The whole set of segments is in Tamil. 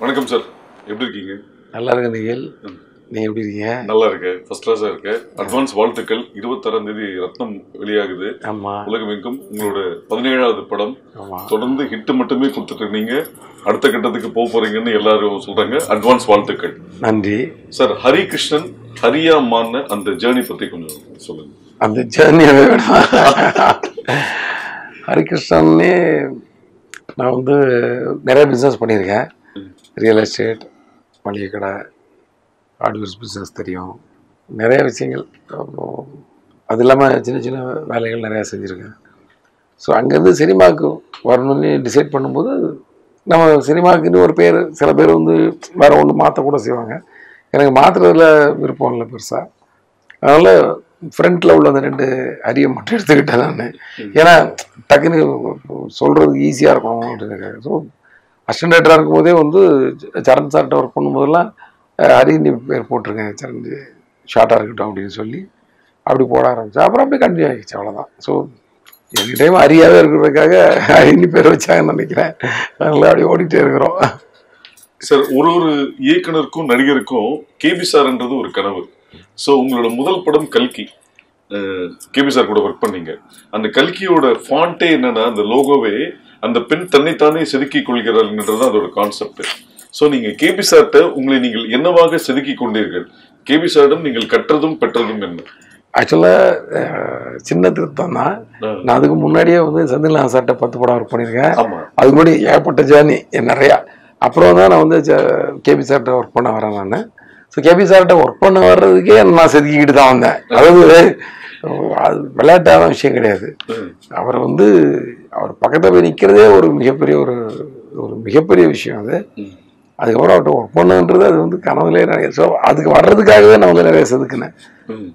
வணக்கம் சார், எப்படி இருக்கீங்க? நல்லா இருக்க நிகழ். நீ எப்படி இருக்கீங்க? நல்லா இருக்கு, ஃபர்ஸ்ட் கிளாஸா இருக்கு. அட்வான்ஸ் வாழ்த்துக்கள். 26ஆம் தேதி ரத்னம் வெளியாகுது. ஆமா, உலகமெங்கும் உங்களோட 17வது படம். ஆமா. தொடர்ந்து ஹிட் மட்டுமே கொடுத்துட்டு இருந்தீங்க, அடுத்த கட்டத்துக்கு போக போறீங்கன்னு எல்லாரும் சொல்றாங்க. அட்வான்ஸ் வாழ்த்துக்கள். நன்றி சார். ஹரிகிருஷ்ணன் ஹரியா மாறின அந்த ஜேர்னி பத்தி கொஞ்சம் சொல்லுங்க. அந்த ஜேர்னியை ஹரிகிருஷ்ணன்னே நான் வந்து நிறைய பிஸ்னஸ் பண்ணியிருக்கேன். ரியல் எஸ்டேட், மளிகை கடை, ஹார்ட்வேர்ஸ் பிஸ்னஸ் தெரியும், நிறைய விஷயங்கள். அது இல்லாமல் சின்ன சின்ன வேலைகள் நிறையா செஞ்சுருக்கேன். ஸோ அங்கேருந்து சினிமாவுக்கு வரணும்னு டிசைட் பண்ணும்போது நம்ம சினிமாவுக்குன்னு ஒரு பேர், சில பேர் வந்து வேறு ஒன்று மாற்றக்கூட செய்வாங்க. எனக்கு மாற்றுறதுல விருப்பம் இல்லை பெருசாக. அதனால் ஃப்ரண்ட்டில் உள்ள அந்த 2 அரியை மட்டும் எடுத்துக்கிட்டேன் நான். ஏன்னா டக்குன்னு சொல்கிறதுக்கு ஈஸியாக இருக்கும் அப்படின்னு. ஸோ அசிஸ்டன்ட் டைரக்டராக இருக்கும்போதே வந்து சரண் சார்கிட்ட ஒர்க் பண்ணும்போதெல்லாம் ஹரின்னு பேர் போட்டிருக்கேன், சரண் ஷார்ட்டாக இருக்கட்டும் அப்படின்னு சொல்லி அப்படி போட ஆரம்பித்தேன். அப்புறம் அப்படியே கண்டினியூ ஆகிடுச்சு, அவ்வளோதான். ஸோ எனி டைம் ஹரியாவே இருக்கிறதுக்காக ஹரின்னு பேர் வச்சாங்கன்னு நினைக்கிறேன். அதனால அப்படி ஓடிட்டே இருக்கிறோம். சார், ஒரு இயக்குனருக்கும் நடிகருக்கும் கேபி சார்ன்றது ஒரு கனவு. ஸோ உங்களோட முதல் படம் கல்கி, கேபி சார் கூட ஒர்க் பண்ணீங்க. அந்த கல்கியோட ஃபாண்டே என்னன்னா, அந்த லோகோவே அந்த பெண் தன்னைத்தானே செதுக்கி கொள்கிறாள்ன்றது அதோட கான்செப்ட். ஸோ நீங்க கேபி சார்ட்ட உங்களை நீங்கள் என்னவாக செதுக்கி கொண்டீர்கள்? கேபி சாரிடம் நீங்கள் கற்றதும் பெற்றதும் என்ன? ஆக்சுவலாக சின்ன திருத்தம் தான். நான் அதுக்கு முன்னாடியே வந்து செந்தில்நாதன் சார்கிட்ட 10 படம் ஒர்க் பண்ணியிருக்கேன். அதுக்கு முன்னாடி ஏகப்பட்ட ஜேர்னி நிறையா. அப்புறம் தான் நான் வந்து கேபி சார்கிட்ட ஒர்க் பண்ண வரேன் நான். ஸோ கேபி சார்கிட்ட ஒர்க் பண்ண வர்றதுக்கே நான் செதுக்கிக்கிட்டு தான் வந்தேன். அதாவது அது விளையாட்டான விஷயம் கிடையாது. அவரை வந்து அவர் பக்கத்தில் போய் நிற்கிறதே ஒரு மிகப்பெரிய விஷயம் அது. அதுக்கப்புறம் அவர்கிட்ட ஒர்க் பண்ணுன்றது அது வந்து கனவுலேயே நிறைய. ஸோ அதுக்கு வர்றதுக்காகவே நான் வந்து நிறைய செதுக்கினேன்.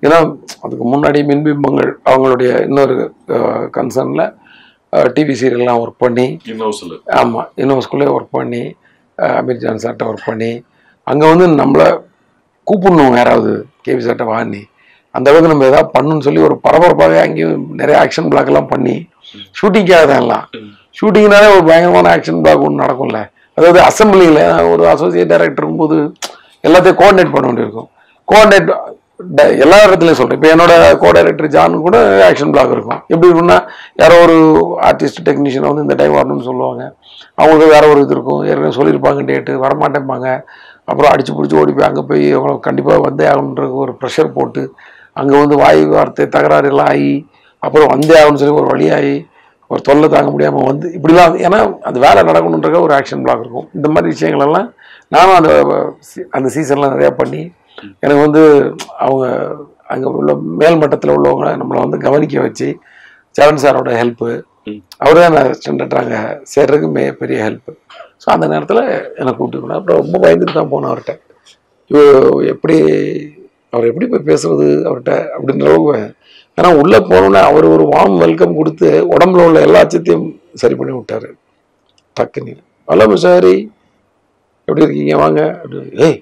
ஏன்னா அதுக்கு முன்னாடி மின்பிம்பங்கள் அவங்களுடைய இன்னொரு கன்சர்னில் டிவி சீரியல்லாம் ஒர்க் பண்ணி, ஆமாம், இன்னோஸ்குள்ளே ஒர்க் பண்ணி, அமீர் ஜான் சார்கிட்ட ஒர்க் பண்ணி, அங்கே வந்து நம்மளை கூப்பிடணும் யாராவது கேபி சார்கிட்ட வாங்கி அந்த அளவுக்கு நம்ம எதாவது பண்ணணும்னு சொல்லி ஒரு பரபரப்பாக அங்கேயும் நிறைய ஆக்ஷன் பிளாக் எல்லாம் பண்ணி ஷூட்டிங்காக தான் எல்லாம். ஷூட்டிங்னாலே ஒரு பயங்கரமான ஆக்ஷன் பிளாக் ஒன்று நடக்கும்ல. அதாவது அசம்பிளியில் ஒரு அசோசியேட் டைரக்டர் இருக்கும்போது எல்லாத்தையும் கோஆர்டினேட் பண்ண வேண்டியிருக்கும். கோஆர்டினேட் எல்லா இடத்துலையும் சொல்கிறேன். இப்போ என்னோட கோ டைரக்டர் ஜான் கூட ஆக்ஷன் பிளாக் இருக்கும். எப்படி இருக்குன்னா, யாரோ ஒரு ஆர்டிஸ்ட் டெக்னீஷியனை வந்து இந்த டைம் வரணும்னு சொல்லுவாங்க. அவங்களுக்கு வேற ஒரு இது இருக்கும், ஏற்கனவே சொல்லியிருப்பாங்க டேட்டு, வரமாட்டேன்பாங்க. அப்புறம் அடிச்சு பிடிச்சி ஓடி போய் அங்கே போய் அவங்களுக்கு கண்டிப்பாக வந்தே ஆகணுன்ற ஒரு ப்ரெஷர் போட்டு அங்கே வந்து வாய் வார்த்தை தகராறு எல்லாம் ஆகி அப்புறம் வந்தே ஆகணும்னு சொல்லி ஒரு வழியாகி ஒரு தொல்லை தாங்க முடியாமல் வந்து இப்படிலாம். ஏன்னா அந்த வேலை நடக்கணுன்ற ஒரு ஆக்ஷன் பிளாக் இருக்கும். இந்த மாதிரி விஷயங்களெல்லாம் நானும் அந்த சீசன்லாம் நிறையா பண்ணி எனக்கு வந்து அவங்க அங்கே உள்ள மேல் மட்டத்தில் உள்ளவங்களை நம்மளை வந்து கவனிக்க வச்சு சரண் சாரோட ஹெல்ப்பு, அவர் தான் நான் ஸ்டாண்டர்ட் அங்கே சேர்றதுக்கு பெரிய ஹெல்ப்பு. ஸோ அந்த நேரத்தில் என்னை கூப்பிட்டு போனேன். அப்புறம் ரொம்ப பயந்துட்டு தான் போனேன் அவர்கிட்ட. அவர் எப்படி போய் பேசுறது அவர்கிட்ட அப்படின்ற அளவுக்கு. ஏன்னா உள்ளே போனோன்னே அவர் ஒரு வார்ம் வெல்கம் கொடுத்து உடம்புல உள்ள எல்லா அச்சத்தையும் சரி பண்ணி விட்டார். டக்குன்னு ஹலோ மிஸ்ஸாரி, எப்படி இருக்கீங்க, வாங்க அப்படின்னு. ஏய்,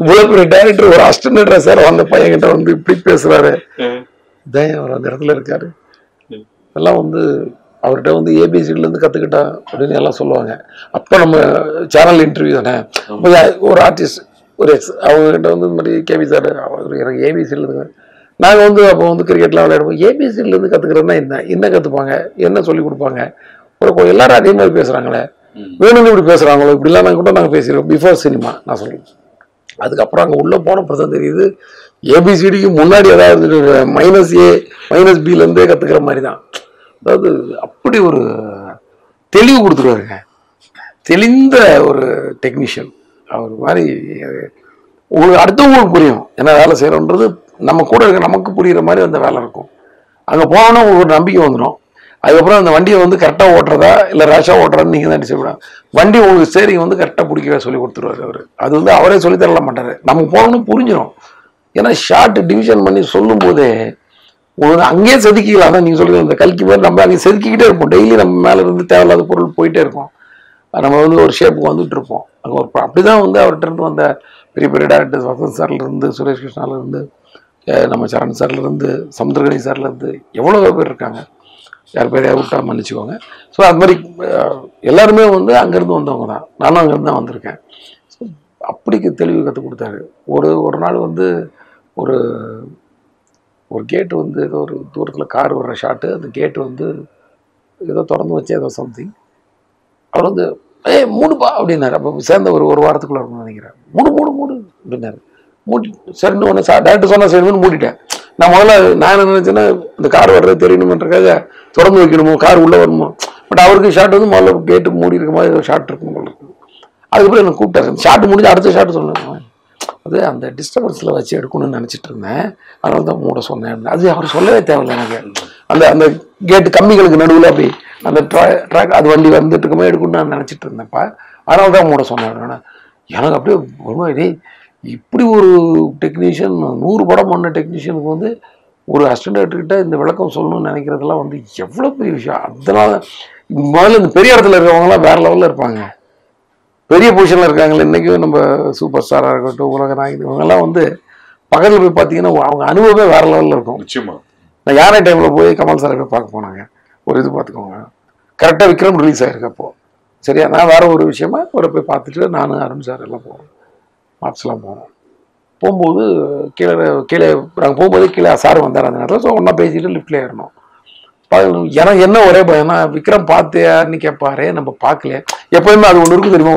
இவ்வளோ பெரிய டைரக்டர் ஒரு அசிஸ்டன்ட் சார் அந்த பையன்கிட்ட வந்து இப்படி பேசுறாரு, இதான் அவர் அந்த இடத்துல இருக்காரு. எல்லாம் வந்து அவர்கிட்ட வந்து ஏபிசிலேருந்து கற்றுக்கிட்டா அப்படின்னு எல்லாம் சொல்லுவாங்க. அப்போ நம்ம சேனல் இன்டர்வியூ தானே, ஒரு ஆர்டிஸ்ட் அவங்ககிட்ட வந்து இந்த மாதிரி கேபி சார் எனக்கு ஏபிசிலேருந்து, நாங்கள் வந்து அப்போ வந்து கிரிக்கெட்லாம் விளையாடுவோம். ஏபிசிலேருந்து கற்றுக்கிறதுனா என்ன கற்றுப்பாங்க, என்ன சொல்லி கொடுப்பாங்க, ஒரு எல்லாரும் அதே மாதிரி பேசுகிறாங்களே, வேணும்னு இப்படி பேசுகிறாங்களோ, இப்படிலாம் நாங்கள் கூட நாங்கள் பேசிடுவோம் பிஃபோர் சினிமா நான் சொல்லுவேன். அதுக்கப்புறம் அங்கே உள்ளே போனப்போ தான் தெரியுது ஏபிசிடிக்கு முன்னாடி ஏதாவது -A -Bலேருந்தே கற்றுக்கிற மாதிரி தான். அதாவது அப்படி ஒரு தெளிவு கொடுத்துருவாருங்க, தெளிந்த ஒரு டெக்னீஷியன் அவர் மாதிரி. உங்களுக்கு அடுத்தவங்களுக்கு புரியும் என்ன வேலை செய்கிறோன்றது, நம்ம கூட இருக்க நமக்கு புரிகிற மாதிரி அந்த வேலை இருக்கும். அங்கே போனோன்னா உங்களுக்கு ஒரு நம்பிக்கை வந்துடும். அதுக்கப்புறம் அந்த வண்டியை வந்து கரெக்டாக ஓட்டுறதா இல்லை ரேஷாக ஓட்டுறான்னு நீங்கள் தான் டிசைட். வண்டி உங்களுக்கு ஸ்டேரிங் வந்து கரெக்டாக பிடிக்கவே சொல்லி கொடுத்துருவாரு அவர். அது வந்து அவரே சொல்லித்தரல மாட்டார், நமக்கு போனோன்னு புரிஞ்சிடும். ஏன்னா ஷார்ட் டிவிஷன் பண்ணி சொல்லும் போதே உங்களுக்கு அங்கேயே செதுக்கிக்கலாம். தான் நீங்கள் சொல்லுங்கள், இந்த கல்கி மாதிரி நம்ம அங்கே செதுக்கிக்கிட்டே இருப்போம். டெய்லி நம்ம மேலே இருந்து தேவையில்லாத பொருள் போயிட்டே இருக்கும். நம்ம வந்து ஒரு ஷேப்புக்கு வந்துட்டு இருப்போம். அங்கே ஒரு அப்படிதான் வந்து அவர்கிட்ட இருந்து வந்த பெரிய பெரிய டேரக்டர்ஸ், வசந்த் சார்லேருந்து, சுரேஷ் கிருஷ்ணாலேருந்து, நம்ம சரண் சார்லேருந்து, சமுத்திரகனி சார்லேருந்து எவ்வளோ பேர் இருக்காங்க. யார் பேரையா விட்டா மன்னிச்சுக்கோங்க. ஸோ அது மாதிரி எல்லாருமே வந்து அங்கேருந்து வந்தவங்க தான், நானும் அங்கேருந்து தான் வந்திருக்கேன். ஸோ அப்படிக்கு தெளிவு கற்றுக் கொடுத்தாரு. ஒரு நாள் வந்து ஒரு ஒரு கேட்டு வந்து ஏதோ ஒரு தூரத்தில் கார் வர்ற ஷாட்டு, அந்த கேட்டு வந்து ஏதோ திறந்து வச்சு ஏதோ சம்திங், அவர் வந்து மூடுப்பா அப்படின்னாரு. அப்போ சேர்ந்த ஒரு வாரத்துக்குள்ள இருக்கும்னு நினைக்கிறேன். மூடு அப்படின்னாரு. மூடி சரின்னு ஒன்று டேரக்டர் சொன்னால் சரின்னு மூடிட்டேன். நான் முதல்ல நான் என்ன நினைச்சேன்னா, இந்த கார் வர்றது தெரியணுமென்றக்காக திறந்து வைக்கணுமோ, கார் உள்ளே வரணுமோ. பட் அவருக்கு ஷாட் வந்து முதல்ல கேட்டு மூடி இருக்க மாதிரி ஏதோ ஷாட் இருக்கும் போல இருக்கு. அதுக்கப்புறம் எனக்கு கூப்பிட்டாரு. ஷாட் முடிஞ்சு அடுத்த ஷாட்டு சொன்னேன். அது அந்த டிஸ்டர்பன்ஸில் வச்சு எடுக்கணும்னு நினச்சிட்டு இருந்தேன், அதனால தான் மூட சொன்னேன். அது அவர் சொல்லவே தேவையில்லை எனக்கு. அந்த கேட்டு கம்பிகளுக்கு நடுவில் அப்படி அந்த ட்ராக் அது வண்டி வந்துட்டு இருக்கமே எடுக்கணும்னு நான் நினச்சிட்டு இருந்தேன்ப்பா, அதனால தான் மூட சொன்னேன். எனக்கு அப்படியே ஒரு மாதிரி இப்படி ஒரு டெக்னீஷியன் 100 படம் பண்ண டெக்னீஷியனுக்கு வந்து ஒரு அசிஸ்டன்ட் டைரக்டர்கிட்ட இந்த விளக்கம் சொல்லணும்னு நினைக்கிறதுலாம் வந்து எவ்வளோ பெரிய விஷயம். அதனால முதல்ல இந்த பெரிய இடத்துல இருக்கிறவங்களாம் வேற லெவலில் இருப்பாங்க, பெரிய பொசிஷனில் இருக்காங்களே. இன்றைக்கும் நம்ம சூப்பர் ஸ்டாராக இருக்கட்டும், உலக நாயகன், இவங்கெல்லாம் வந்து பக்கத்தில் போய் பார்த்தீங்கன்னா அவங்க அனுபவமே வேற லெவலில் இருக்கும். நிச்சயமா. நான் யானை டைமில் போய் கமல் சாரை போய் பார்க்க போனாங்க. ஒரு இது பார்த்துக்கோங்க, கரெக்டாக விக்ரம் ரிலீஸ் ஆகிருக்கு அப்போ. சரியா, நான் வேற ஒரு விஷயமா ஒரு போய் பார்த்துட்டு நானும் அருண் சார் எல்லாம் போவோம், மாப்ஸ்லாம் போனோம். போகும்போது கீழே நாங்கள் போகும்போது கீழே சார் வந்தார் அந்த நேரத்தில். ஸோ ஒன்றா பேசிட்டு லிஃப்ட்ல ஏறணும். எனக்கு என்ன ஒரே பயம்னா, விக்ரம் பார்த்தியான்னு கேட்பாரு, நம்ம பார்க்கல. எப்போயுமே அது ஒன்று இருக்கும் தெரியுமா,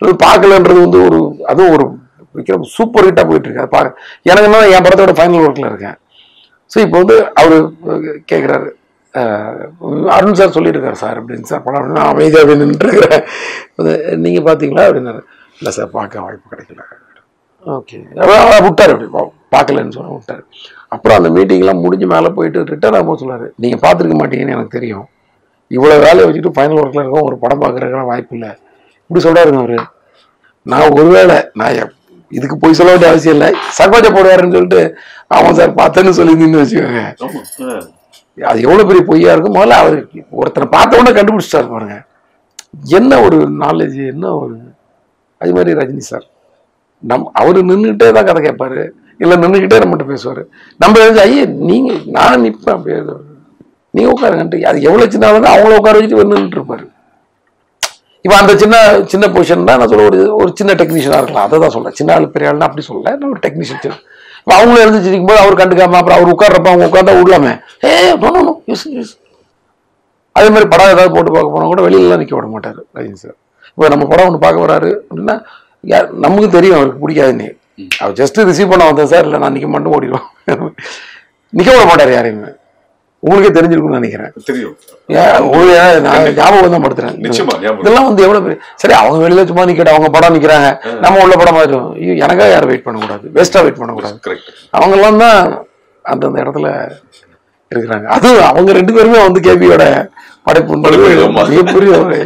ஒரு பார்க்கலன்றது வந்து ஒரு அதுவும் ஒரு விக்ரம் சூப்பர் ஹிட்டாக போயிட்டு இருக்கு. அது எனக்கு என்ன, என் படத்தோட ஃபைனல் ஒர்க்கில் இருக்கேன். ஸோ இப்போ வந்து அவர் கேட்குறாரு, அருண் சார் சொல்லிட்டு இருக்காரு சார் அப்படின்னு. சார் படம் அப்படின்னா அமைதியாக நின்றுருக்கிறேன். நீங்கள் பார்த்தீங்களா அப்படின்னாரு. இல்லை சார் பார்க்க வாய்ப்பு கிடைக்கல. ஓகே விட்டார், அப்படி பார்க்கலன்னு சொல்ல விட்டார். அப்புறம் அந்த மீட்டிங்லாம் முடிஞ்சு மேலே போயிட்டு ரிட்டர்ன் ஆகும்போது சொல்லாரு, நீங்கள் பார்த்துருக்க மாட்டீங்கன்னு எனக்கு தெரியும், இவ்வளோ வேலையை வச்சுட்டு ஃபைனல் ஒர்க்கில் இருக்கோம், ஒரு படம் பார்க்குறதுக்கான வாய்ப்பு இல்லை இப்படி சொல்கிறாருங்க அவர். நான் ஒருவேளை நான் இதுக்கு போய் சொல்ல வேண்டிய அவசியம் இல்லை, சர்வாஜா போடுவாருன்னு சொல்லிட்டு ஆமாம் சார் பார்த்தேன்னு சொல்லியிருந்தீங்கன்னு வச்சுக்கோங்க, அது எவ்வளோ பெரிய பொய்யா இருக்கும். முதல்ல அவர் ஒருத்தனை பார்த்த உடனே கண்டுபிடிச்சிட்டாரு பாருங்க, என்ன ஒரு நாலேஜ், என்ன ஒரு. அது மாதிரி ரஜினி சார் அவர் நின்றுக்கிட்டே தான் கதை கேட்பாரு, இல்லை நின்றுக்கிட்டே நம்மகிட்ட பேசுவார். நம்ம எழுதி ஐயே நீங்கள் நான் நிற்பேன் அப்படியே, நீங்கள் உட்காருங்கன்ட்டு. அது எவ்வளோ சின்ன அவங்கள உட்கார வச்சுட்டு நின்றுட்டு இருப்பாரு. இப்போ அந்த சின்ன பொசிஷன் தான் நான் சொல்ல, ஒரு சின்ன டெக்னீஷியனாக இருக்கலாம், அதை தான் சொல்கிறேன். சின்ன ஆள் பெரிய ஆள்னா அப்படி சொல்லலை, நான் ஒரு டெக்னீஷியன். இப்போ அவங்களும் எழுந்திரிச்சிருக்கும் போது அவர் கண்டுக்காம அப்புறம் அவர் உட்கார்றப்ப அவங்க உட்காந்தா விடலாமே, நோ யூஸ். அதே மாதிரி படம் ஏதாவது போட்டு பார்க்க போனால் கூட வெளியிலலாம் நிற்க விட மாட்டார் ரஜினி சார். இப்போ நம்ம படம் ஒன்று பார்க்க வராரு அப்படின்னா நமக்கு தெரியும் அவருக்கு பிடிக்காதுன்னு, அவர் ஜஸ்ட் ரிசீவ் பண்ண வந்தேன் சார், இல்லை நான் நிற்க மாட்டேன் ஓடிடுவோம், நிற்க விட மாட்டார் யாரையுமே. உங்களுக்கே தெரிஞ்சிருக்கும்னு நினைக்கிறேன். தெரியும், நான் ஞாபகம் தான் படுத்துறேன். இதெல்லாம் வந்து எவ்வளவு பெரிய. சரி, அவங்க வெளியில சும்மா நிக்கட்டும், அவங்க படம் நிக்கிறாங்க, நம்ம உள்ள படம் ஆயிடும். எனக்காக யாரும் வெயிட் பண்ணக்கூடாது, வேஸ்டா வெயிட் பண்ணக்கூடாது. அவங்க எல்லாம் தான் அந்தந்த இடத்துல இருக்கிறாங்க. அதுவும் அவங்க 2 பேருமே வந்து கேபியோட படைப்பு மிகப்பெரிய ஒரு,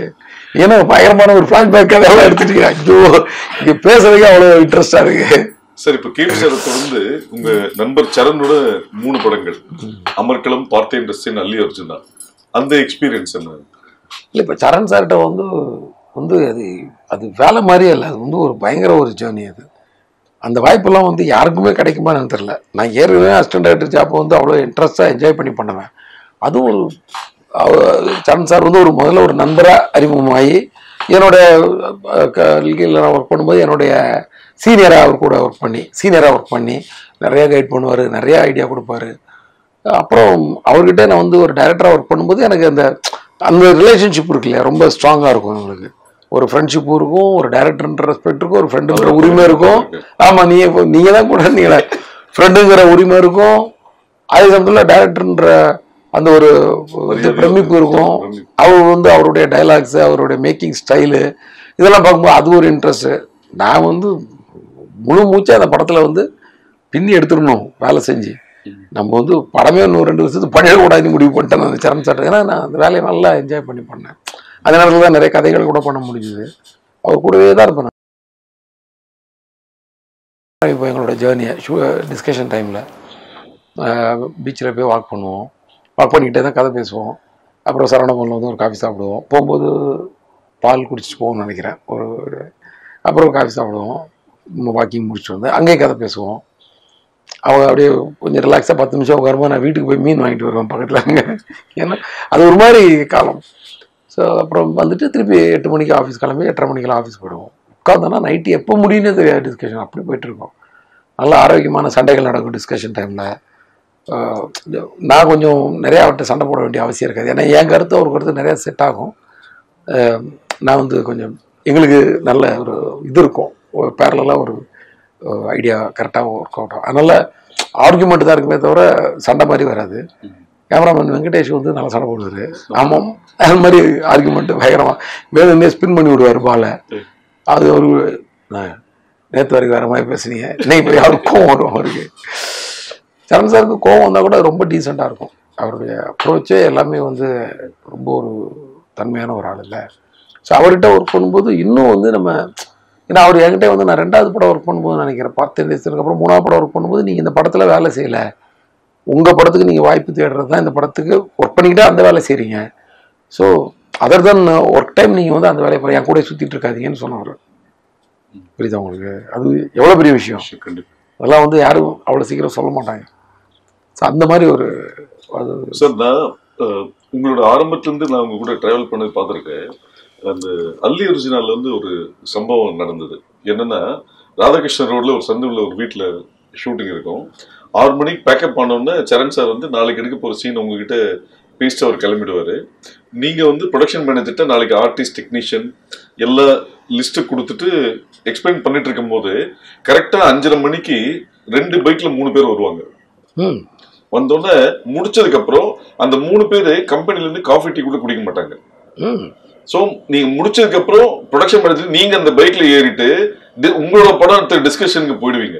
ஏன்னா பயங்கரமான ஒரு பிளாஷ்பேக் அதெல்லாம் எடுத்துட்டு ஐயோ இங்க பேசுறதுக்கு அவ்வளவு இன்ட்ரெஸ்டா இருக்கு. சார், இப்ப கேபி சார் தொடர்ந்து உங்க நண்பர் சரணோட 3 படங்கள், அமர்க்களம், பார்த்தேன் ரசிகன், அல்லி அர்ஜுனா, அந்த எக்ஸ்பீரியன்ஸ் என்ன? இல்லை, இப்போ சரண் சார்கிட்ட வந்து அது வேலை மாதிரியே இல்லை, அது வந்து ஒரு பயங்கர ஒரு ஜேர்னி. அது அந்த வாய்ப்பெல்லாம் வந்து யாருக்குமே கிடைக்குமா எனக்கு தெரியல. நான் ஏற்கனவே அசிஸ்டன்ட் டைரக்டர் ஜாப்பை வந்து அவ்வளோ இன்ட்ரெஸ்டாக என்ஜாய் பண்ணி பண்ணுவேன். அதுவும் சரண் சார் வந்து முதல்ல ஒரு நண்பராக அறிமுகமாகி என்னோட நான் ஒர்க் பண்ணும்போது என்னுடைய சீனியராக ஒர்க் பண்ணி நிறையா கைட் பண்ணுவார், நிறையா ஐடியா கொடுப்பாரு. அப்புறம் அவர்கிட்ட நான் வந்து ஒரு டைரக்டராக ஒர்க் பண்ணும்போது எனக்கு அந்த ரிலேஷன்ஷிப் இருக்கு இல்லையா, ரொம்ப ஸ்ட்ராங்காக இருக்கும். எங்களுக்கு ஒரு ஃப்ரெண்ட்ஷிப்பும் இருக்கும், ஒரு டைரக்டர்ன்ற ரெஸ்பெக்ட் இருக்கும், ஒரு ஃப்ரெண்டுங்கிற உரிமை இருக்கும். ஆமாம், நீங்கள் தான் கூட நீங்கள் ஃப்ரெண்டுங்கிற உரிமை இருக்கும். அதே சமயத்தில் டைரக்டர்ன்ற அந்த ஒரு பிரமிப்பு இருக்கும். அவர் வந்து அவருடைய டைலாக்ஸு, அவருடைய மேக்கிங் ஸ்டைலு இதெல்லாம் பார்க்கும்போது அது ஒரு இன்ட்ரெஸ்ட்டு. நான் வந்து முழு மூச்சு அந்த படத்தில் வந்து பின்னி எடுத்துடணும் வேலை செஞ்சு. நம்ம வந்து படமே 2 வருஷத்துக்கு பண்ணிடக்கூடாதுன்னு முடிவு பண்ணிட்டேன் நான் சரண் சார். ஏன்னா நான் அந்த வேலையை நல்லா என்ஜாய் பண்ணேன். அந்த நேரத்தில் தான் நிறைய கதைகள் கூட பண்ண முடிஞ்சுது. அவர் கூடவே தான் இருப்பேன். இப்போ எங்களோட ஜேர்னியை டிஸ்கஷன் டைமில் பீச்சில் போய் வாக் பண்ணுவோம், வாக் பண்ணிக்கிட்டே தான் கதை பேசுவோம். அப்புறம் சரவணபவனில் வந்து ஒரு காஃபி சாப்பிடுவோம், போகும்போது பால் குடிச்சிட்டு போவோம்னு நினைக்கிறேன். அப்புறம் காஃபி சாப்பிடுவோம், வாக்கிங் முடிச்சுட்டு வந்து அங்கேயே கதை பேசுவோம். அவங்க அப்படியே கொஞ்சம் ரிலாக்ஸாக 10 நிமிஷம் உட்காரும்போது நான் வீட்டுக்கு போய் மீன் வாங்கிட்டு வருவேன் பக்கத்தில் அங்கே. ஏன்னா அது ஒரு மாதிரி காலம். ஸோ அப்புறம் வந்துட்டு திருப்பி 8 மணிக்கு ஆஃபீஸ் கிளம்பி 8:30 மணிக்கெல்லாம் ஆஃபீஸ் போயிடுவோம். உட்காந்தோன்னா நைட்டு எப்போ முடியும்னே தெரியாது, டிஸ்கஷன் அப்படி போயிட்டுருக்கோம். நல்லா ஆரோக்கியமான சண்டைகள் நடக்கும் டிஸ்கஷன் டைமில். நான் கொஞ்சம் நிறையா அவர்கிட்ட சண்டை போட வேண்டிய அவசியம் இருக்காது. ஏன்னா என் கருத்து ஒரு கருத்து நிறையா செட் ஆகும். நான் வந்து கொஞ்சம் எங்களுக்கு நல்ல ஒரு இது இருக்கும், பேரலாக ஒரு ஐடியா கரெக்டாக ஒர்க் அவுட் ஆகும். அதனால் ஆர்குமெண்ட் தான் இருக்குமே தவிர சண்டை மாதிரி வராது. கேமராமேன் வெங்கடேஷ் வந்து நல்லா சண்டை போடுவார். ஆமாம், அது மாதிரி ஆர்குமெண்ட்டு பயங்கரமாக வேணும்னே ஸ்பின் பண்ணி விடுவார் பாலை. அது ஒரு நேற்று வரைக்கும் வேறு மாதிரி பேசுனீங்க, இன்னைக்கு போய் அவருக்கு கோவம் வரும். அவருக்கு சரண் சாருக்கு கோவம் வந்தால் கூட ரொம்ப டீசெண்டாக இருக்கும். அவருடைய அப்ரோச்சே எல்லாமே வந்து ரொம்ப ஒரு தன்மையான ஒரு ஆள் இல்லை. ஸோ அவர்கிட்ட ஒர்க் பண்ணும்போது இன்னும் வந்து நம்ம, ஏன்னா அவர் என்கிட்ட வந்து நான் 2வது படம் ஒர்க் பண்ணும்போது நினைக்கிறேன், 10 வருஷத்துக்கு அப்புறம் 3வது படம் ஒர்க் பண்ணும்போது நீங்கள் இந்த படத்தில் வேலை செய்யலை, உங்கள் படத்துக்கு நீங்கள் வாய்ப்பு தேடுறது தான் இந்த படத்துக்கு ஒர்க் பண்ணிக்கிட்டே அந்த வேலை செய்கிறீங்க. So other than work time நீங்கள் வந்து அந்த வேலையை என் கூட சுற்றிட்டு இருக்காதீங்கன்னு சொன்னவர். புரியுதா உங்களுக்கு? அது எவ்வளோ பெரிய விஷயம். அதெல்லாம் வந்து யாரும் அவ்வளோ சீக்கிரம் சொல்ல மாட்டாங்க. ஸோ அந்த மாதிரி ஒரு அது சார். நான் உங்களோட ஆரம்பத்துலேருந்து நான் உங்க கூட ட்ராவல் பண்ணது பார்த்துருக்கேன். அந்த அல்லி ஒரிஜினல்ல வந்து ஒரு சம்பவம் நடந்தது. என்னன்னா, ராதாகிருஷ்ணன் ரோட்ல ஒரு சந்துள்ள ஒரு வீட்டில் ஷூட்டிங் இருக்கும். 6 மணிக்கு பேக்கப் ஆனோடனே சரண் சார் வந்து நாளைக்கு எடுக்க போகிற சீன் உங்ககிட்ட பேசிட்டு அவர் கிளம்பிடுவார். நீங்கள் வந்து ப்ரொடக்ஷன் மேனேஜர்கிட்ட நாளைக்கு ஆர்டிஸ்ட் டெக்னீஷியன் எல்லா லிஸ்ட்டு கொடுத்துட்டு எக்ஸ்பிளைன் பண்ணிட்டு இருக்கும் போது கரெக்டாக 5:30 மணிக்கு 2 பைக்கில் 3 பேர் வருவாங்க. வந்தோடனே முடிச்சதுக்கு அப்புறம் அந்த 3 பேர் கம்பெனிலேருந்து காஃபி டீ கூட குடிக்க மாட்டாங்க. ஸோ நீங்க முடிச்சதுக்கு அப்புறம் ப்ரொடக்ஷன் மேனேஜர் நீங்க அந்த பைக்ல ஏறிட்டு உங்களோட படத்தை டிஸ்கஷனுக்கு போயிடுவீங்க.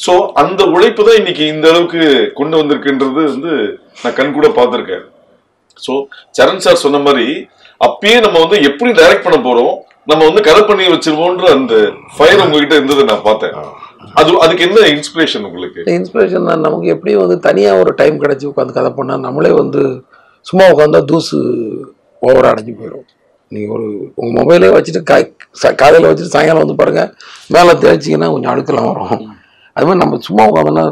ஸோ அந்த உழைப்பு தான் இன்னைக்கு இந்த அளவுக்கு கொண்டு வந்திருக்குன்றது வந்து நான் கண் கூட பார்த்துருக்கேன். ஸோ சரண் சார் சொன்ன மாதிரி அப்பயே நம்ம வந்து எப்படி டைரக்ட் பண்ண போறோம், நம்ம வந்து கதை பண்ணி வச்சிருவோன்ற அந்த ஃபயர் உங்ககிட்ட இருந்ததை நான் பார்த்தேன். அதுக்கு என்ன இன்ஸ்பிரேஷன் உங்களுக்கு? இன்ஸ்பிரேஷன் தான் நமக்கு எப்படியும் வந்து தனியாக ஒரு டைம் கிடச்சி உட்காந்து கதை பண்ணால் நம்மளே வந்து சும்மா உட்காந்தா தூசு ஓவராக அடைஞ்சு போயிடும். நீங்கள் ஒரு உங்கள் மொபைலே வச்சுட்டு காலையில் வச்சுட்டு சாயங்காலம் வந்து பாருங்கள், மேலே தேய்ச்சிங்கன்னா கொஞ்சம் அழுக்கெல்லாம் வரும். அது மாதிரி நம்ம சும்மா உட்காந்தோன்னா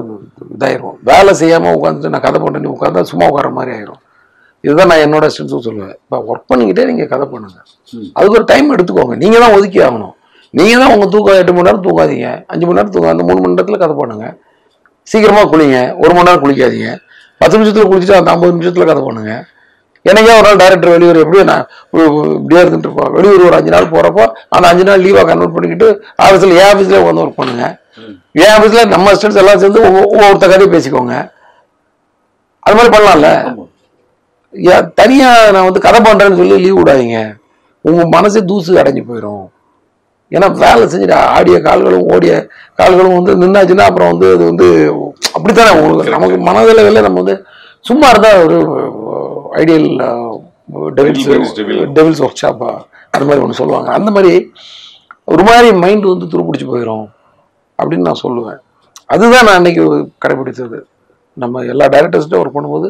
இதாயிரும். வேலை செய்யாமல் உட்காந்துட்டு நான் கதை பண்ணி உட்காந்தா சும்மா உட்கார மாதிரி ஆயிரும். இதுதான் நான் என்னோட ஸ்ட்ரென்த்தும் சொல்லுவேன். இப்போ ஒர்க் பண்ணிக்கிட்டே நீங்கள் கதை பண்ணுங்கள், அதுக்கு ஒரு டைம் எடுத்துக்கோங்க. நீங்கள் தான் ஒதுக்கி ஆகணும். நீங்கள் தான் உங்கள் தூக்கம் 8 மணி நேரம் தூங்காதீங்க, 5 மணி நேரம் தூங்க, அந்த 3 மணி நேரத்தில் கதை பண்ணுங்கள். சீக்கிரமாக குளிங்க, 1 மணி நேரம் குளிக்காதீங்க, 10 நிமிஷத்தில் குளிச்சுட்டு அந்த 50 நிமிஷத்தில் கதை பண்ணுங்கள். எனக்கே ஒரு நாள் டைரக்டர் வெளியூர் எப்படி நான் இப்படியே இருந்துட்டு இருப்போம். வெளியூர் ஒரு 5 நாள் போகிறப்போ அந்த 5 நாள் லீவாக கன்வெர்ட் பண்ணிக்கிட்டு ஆஃபீஸில் என் ஆஃபீஸில் வந்து ஒர்க் பண்ணுங்க. என் ஆஃபீஸில் நம்ம ஸ்டூடெண்ட்ஸ் எல்லாம் சேர்ந்து ஒவ்வொருத்த கதையும் பேசிக்கோங்க. அது மாதிரி பண்ணலாம்ல. தனியாக நான் வந்து கதை பண்ணுறேன்னு சொல்லி லீவ் விடாதீங்க. உங்கள் மனசே தூசு அடைஞ்சு போயிடும். ஏன்னா வேலை செஞ்சுட்டு ஆடிய கால்களும் ஓடிய கால்களும் வந்து நின்னாச்சுன்னா அப்புறம் வந்து அது வந்து அப்படித்தானே உங்களுக்கு நமக்கு மனதளவில் நம்ம வந்து சும்மா இருந்தால் ஒரு ஐடியல் டெவில்ஸ் ஒர்க் ஷாப்பா அது மாதிரி ஒன்று சொல்லுவாங்க. அந்த மாதிரி ஒரு மாதிரி மைண்டு வந்து துருப்பிடிச்சு போயிடும் அப்படின்னு நான் சொல்லுவேன். அதுதான் நான் அன்னைக்கு கடைபிடித்தது. நம்ம எல்லா டைரக்டர்ஸ்கிட்ட ஒர்க் பண்ணும்போது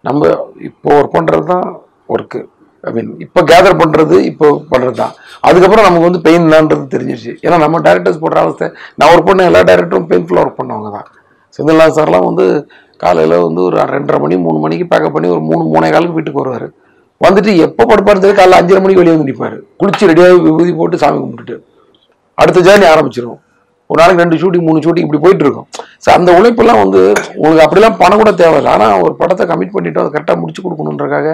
நம்ம இப்போ ஒர்க் பண்ணுறது தான் ஒர்க்கு. ஐ மீன் இப்போ கேதர் பண்ணுறது இப்போ பண்ணுறது தான். அதுக்கப்புறம் நமக்கு வந்து பெயின் தான்றது தெரிஞ்சிருச்சு. ஏன்னா நம்ம டைரக்டர்ஸ் போடுற அவஸ்தை, நான் ஒர்க் பண்ண எல்லா டைரக்டரும் பெயின்ஃபுல்லாக ஒர்க் பண்ணவங்க தான். செந்தில்நாத் சார்லாம் வந்து காலையில் வந்து ஒரு 2:30 மணி 3 மணிக்கு பேக்கப் பண்ணி ஒரு 3-3:15 வீட்டுக்கு வருவார். வந்துட்டு எப்போ படுப்பாரு தெரியும், காலைல 5:30 மணிக்கு வெளியே வந்து நிற்பார். குளிச்சு ரெடியாக விபூதி போட்டு சாமி கும்பிட்டுட்டு அடுத்த ஜேர்னி ஆரம்பிச்சிடும். ஒரு நாளைக்கு 2 ஷூட்டிங் 3 ஷூட்டிங் இப்படி போயிட்டு இருக்கும். ஸோ அந்த உழைப்பெல்லாம் வந்து உங்களுக்கு அப்படிலாம் பணம் கூட தேவையில்லை. ஆனால் ஒரு படத்தை கமிட் பண்ணிவிட்டு அதை கரெக்டாக முடிச்சு கொடுக்கணுன்றக்காக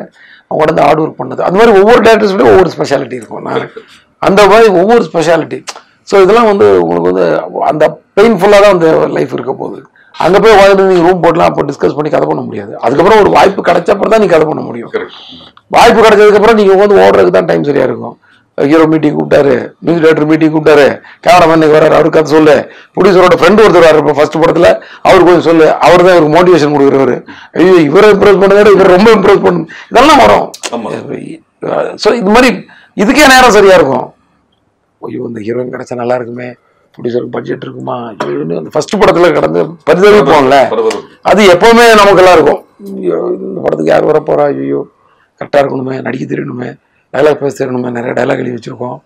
அவங்க வந்து ஹார்ட் ஒர்க் பண்ணது. அது மாதிரி ஒவ்வொரு டேரக்டர்ஸ்லேயும் ஒவ்வொரு ஸ்பெஷாலிட்டி இருக்கும். நான் அந்த மாதிரி ஒவ்வொரு ஸ்பெஷாலிட்டி. ஸோ இதெல்லாம் வந்து உங்களுக்கு வந்து அந்த பெயின்ஃபுல்லாக தான் அந்த லைஃப் இருக்க போகுது. அங்கே போய் உட்காந்து நீங்கள் ரூம் போடலாம், அப்போ டிஸ்கஸ் பண்ணி கதை பண்ண முடியாது. அதுக்கப்புறம் ஒரு வாய்ப்பு கிடைச்சப்பறம் தான் நீங்கள் கதை பண்ண முடியும். வாய்ப்பு கிடைச்சதுக்கப்புறம் நீங்கள் வந்து ஓடுறதுக்கு தான் டைம் சரியாக இருக்கும். ஹீரோ மீட்டிங் கூப்பிட்டாரு, மியூசிக் டைரக்டர் மீட்டிங் கூப்பிட்டாரு, கேமராமேன் வர்றாரு, அவருக்கு கதை சொல்லு, ப்ரொடியூசரோட ஃப்ரெண்டு ஒருத்தர் வர்றாரு இப்போ ஃபர்ஸ்ட் படத்தில், அவருக்கு கொஞ்சம் சொல்லு, அவர் தான் இவருக்கு மோட்டிவேஷன் கொடுக்குறவர். ஐயோ இவரை இம்ப்ரெஸ் பண்ணதை இவர் ரொம்ப இம்ப்ரெஸ் பண்ணு, இதெல்லாம் வரும். ஸோ இது மாதிரி இதுக்கே நேரம் சரியாக இருக்கும். ஐயோ இந்த ஹீரோயின் கிடைச்சா நல்லா இருக்குமே, ப்ரொடியூசருக்கு பட்ஜெட் இருக்குமா, அந்த ஃபர்ஸ்ட் படத்தில் கடந்து பரிதவிப்போம்ல, அது எப்போவுமே நமக்கெல்லாம் இருக்கும். இந்த படத்துக்கு யார் வர போகிறா, ஐயோ கரெக்டாக இருக்கணுமே, நடிக்க தெரியணுமே, டைலாக் பேச தெரியணுமே, நிறைய டைலாக் எழுதி வச்சுருக்கோம்.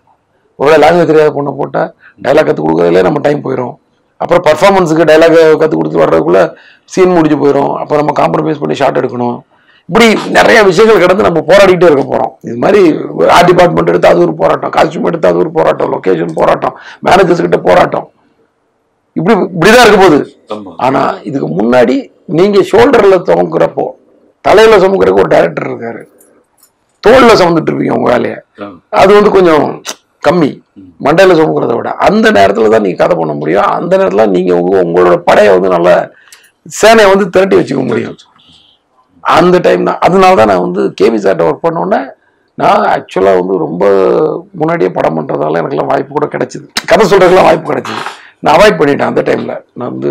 ஒருவேளை லாங்குவேஜ் தெரியாத பொண்ணை போட்டால் டைலாக் கற்றுக் கொடுக்குறதுலே நம்ம டைம் போயிடும். அப்புறம் பர்ஃபார்மன்ஸுக்கு டைலாக் கற்றுக் கொடுத்து வர்றதுக்குள்ளே சீன் முடிஞ்சு போயிடும். அப்போ நம்ம காம்ப்ரமைஸ் பண்ணி ஷார்ட் எடுக்கணும். இப்படி நிறைய விஷயங்கள் கடந்து நம்ம போராடிக்கிட்டே இருக்க போறோம். இது மாதிரி ஆர்ட் டிபார்ட்மெண்ட் எடுத்து அது ஒரு போராட்டம், காஸ்டியூம் எடுத்து அது ஒரு போராட்டம், லொகேஷன் போராட்டம், மேனேஜர்ஸ் கிட்ட போராட்டம், இப்படிதான் இருக்க போகுது. ஆனா இதுக்கு முன்னாடி நீங்க ஷோல்டர்ல சுமக்கிறப்போ, தலையில சுமக்கிறதுக்கு ஒரு டைரக்டர் இருக்காரு, தோல்ல சுமந்துட்டு இருப்பீங்க உங்க வேலையை. அது கொஞ்சம் கம்மி, மண்டையில சுமக்கிறத விட. அந்த நேரத்துல தான் நீங்க கதை பண்ண முடியும். அந்த நேரத்துல நீங்க உங்களோட படையை நல்ல சேனையை திரட்டி வச்சுக்க முடியும். அந்த டைம் தான். அதனாலதான் நான் கேபி சார்ட்ட ஒர்க் பண்ணோன்னே நான் ஆக்சுவலா ரொம்ப முன்னாடியே படம் பண்றதால எனக்குலாம் வாய்ப்பு கூட கிடைச்சிது, கதை சொல்றதுக்குலாம் வாய்ப்பு கிடைச்சிது. நான் அவாய்ட் பண்ணிட்டேன் அந்த டைம்ல. நான்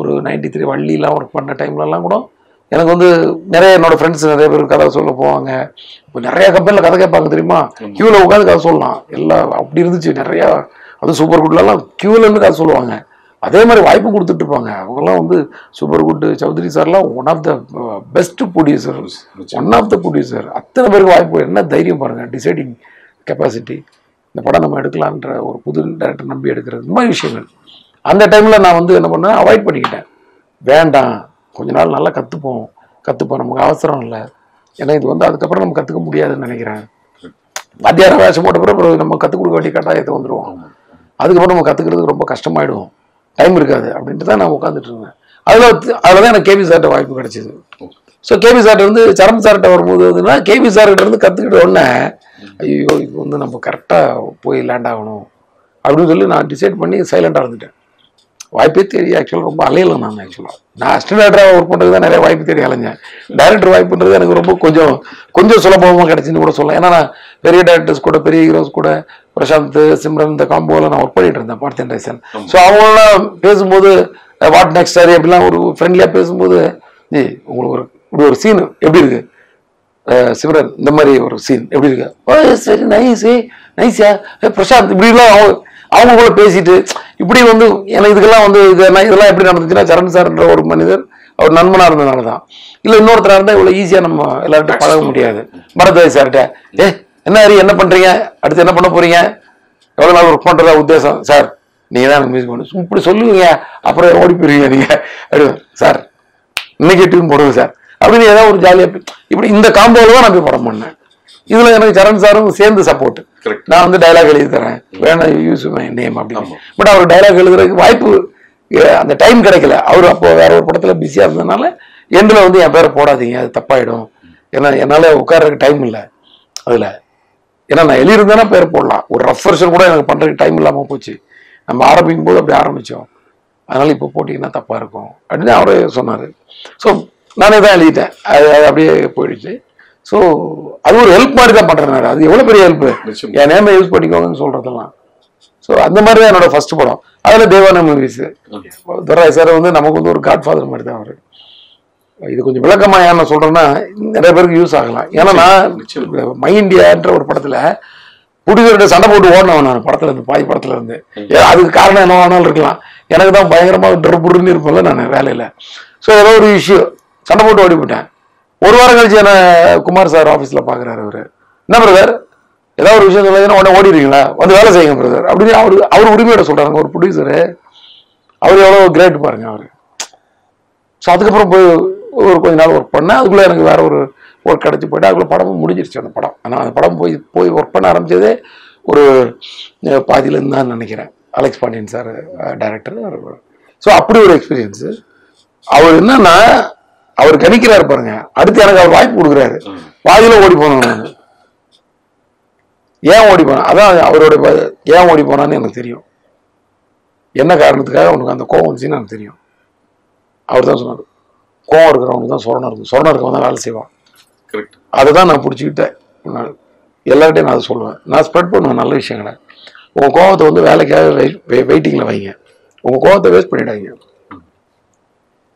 ஒரு 93 வள்ளிலாம் ஒர்க் பண்ண டைம்லலாம் கூட எனக்கு நிறைய என்னோட ஃப்ரெண்ட்ஸ் நிறைய பேர் கதை சொல்ல போவாங்க. இப்போ நிறைய கம்பெனியில் கதை கேட்பாங்க தெரியுமா, கியூவில் உட்காந்து கதை சொல்லலாம் எல்லாம். அப்படி இருந்துச்சு நிறையா. அது சூப்பர் குட்லாம் கியூவில் இருந்து கதை சொல்லுவாங்க. அதே மாதிரி வாய்ப்பு கொடுத்துட்டு இருப்பாங்க. அவங்கெல்லாம் சூப்பர் குட் சௌத்ரி சார்லாம் one of the best producer, one of the producer. அத்தனை பேருக்கு வாய்ப்பு. என்ன தைரியம் பாருங்க, டிசைடிங் கெப்பாசிட்டி. இந்த படம் நம்ம எடுக்கலான்ற ஒரு புது டைரக்டர் நம்பி எடுக்கிறது, இந்த மாதிரி விஷயங்கள். அந்த டைம்ல நான் என்ன பண்ணேன், அவாய்ட் பண்ணிக்கிட்டேன். வேண்டாம், கொஞ்ச நாள் நல்லா கற்றுப்போம், நமக்கு அவசரம் இல்லை. ஏன்னா இது அதுக்கப்புறம் நம்ம கற்றுக்க முடியாதுன்னு நினைக்கிறேன். வாத்தியார வேஷம் போட்ட பிறகு நம்ம கற்றுக் கொடுக்க வேண்டிய கட்டாயத்தை வந்துடுவோம். அதுக்கப்புறம் நம்ம கற்றுக்கிறதுக்கு ரொம்ப கஷ்டமாயிடும், டைம் இருக்காது அப்படின்ட்டு தான் நான் உட்காந்துட்டு இருந்தேன். அதில் தான் எனக்கு கேபி சார்ட்ட வாய்ப்பு கிடைச்சிது. ஸோ கேபி சார்ட்ட சரம் சார்ட்ட வரும்போது கேபி சார்கிட்ட கற்றுக்கிட்ட உடனே ஐயோ இது நம்ம கரெக்டாக போய் லேண்ட் ஆகணும் அப்படின்னு சொல்லி நான் டிசைட் பண்ணி சைலண்டாக இருந்துட்டேன். வாய்ப்பே தேடி ஆக்சுவலாக ரொம்ப அலையலை. நான் அசிஸ்டன்ட் டைரக்டராக ஒர்க் பண்ணுறது தான் நிறைய வாய்ப்பு தேடி அலைஞ்சேன். டைரக்டர் வாய்ப்புன்றது எனக்கு ரொம்ப கொஞ்சம் சுலபமாக கிடைச்சின்னு கூட சொல்லலாம். ஏன்னா நான் பெரிய டைரக்டர்ஸ் கூட, பெரிய ஹீரோஸ் கூட, பிரசாந்த், சிம்ரன், இந்த காம்போவில் நான் ஒர்க் பண்ணிட்டு இருந்தேன், பார்த்தியன் ரைசன். ஸோ அவங்களாம் பேசும்போது வாட் நெக்ஸ்ட் சாரி அப்படிலாம் ஒரு ஃப்ரெண்ட்லியாக பேசும்போது, உங்களுக்கு இப்படி ஒரு சீன் எப்படி இருக்கு சிம்ரன், இந்த மாதிரி ஒரு சீன் எப்படி இருக்கு, சரி நைஸா பிரசாந்த், இப்படிலாம் அவங்க கூட பேசிட்டு இப்படி எனக்கு இதுக்கெல்லாம் இதெல்லாம் எப்படி நடந்துச்சுன்னா, சரண் சார்ன்ற ஒரு மனிதர் அவர் நண்பனா இருந்ததுனால தான். இல்லை இன்னொருத்தராக இருந்தால் இவ்வளோ ஈஸியாக நம்ம எல்லார்கிட்ட பழக முடியாது. பரத்வாஜ் சார்கிட்ட என்ன ஹரி என்ன பண்ணுறீங்க, அடுத்து என்ன பண்ண போறீங்க, எவ்வளோ நாள் ஒர்க் பண்ணுறதா உத்தேசம், சார் நீங்கள் தான் எனக்கு மியூசிக் பண்ணு இப்படி சொல்லுவீங்க, அப்புறம் ஓடி போயிருவீங்க நீங்கள். அப்படி சார் இன்னைக்கு டியூன் போடுங்க சார் அப்படின்னு ஏதாவது ஒரு ஜாலியாக இப்படி இந்த காம்போவில் தான் நான் போய் படம் பண்ணேன். இதுல எனக்கு சரண் சாரும் சேர்ந்து சப்போர்ட். நான் டைலாக் எழுதி தரேன், வேணா யூஸ் மை நேம் அப்படின்னு. பட் அவர் டைலாக் எழுதுறதுக்கு வாய்ப்பு அந்த டைம் கிடைக்கல. அவர் அப்போ வேற ஒரு படத்துல பிஸியா இருந்ததுனால எண்டில் என் பேரை போடாதீங்க, அது தப்பாயிடும், ஏன்னா என்னால உட்கார்றதுக்கு டைம் இல்லை அதுல. ஏன்னா நான் எழுதியிருந்தேன்னா பேர் போடலாம், ஒரு ரஃப் வெர்ஷன் கூட எனக்கு பண்றதுக்கு டைம் இல்லாம போச்சு. நம்ம ஆரம்பிக்கும் போது அப்படி ஆரம்பிச்சோம், அதனால இப்போ போட்டிங்கன்னா தப்பா இருக்கும் அப்படின்னு அவரே சொன்னாரு. ஸோ நானே தான் எழுதிட்டேன், அது அப்படியே போயிடுச்சு. ஸோ அது ஒரு ஹெல்ப் மாதிரி தான் பண்றேன். அது எவ்வளவு பெரிய ஹெல்ப், என் நேமை யூஸ் பண்ணிக்கோங்கன்னு சொல்றதெல்லாம். ஸோ அந்த மாதிரி தான் என்னோட ஃபர்ஸ்ட் படம். அதுல தேவான மூவிஸ். துரை சார் நமக்கு ஒரு காட்ஃபாதர் மாதிரி தான் அவரு. இது கொஞ்சம் விளக்கமா ஏன் சொல்றேன்னா நிறைய பேருக்கு யூஸ் ஆகலாம். ஏன்னா நான் மை இண்டியான்ற ஒரு படத்துல புடிக்கிற சண்டை போட்டு ஓடினவன் நான் படத்துல இருந்து, பாதி படத்துல இருந்து. அதுக்கு காரணம் என்ன வேணாலும் இருக்கலாம், எனக்கு தான் பயங்கரமா டர்புருன்னு இருப்பேன்ல நான் வேலையில. ஸோ ஏதோ ஒரு இஷ்யூ சண்டை போட்டு ஓடி போட்டேன். ஒரு வாரம் கழிச்சு என்ன குமார் சார் ஆஃபீஸ்ல பாக்குறாரு. அவரு என்ன பிரதர் ஏதாவது ஒரு விஷயம் சொல்லுங்கன்னா உடனே ஓடிடுறீங்களா, வேலை செய்யுங்க பிரதர் அப்படின்னு அவர் உரிமையோட சொல்றாங்க. ஒரு ப்ரொடியூசரு, அவர் எவ்வளவு கிரேட் பாருங்க அவரு. ஸோ அதுக்கப்புறம் போய் ஒரு கொஞ்ச நாள் ஒர்க் பண்ணேன். அதுக்குள்ள எனக்கு வேற ஒரு ஒர்க் கிடைச்சி போயிட்டு அதுக்குள்ள படமும் முடிஞ்சிருச்சு. அந்த படம் ஆனால் அந்த படம் போய் ஒர்க் பண்ண ஆரம்பிச்சதே ஒரு பாதியிலேருந்து தான் நினைக்கிறேன். Alex Pandian sir director. So அப்படி ஒரு எக்ஸ்பீரியன்ஸு. அவர் என்னன்னா அவர் கணிக்கிறாரு பாருங்க, அடுத்து எனக்கு அவர் வாய்ப்பு கொடுக்குறாரு. பாதியில ஓடி போனேன். ஏன் ஓடி போனேன், அதான் அவரோட ஏன் ஓடி போனான்னு எனக்கு தெரியும். என்ன காரணத்துக்காக உனக்கு அந்த கோவம் வந்துச்சுன்னு எனக்கு தெரியும். அவர் தான் சொன்னார், கோவம் இருக்கிறவங்க தான் சொரணம் இருக்கும், சொரணம் இருக்கவங்க தான் வேலை செய்வான். அதுதான் நான் பிடிச்சிக்கிட்டேன். எல்லார்ட்டையும் நான் அதை சொல்லுவேன், நான் ஸ்ப்ரெட் பண்ணுவேன் நல்ல விஷயங்களை. உங்க கோவத்தை வேலைக்காக வெயிட்டிங்ல வைங்க, உங்க கோவத்தை வேஸ்ட் பண்ணிடாதீங்க,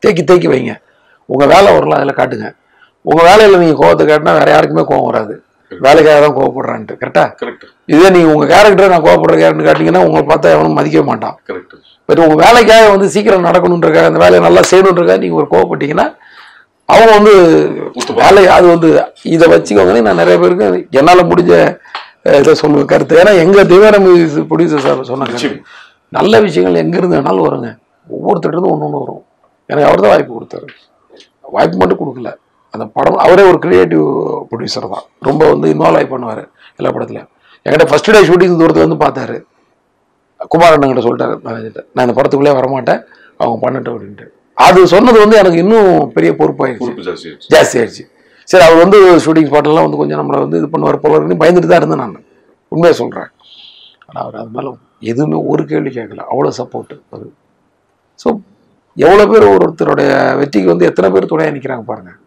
தேக்கி வைங்க. உங்க வேலை வரலாம் அதில் காட்டுங்க. உங்க வேலையில நீங்க கோவத்தை காட்டினா வேற யாருக்குமே கோவம் வராது, வேலைக்காக தான் கோவப்படுறான்ட்டு. கரெக்டா? இதே நீங்க உங்க கேரக்டரை நான் கோவப்படுற கேரக்டர் காட்டிங்கன்னா உங்களை பார்த்தா எவனும் மதிக்கவே மாட்டான். பட் உங்க வேலைக்காக சீக்கிரம் நடக்கணுன்றக்காக, அந்த வேலையை நல்லா செய்யணுன்றக்காக நீங்க ஒரு கோவப்பட்டீங்கன்னா அவங்க வேலை அது இதை வச்சுக்கோங்கன்னு நான் நிறைய பேருக்கு என்னால முடிஞ்ச இதை சொல்லுவேன் கருத்து. ஏன்னா எங்க தேவான மூவிஸ் ப்ரொடியூசர் சார் சொன்னாங்க, நல்ல விஷயங்கள் எங்க இருந்து வேணாலும் வருங்க, ஒவ்வொருத்தருக்கும் ஒன்று வரும். எனக்கு அவர் தான் வாய்ப்பு கொடுத்தாரு, வாய்ப்பு மட்டும் கொடுக்கல, அந்த படம் அவரே ஒரு கிரியேட்டிவ் ப்ரொடியூசர் தான், ரொம்ப வந்து இன்வால்வ் ஆகி பண்ணுவார் எல்லா படத்துலையும். என்கிட்ட ஃபர்ஸ்ட் டே ஷூட்டிங் தூரத்தில் வந்து பார்த்தாரு. குமார் அண்ணங்கிட்ட சொல்லிட்டாரு மேனேஜர்கிட்ட, நான் இந்த படத்துக்குள்ளே வரமாட்டேன், அவங்க பண்ணட்டும் அப்படின்ட்டு. அது சொன்னது வந்து எனக்கு இன்னும் பெரிய பொறுப்பாயிடுச்சு, ஜாஸ்தி ஆயிடுச்சு. சரி, அவர் வந்து ஷூட்டிங் ஸ்பாட்டெல்லாம் வந்து கொஞ்சம் நம்மளை வந்து இது பண்ணுவார் போல இருக்குன்னு பயந்துட்டு தான் இருந்தேன் நான், உண்மையாக சொல்கிறேன். ஆனால் அவர் அது மேலே எதுவுமே ஒரு கேள்வி கேட்கல, அவ்வளோ சப்போர்ட்டு அது. ஸோ எவ்வளோ பேர் ஒருத்தருடைய வெற்றிக்கு வந்து எத்தனை பேர் துணையாக நிற்கிறாங்க பாருங்கள்.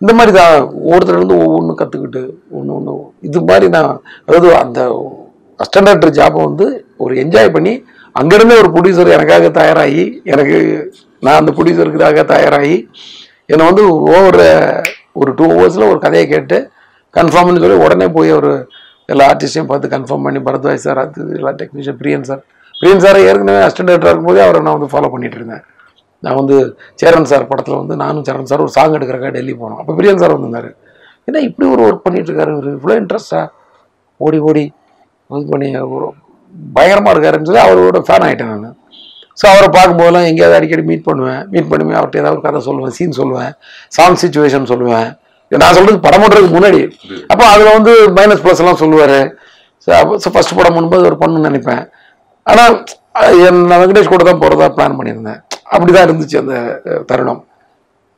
இந்த மாதிரி தான் ஒவ்வொருத்தர் வந்து ஒவ்வொன்றும் கற்றுக்கிட்டு ஒன்று இது மாதிரி நான், அதாவது அந்த அசிஸ்டன்ட் டைரக்டர் ஜாப்பை வந்து ஒரு என்ஜாய் பண்ணி அங்கேருந்தே ஒரு ப்ரொடியூசர் எனக்காக தயாராகி, நான் அந்த ப்ரொடியூசருக்காக தயாராகி என்னை வந்து ஒரு 2 hours ஒரு கதையை கேட்டு கன்ஃபார்ம்னு சொல்லி உடனே போய் ஒரு எல்லா ஆர்டிஸ்டையும் பார்த்து கன்ஃபார்ம் பண்ணி, பரத்வாஜ் சார், அது எல்லா டெக்னீஷியன், பிரியன் சார் ஏற்கனவே அசிஸ்டன்ட் டைரக்டர் இருக்கும்போதே அவரை நான் வந்து ஃபாலோ பண்ணிட்டு இருந்தேன். நான் வந்து சேரன் சார் படத்தில் வந்து நானும் சேரன் சார் ஒரு சாங் எடுக்கிறக்காக டெல்லி போனோம். அப்போ பிரியன் சார் வந்திருந்தார். ஏன்னா இப்படி ஒரு ஒர்க் பண்ணிட்டு இருக்காரு, இவ்வளோ இன்ட்ரெஸ்டாக ஓடி இது பண்ணி ஒரு பயங்கரமாக இருக்காருன்னு சொல்லி அவரோட ஃபேன் ஆகிட்டேன் நான். ஸோ அவரை பார்க்கும்போதெல்லாம் எங்கேயாவது அடிக்கடி மீட் பண்ணுவேன், அவர்கிட்ட ஏதாவது ஒரு கதை சொல்லுவேன், சீன் சொல்லுவேன், சாங் சிச்சுவேஷன் சொல்லுவேன். நான் சொல்கிறது படம் பண்ணுறதுக்கு முன்னாடி. அப்போ அதில் வந்து மைனஸ் ப்ளஸ் எல்லாம் சொல்லுவார். ஸோ ஃபஸ்ட் படம் பண்ணும்போது ஒரு பண்ணுன்னு நினைப்பேன். ஆனால் நான் வெங்கடேஷ் கூட தான் போகிறதா பிளான் பண்ணியிருந்தேன். அப்படி தான் இருந்துச்சு அந்த தருணம்.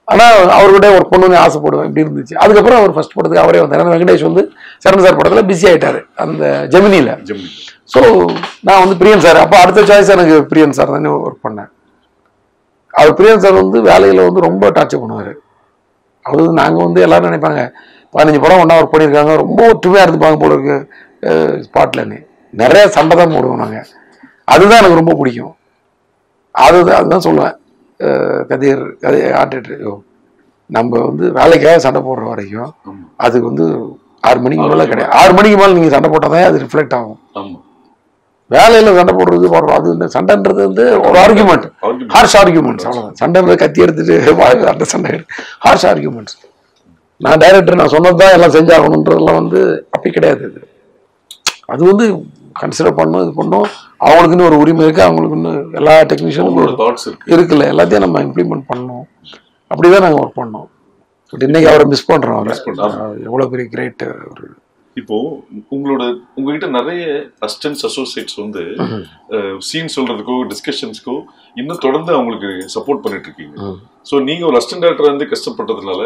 ஆனால் அவர்கிட்ட ஒர்க் பண்ணணும்னு ஆசைப்படுவேன், இப்படி இருந்துச்சு. அதுக்கப்புறம் அவர் ஃபர்ஸ்ட் படத்துக்கு அவரே வந்தார். ஏன்னா வெங்கடேஷ் வந்து சரண் சார் படத்தில் பிஸி ஆகிட்டார் அந்த ஜெமினியில். ஸோ நான் வந்து பிரியன் சார், அப்போ அடுத்த சாய்ஸ் எனக்கு பிரியன் சார் தானே ஒர்க் பண்ணேன். அவர் பிரியன் சார் வந்து வேலையில் வந்து ரொம்ப டார்ச்சர் பண்ணுவார். அவர் நாங்கள் வந்து எல்லாரும் நினைப்பாங்க 15 படம் ஒன்றா ஒர்க் பண்ணியிருக்காங்க, ரொம்ப ஒற்றுமையாக இருந்துப்பாங்க போல இருக்கு ஸ்பாட்லன்னு. நிறைய சண்டை தான் போடுவோம் நாங்கள். அதுதான் எனக்கு ரொம்ப பிடிக்கும். அதுதான் சொல்லுவேன், கதிர் ஆர்டிஸ்ட் நம்ம வந்து வேலைக்காக சண்டை போடுற வரைக்கும் அதுக்கு வந்து 6 மணிக்கு மேலே கிடையாது. 6 மணிக்கு மேலே நீங்கள் சண்டை போட்டால் தான் அது ரிஃப்ளெக்ட் ஆகும். வேலையில் சண்டை போடுறது அது இந்த சண்டைன்றது வந்து ஒரு ஆர்குமெண்ட், ஹார்ஷ் ஆர்குமெண்ட்ஸ், அவ்வளோதான். சண்டைன்றது கத்தி எடுத்துட்டு அந்த சண்டை ஹார்ஷ் ஆர்குமெண்ட்ஸ். நான் டைரக்டர் நான் சொன்னதுதான் எல்லாம் செஞ்சாகணுன்றதெல்லாம் வந்து அப்படி கிடையாது. அது வந்து கன்சிடர் பண்ணணும், இது பண்ணணும். அவங்களுக்குன்னு ஒரு உரிமை இருக்குது, அவங்களுக்குன்னு எல்லா டெக்னீஷியனுக்கும் இருக்குல்ல, எல்லாத்தையும் நம்ம இம்ப்ளிமெண்ட் பண்ணணும். அப்படிதான் நாங்கள் ஒர்க் பண்ணோம். பட் இன்னைக்கு அவரை மிஸ் பண்ணுறோம். அவரை எவ்வளோ பெரிய கிரேட். இப்போ உங்ககிட்ட நிறைய அசிஸ்டன்ட்ஸ் அசோசியேட்ஸ் வந்து சீன் சொல்றதுக்கோ டிஸ்கஷன்ஸ்க்கோ இன்னும் தொடர்ந்து அவங்களுக்கு சப்போர்ட் பண்ணிட்டு இருக்கீங்க. ஸோ நீங்க ஒரு அசிஸ்டன்ட் டைரக்டர் வந்து கஷ்டப்பட்டதுனால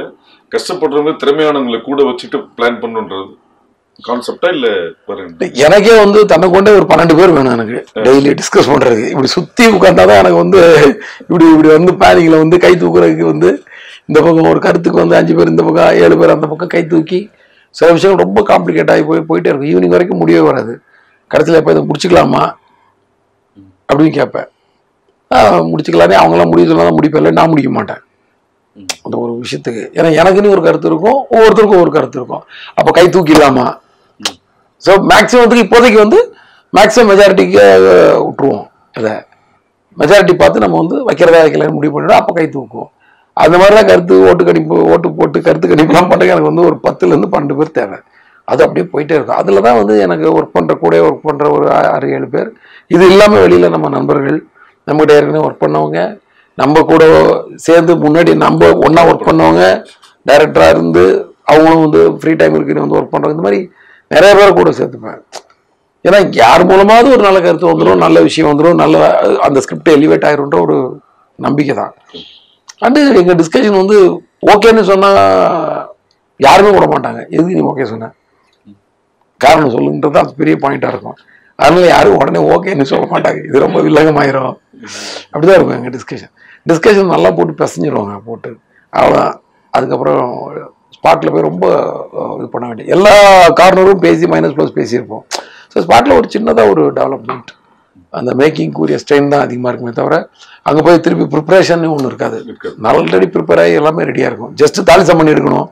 கஷ்டப்படுறவங்க திறமையானவங்களை கூட வச்சுட்டு பிளான் பண்ணுன்றது கான்செப்டா இல்ல? எனக்கே வந்து தன்னை கொண்டே ஒரு 12 பேர் வேணும் எனக்கு டெய்லி டிஸ்கஸ் பண்றதுக்கு. இப்படி சுத்தி உட்கார்ந்தாதான் எனக்கு வந்து இப்படி வந்து பேனிங்ல வந்து கை தூக்குறதுக்கு வந்து இந்த பக்கம் ஒரு கருத்துக்கு வந்து 5 பேர் இந்த பக்கம் 7 பேர் அந்த பக்கம் கை தூக்கி சில விஷயம் ரொம்ப காம்ப்ளிகேட் ஆகி போயிட்டே இருக்கும். ஈவினிங் வரைக்கும் முடியவே வராது. கடைசியில் எப்போ இதை முடிச்சுக்கலாமா அப்படின்னு கேட்பேன். முடிச்சுக்கலானே அவங்களாம் முடிவு சொல்லாதான் முடிப்பேன், இல்லை நான் முடிக்க மாட்டேன் அந்த ஒரு விஷயத்துக்கு. ஏன்னா எனக்குன்னு ஒரு கருத்து இருக்கும், ஒவ்வொருத்தருக்கும் ஒரு கருத்து இருக்கும். அப்போ கை தூக்கிடலாமா? ஸோ மேக்ஸிமத்துக்கு இப்போதைக்கு வந்து மேக்ஸிமம் மெஜாரிட்டிக்கு விட்டுருவோம். அதை மெஜாரிட்டி பார்த்து நம்ம வந்து வைக்கிறதா வைக்கலன்னு முடிவு பண்ணிவிடும். அப்போ கை தூக்குவோம். அந்த மாதிரிலாம் கருத்து ஓட்டு போட்டு கருத்து கணிப்புலாம் பண்ணுறது எனக்கு வந்து ஒரு 10லேருந்து 12 பேர் தேவை. அது அப்படியே போயிட்டே இருக்கும். அதில் தான் வந்து எனக்கு ஒர்க் பண்ணுற ஒரு 6-7 பேர். இது இல்லாமல் வெளியில் நம்ம நண்பர்கள், நம்மகிட்ட ஏற்கனவே ஒர்க் பண்ணவங்க, நம்ம கூட சேர்ந்து முன்னாடி நம்ம ஒன்றா ஒர்க் பண்ணவங்க, டைரக்டராக இருந்து அவங்களும் வந்து ஃப்ரீ டைம் இருக்குன்னு வந்து ஒர்க் பண்ணுறாங்க. இந்த மாதிரி நிறைய பேர் கூட சேர்த்துப்பேன். ஏன்னா யார் மூலமாவது ஒரு நல்ல கருத்து வந்துடும், நல்ல விஷயம் வந்துடும், நல்ல அந்த ஸ்கிரிப்ட் எலிவேட் ஆயிருன்ற ஒரு நம்பிக்கை தான். அண்டு எங்கள் டிஸ்கஷன் வந்து ஓகேன்னு சொன்னால் யாருமே விட மாட்டாங்க. எதுக்கு நீ ஓகே சொன்ன காரணம் சொல்லுன்றது அது பெரிய பாயிண்டாக இருக்கும். அதனால யாரும் உடனே ஓகேன்னு சொல்ல மாட்டாங்க. இது ரொம்ப வில்லங்கமாயிரும். அப்படிதான் இருக்கும் எங்கள் டிஸ்கஷன் நல்லா போட்டு பிசைஞ்சிருவாங்க போட்டு, அவ்வளோதான். அதுக்கப்புறம் ஸ்பாட்டில் போய் ரொம்ப இது பண்ண வேண்டிய எல்லா கார்னரும் பேசி மைனஸ் ப்ளஸ் பேசியிருப்போம். ஸோ ஸ்பாட்டில் ஒரு சின்னதாக ஒரு டெவலப்மெண்ட், அந்த மேக்கிங்குரிய ஸ்ட்ரெயின் தான் அதிகமாக இருக்குமே தவிர அங்கே போய் திருப்பி ப்ரிப்பரேஷன் ஒன்று இருக்காது. ஆல்ரெடி ப்ரிப்பேர் ஆகி எல்லாமே ரெடியாக இருக்கும். ஜஸ்ட் தாளிசம் பண்ணி எடுக்கணும்,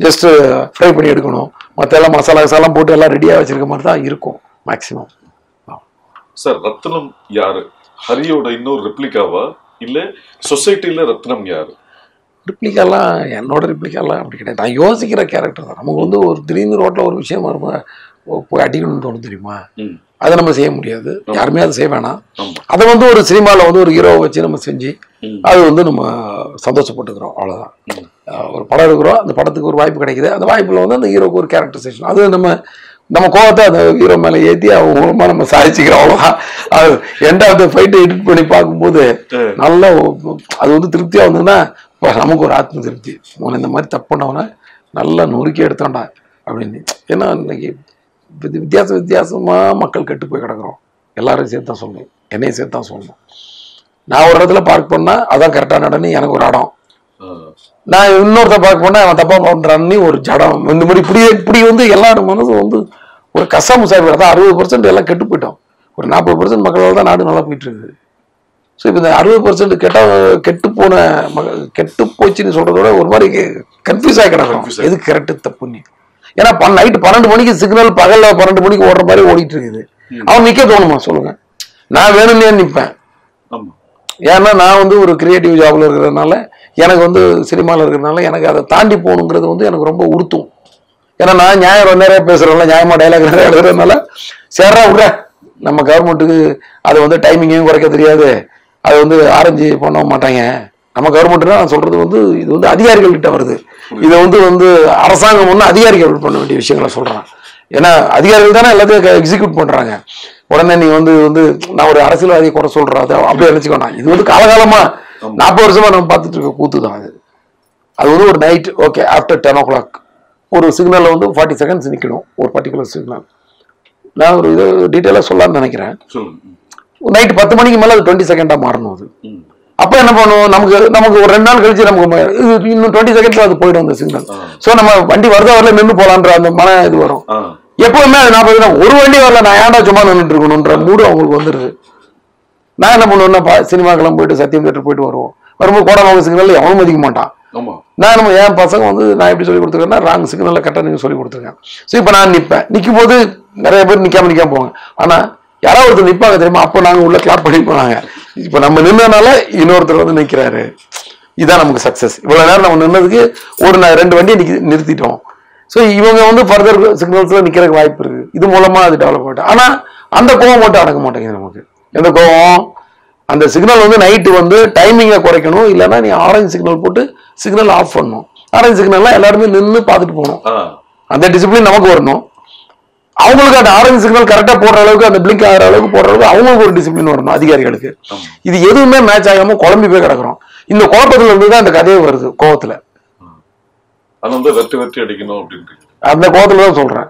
ஜஸ்ட் ஃப்ரை பண்ணி எடுக்கணும், மற்ற எல்லாம் மசாலா போட்டு எல்லாம் ரெடியாக வச்சிருக்க மாதிரி தான் இருக்கும் மேக்ஸிமம். சார், ரத்னம் யாரு? ஹரியோட இன்னொரு ரெப்ளிகாவா இல்லை சொசைட்டியில் ரத்னம் யாரு? ரிப்ளிகாலாம் என்னோட ரிப்ளிகாலாம் அப்படி கிடையாது. நான் யோசிக்கிற கேரக்டர் தான். நமக்கு வந்து ஒரு திடீர்னு ரோட்டில் ஒரு விஷயம் வரும்போது போய் அடிக்கணும்னு தோணும் தெரியுமா? அதை நம்ம செய்ய முடியாது, யாருமே அதை செய்ய வேணாம். அதை வந்து ஒரு சினிமாவில் வந்து ஒரு ஹீரோவை வச்சு நம்ம செஞ்சு அது வந்து நம்ம சந்தோஷப்பட்டுக்கிறோம், அவ்வளோதான். ஒரு படம் இருக்கிறோம், அந்த படத்துக்கு ஒரு வாய்ப்பு கிடைக்குது, அந்த வாய்ப்பில் வந்து அந்த ஹீரோக்கு ஒரு கேரக்டரைசேஷன், அது நம்ம கோவத்தை அந்த ஹீரோ மேலே ஏற்றி அவங்க மூலமாக நம்ம சாதிச்சுக்கிறோம், அவ்வளோதான். அது எண்ட் ஆஃப் த ஃபைட்டை எடிட் பண்ணி பார்க்கும்போது நல்லா அது வந்து திருப்தியாக வந்ததுன்னா நமக்கு ஒரு ஆத்ம திருப்தி. இந்த மாதிரி தப்பு பண்ணவனா நல்லா நொறுக்கி எடுத்தோண்டா அப்படின்னு. ஏன்னா இன்னைக்கு வித்தியாசமாக மக்கள் கெட்டு போய் கிடக்குறோம். எல்லாரும் சேர்த்து தான் சொல்லணும், என்னையும் சேர்த்து தான் சொல்லணும். நான் ஒரு இடத்துல பார்க் பண்ணால் அதான் கரெக்டாக நடனு எனக்கு ஒரு இடம், நான் இன்னொருத்த பார்க் பண்ணால் அவன் தப்பாக பண்ணுறான்னு ஒரு ஜடம். இந்த மாதிரி இப்படி வந்து எல்லாரும் மனசும் வந்து ஒரு கசாமுசாமி. அதான் 60% எல்லாம் கெட்டு போயிட்டோம். ஒரு 40% மக்களால் தான் நாடு நல்லா போயிட்டு இருக்குது. ஸோ இப்போ இந்த 60% கெட்டு போச்சுன்னு சொல்றதோட ஒரு மாதிரி கன்ஃபியூஸ் ஆகி கிடக்கும், எது கரெக்டு தப்புன்னு. ஏன்னா நைட்டு 12 மணிக்கு சிக்னல் பகல்ல 12 மணிக்கு ஓடுற மாதிரி ஓடிட்டு இருக்குது. அவன் நிக்க தோணுமா சொல்லுங்க? நான் வேணும்னே நிற்பேன். ஏன்னா நான் வந்து ஒரு கிரியேட்டிவ் ஜாப்ல இருக்கிறதுனால, எனக்கு வந்து சினிமாவில் இருக்கிறதுனால எனக்கு அதை தாண்டி போகணுங்கிறது வந்து எனக்கு ரொம்ப உறுத்தும். ஏன்னா நான் நியாயம் நிறைய பேசுறேன்ல, நியாயமா டைலாக் நிறைய எழுதுறதுனால சேர்றா விட்ற, நம்ம கவர்மெண்ட்டுக்கு அதை வந்து டைமிங்கையும் குறைக்க தெரியாது, அதை வந்து ஆரஞ்சு பண்ண மாட்டாங்க. நம்ம கவர்மெண்ட்னா நான் சொல்றது வந்து இது வந்து அதிகாரிகள்கிட்ட வருது. இதை வந்து அரசாங்கம் வந்து அதிகாரிகள் பண்ண வேண்டிய விஷயங்களை சொல்றான். ஏன்னா அதிகாரிகள் தானே எல்லாத்தையும் எக்ஸிக்யூட் பண்றாங்க. உடனே நீ வந்து நான் ஒரு அரசியல்வாதியை குறை சொல்றாது அப்படியே நினைச்சுக்கோனா, இது வந்து காலகாலமா 40 வருஷமா நம்ம பார்த்துட்டு இருக்க கூத்து தான் அது. அது வந்து ஒரு நைட் ஓகே ஆஃப்டர் 10 o'clock ஒரு சிக்னல்ல வந்து 40 seconds நிக்கணும், ஒரு பர்டிகுலர் சிக்னல். நான் ஒரு இது டீட்டெயிலாக சொல்லலாம்னு நினைக்கிறேன். நைட் 10 மணிக்கு மேலே அது 20 செகண்டா மாறணும். அது அப்ப என்ன பண்ணுவோம், நமக்கு ஒரு 2 நாள் கழிச்சு நமக்கு இன்னும் 20 seconds அது போயிடும் அந்த சிக்னல். சோ நம்ம வண்டி வரதா வரல நின்று போலான்ற அந்த மன இது வரும். எப்பவுமே அது 40 ஒரு வண்டி வரல, நான் ஏன்டா சும்மா நின்றுட்டு இருக்கணும்ன்ற மூடு அவங்களுக்கு வந்துருது. நான் என்ன பண்ணுவேன்னா சினிமாக்கெல்லாம் போயிட்டு சத்தியம் தேட்டர் போயிட்டு வருவோம். வரும்போது கோடமாக சிக்னல் எவனும் மதிக்க மாட்டான். நான் என் பசங்க வந்து நான் எப்படி சொல்லி கொடுத்துருக்கேன்னா ராங் சிக்னல்ல கரெக்டாக நீங்க சொல்லி கொடுத்துருக்கேன். ஸோ இப்போ நான் நிற்பேன், நிற்கும் போது நிறைய பேர் நிற்காம போவாங்க. ஆனா யாராவது ஒருத்தர் நிற்பாங்க தெரியுமா, அப்போ நாங்க உள்ள கிளாப் பண்ணி போனாங்க. இப்போ நம்ம நின்றனால இன்னொருத்தர் வந்து நிற்கிறாரு, இதுதான் நமக்கு சக்சஸ். இவ்வளவு நேரம் நம்ம நின்னதுக்கு ஒரு 2 வண்டியை நிறுத்திட்டோம். ஸோ இவங்க வந்து ஃபர்தர் சிக்னல்ஸ்ல நிக்கிறதுக்கு வாய்ப்பு இருக்கு. இது மூலமா அது டெவலப் ஆகிட்டு. ஆனா அந்த கோவம் மட்டும் அடங்க மாட்டேங்குது நமக்கு. எந்த கோவம், அந்த சிக்னல் வந்து நைட்டு வந்து டைமிங்கை குறைக்கணும், இல்லைன்னா நீ ஆரஞ்சு சிக்னல் போட்டு சிக்னல் ஆஃப் பண்ணணும். ஆரஞ்சு சிக்னல்லாம் எல்லாருமே நின்று பார்த்துட்டு போகணும். அந்த டிசிப்ளின் நமக்கு வரணும். அவங்களுக்கு அந்த ஆரஞ்சு சிக்னல் கரெக்டா போடுற அளவுக்கு, அந்த பிளிங்க் ஆகிற அளவுக்கு போடுற அளவுக்கு அவங்களுக்கு ஒரு டிசிப்ளின் வரணும் அதிகாரிகளுக்கு. இது எதுவுமே மேட்ச் ஆகாம குழம்பி போய் கிடக்குறோம். இந்த குழப்பத்துல இருந்துதான் அந்த கதையை வருது. கோவத்துல அந்த கோவத்துல தான் சொல்றேன்.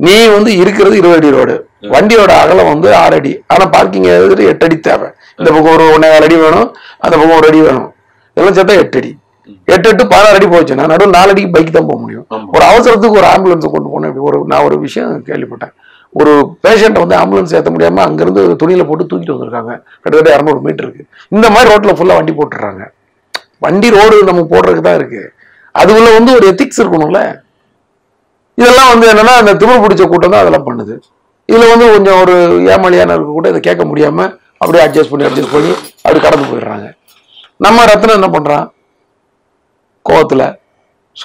நீ வந்து இருக்கிறது 20 அடி ரோடு, வண்டியோட அகலம் வந்து 6 அடி, ஆனா பார்க்கிங் 8 அடி தேவை. இந்த பக்கம் ஒரு 1.25 அடி வேணும், அந்த பக்கம் 1 அடி வேணும், இதெல்லாம் சேர்த்தா 8 அடி. 8 8 16 அடி போச்சு. நான் நடுவு 4 அடிக்கு பைக் தான் போக முடியும். ஒரு அவசரத்துக்கு ஒரு ஆம்புலன்ஸை கொண்டு போனேன். நான் ஒரு விஷயம் கேள்விப்பட்டேன். ஒரு பேஷண்ட்டை வந்து ஆம்புலன்ஸ் ஏற்ற முடியாம அங்கிருந்து துணியில போட்டு தூக்கிட்டு வந்திருக்காங்க, கிட்டத்தட்ட 200 மீட்டருக்கு. இந்த மாதிரி ரோட்ல ஃபுல்லா வண்டி போட்டுறாங்க. வண்டி ரோடு நம்ம போடுறதுக்கு தான் இருக்கு. அதுக்குள்ள வந்து ஒரு எத்திக்ஸ் இருக்கணும்ல. இதெல்லாம் வந்து என்னன்னா அந்த திமிரு பிடிச்ச கூட்டம் தான் அதெல்லாம் பண்ணுது. இதுல வந்து கொஞ்சம் ஒரு ஏமாளியான இருக்க கூட இதை கேட்க முடியாம அப்படியே அட்ஜஸ்ட் பண்ணி அப்படி கடந்து போயிடுறாங்க. நம்ம ரத்னம் என்ன பண்றான், கோவத்துல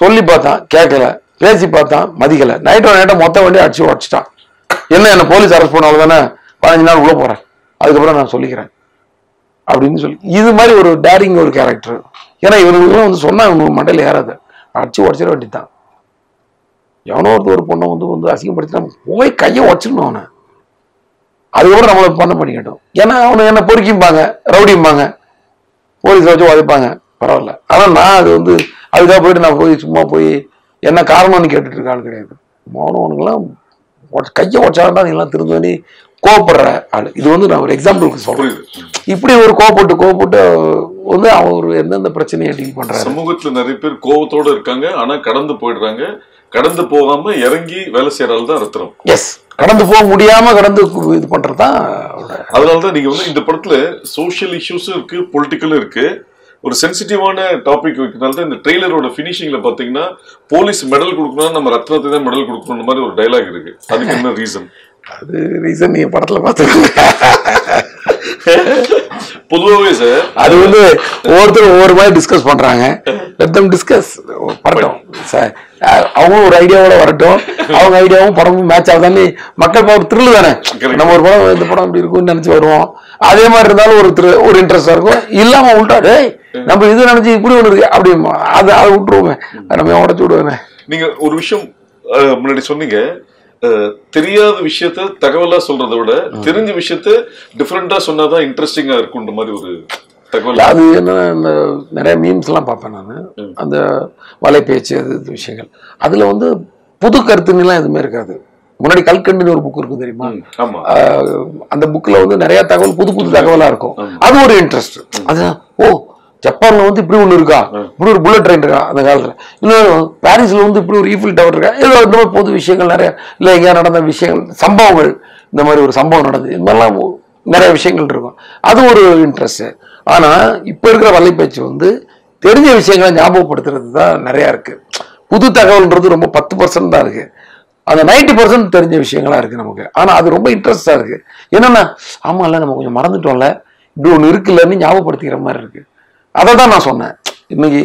சொல்லி பார்த்தான் கேட்கல, பேசி பார்த்தான் மதிக்கல, நைட்டோ மொத்த வண்டி அடிச்சு உடச்சிட்டான். என்ன போலீஸ் அரெஸ்ட் பண்ணாலும் தானே 15 நாள் உள்ள போறேன், அதுக்கப்புறம் நான் சொல்லிக்கிறேன் அப்படின்னு சொல்லி இது மாதிரி ஒரு டேரிங் ஒரு கேரக்டர். ஏன்னா இவனுக்கு வந்து சொன்னா இவனுக்கு மண்டையில ஏறாது, அடிச்சு உடச்சிட வேண்டியதான். எவனோ ஒரு பொண்ணை வந்து அசிங்கப்படுத்தினா போய் கையை உடச்சிடணும் அவனை. அதுக்கப்புறம் நம்மளை பண்ண பண்ணிக்கட்டும். ஏன்னா அவனு என்ன பொறுக்கிம்பாங்க, ரவுடிம்பாங்க, போலீஸ் வச்சு உதைப்பாங்க, பரவாயில்ல. ஆனா நான் அது வந்து அதுக்காக போயிட்டு நான் போய் சும்மா போய் என்ன காரணம்னு கேட்டுட்டு இருக்க ஆள் கிடையாது. மௌனவனுங்கெல்லாம் கையை உடச்சாதான் நீ எல்லாம் திரும்ப நீ கோவப்படுற ஆளு. இது வந்து நான் ஒரு எக்ஸாம்பிளுக்கு சொல்றேன். இப்படி ஒரு கோவப்பட்டு வந்து அவன் ஒரு எந்தெந்த பிரச்சனையை டீல் பண்றாரு. சமூகத்துல நிறைய பேர் கோவத்தோட இருக்காங்க, ஆனா கடந்து போயிடுறாங்க. கடந்து போகாம இறங்கி வேலை செய்யறாள் தான் ரத்னம். எஸ், கடந்து போக முடியாம கடந்து இது பண்றதுதான். அதனாலதான் நீங்க வந்து இந்த படத்துல சோசியல் இஷ்யூஸும் இருக்கு, பொலிட்டிக்கலும் இருக்கு. ஒரு சென்சிட்டிவான டாபிக் வைக்கிறதுனால தான் இந்த ட்ரெய்லரோட பினிஷிங்ல பாத்தீங்கன்னா போலீஸ் மெடல் கொடுக்கணும், நம்ம ரத்னத்துக்கு தான் மெடல் கொடுக்கணும் மாதிரி ஒரு டைலாக் இருக்கு. அதுக்கு என்ன ரீசன்? அது ரீசன் நீங்க படத்துல பாத்துக்கோங்க. பொதுவாகவே சார் அது வந்து ஒவ்வொருத்தரும் ஒவ்வொரு மாதிரி டிஸ்கஸ் பண்றாங்க. லெட் தம் டிஸ்கஸ் வரட்டும். அவங்க ஒரு ஐடியாவோட வரட்டும், அவங்க ஐடியாவும் படமும் மேட்ச் ஆகுதானே மக்கள் ஒரு த்ரில் தானே. நம்ம ஒரு படம் இந்த படம் இப்படி இருக்கும்னு நினைச்சு வருவோம், அதே மாதிரி இருந்தாலும் ஒரு இன்ட்ரெஸ்டா இருக்கும். இல்லாம உள்டா டேய் நம்ம இது நினைச்சு இப்படி ஒண்ணு இருக்கு அப்படி அதை விட்டுருவோமே, நம்ம உடச்சு விடுவேன். நீங்க ஒரு விஷயம் முன்னாடி சொன்னீங்க, தெரியாத விஷயத்த தகவலா சொல்றதை விட தெரிஞ்ச விஷயத்த டிஃபரெண்டா சொன்னாதான் இன்ட்ரெஸ்டிங்கா இருக்குன்ற மாதிரி ஒரு தகவல். அது என்ன, இந்த நிறைய மீம்ஸ் எல்லாம் பார்ப்பேன் நான், அந்த வலைபேச்சு அது விஷயங்கள். அதுல வந்து புது கருத்துலாம் எதுவுமே இருக்காது. முன்னாடி கல்கண்டின்னு ஒரு புக் இருக்கும் தெரியுமா, அந்த புக்ல வந்து நிறைய தகவல் புது புது தகவலா இருக்கும். அது ஒரு இன்ட்ரெஸ்ட். அதுதான் ஓ ஜப்பான்ல வந்து இப்படி ஒண்ணு இருக்கா, இப்படி ஒரு புல்லட் ட்ரெயின் இருக்கா அந்த காலத்துல, இன்னும் பாரிஸ்ல வந்து இப்படி ஒரு ஈஃபில் டவர் இருக்கா, ஏதோ இந்த மாதிரி பொது விஷயங்கள் நிறைய, இல்ல எங்கேயா நடந்த விஷயங்கள் சம்பவங்கள், இந்த மாதிரி ஒரு சம்பவம் நடந்தது, இது மாதிரிலாம் நிறைய விஷயங்கள் இருக்கும். அது ஒரு இன்ட்ரெஸ்ட். ஆனா இப்ப இருக்கிற வலைப்பேச்சு வந்து தெரிஞ்ச விஷயங்களை ஞாபகப்படுத்துறது தான் நிறைய இருக்கு. புது தகவல்ன்றது ரொம்ப 10% தான் இருக்கு. அந்த 90% தெரிஞ்ச விஷயங்களா இருக்கு நமக்கு. ஆனா அது ரொம்ப இன்ட்ரெஸ்டா இருக்கு. என்னன்னா ஆமா இல்ல நம்ம கொஞ்சம் மறந்துட்டோம்ல, இப்படி ஒண்ணு இருக்குல்லன்னு ஞாபகப்படுத்திக்கிற மாதிரி இருக்கு. அதை தான் நான் சொன்னேன். இன்னைக்கு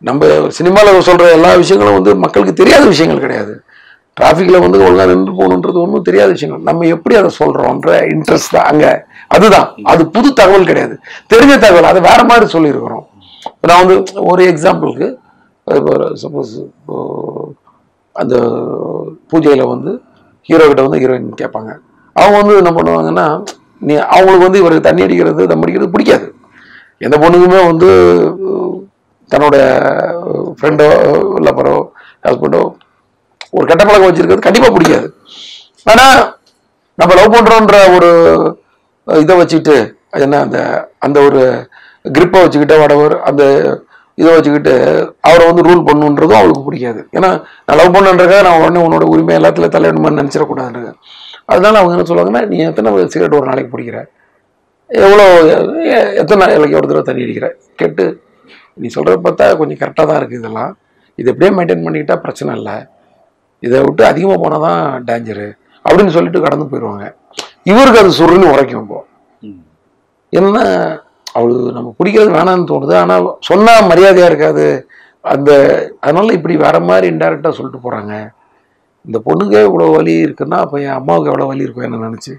நம்ம சினிமாவில் சொல்ற எல்லா விஷயங்களும் வந்து மக்களுக்கு தெரியாத விஷயங்கள் கிடையாது. டிராஃபிக்ல வந்து ஒழுங்கா நின்று போகணுன்றது ஒன்றும் தெரியாத விஷயங்கள். நம்ம எப்படி அதை சொல்றோம்ன்ற இன்ட்ரெஸ்ட் தான் அங்க. அதுதான், அது புது தகவல் கிடையாது, தெரிஞ்ச தகவல். அதை வேற மாதிரி சொல்லியிருக்கிறோம். நான் வந்து ஒரு எக்ஸாம்பிளுக்கு, சப்போஸ் அந்த பூஜையில வந்து ஹீரோ கிட்ட வந்து ஹீரோயின் கேட்பாங்க. அவங்க வந்து என்ன பண்ணுவாங்கன்னா, அவங்களுக்கு வந்து இவருக்கு தண்ணி அடிக்கிறது தம் அடிக்கிறது பிடிக்காது. எந்த பொண்ணுக்குமே வந்து தன்னோட ஃப்ரெண்டோ லப்பரோ ஹஸ்பண்டோ ஒரு கெட்ட பழக்கம் வச்சிருக்கிறது கண்டிப்பா பிடிக்காது. ஆனா நம்ம லவ் பண்றோன்ற ஒரு இதை வச்சுக்கிட்டு, என்ன அந்த ஒரு கிரிப்பை வச்சுக்கிட்டு வடவர் அந்த இதை வச்சுக்கிட்டு அவரை வந்து ரூல் பண்ணுன்றதும் அவளுக்கு பிடிக்காது. ஏன்னா நான் லவ் பண்ணுன்றதுக்காக நான் உடனே உன்னோட உரிமை எல்லாத்துல தலையிடணும்னு நினைச்சிடக்கூடாதுன்றது. அதனால அவங்க என்ன சொல்லுவாங்கன்னா, நீ எத்தனை சிகரெட் ஒரு நாளைக்கு பிடிக்கிற, எவ்வளோ எத்தனை நாளைக்கு ஒரு தடவை தண்ணி அடிக்கிற கேட்டு, நீ சொல்கிறத பார்த்தா கொஞ்சம் கரெக்டாக தான் இருக்குது, இதெல்லாம் இது எப்படியே மெயின்டைன் பண்ணிக்கிட்டா பிரச்சனை இல்லை, இதை விட்டு அதிகமாக போனால் தான் டேஞ்சரு அப்படின்னு சொல்லிட்டு கடந்து போயிடுவாங்க. இவருக்கு அது சுருன்னு உரைக்கும். இப்போ என்னன்னா அவளுக்கு நம்ம பிடிக்கிறது வேணான்னு தோணுது, ஆனால் சொன்னால் மரியாதையாக இருக்காது. அதனால இப்படி வேற மாதிரி இன்டெரக்டாக சொல்லிட்டு போகிறாங்க. இந்த பொண்ணுக்கே இவ்வளோ வலி இருக்குன்னா அப்போ என் அம்மாவுக்கு எவ்வளோ வலி இருக்கும் என்ன நினச்சி,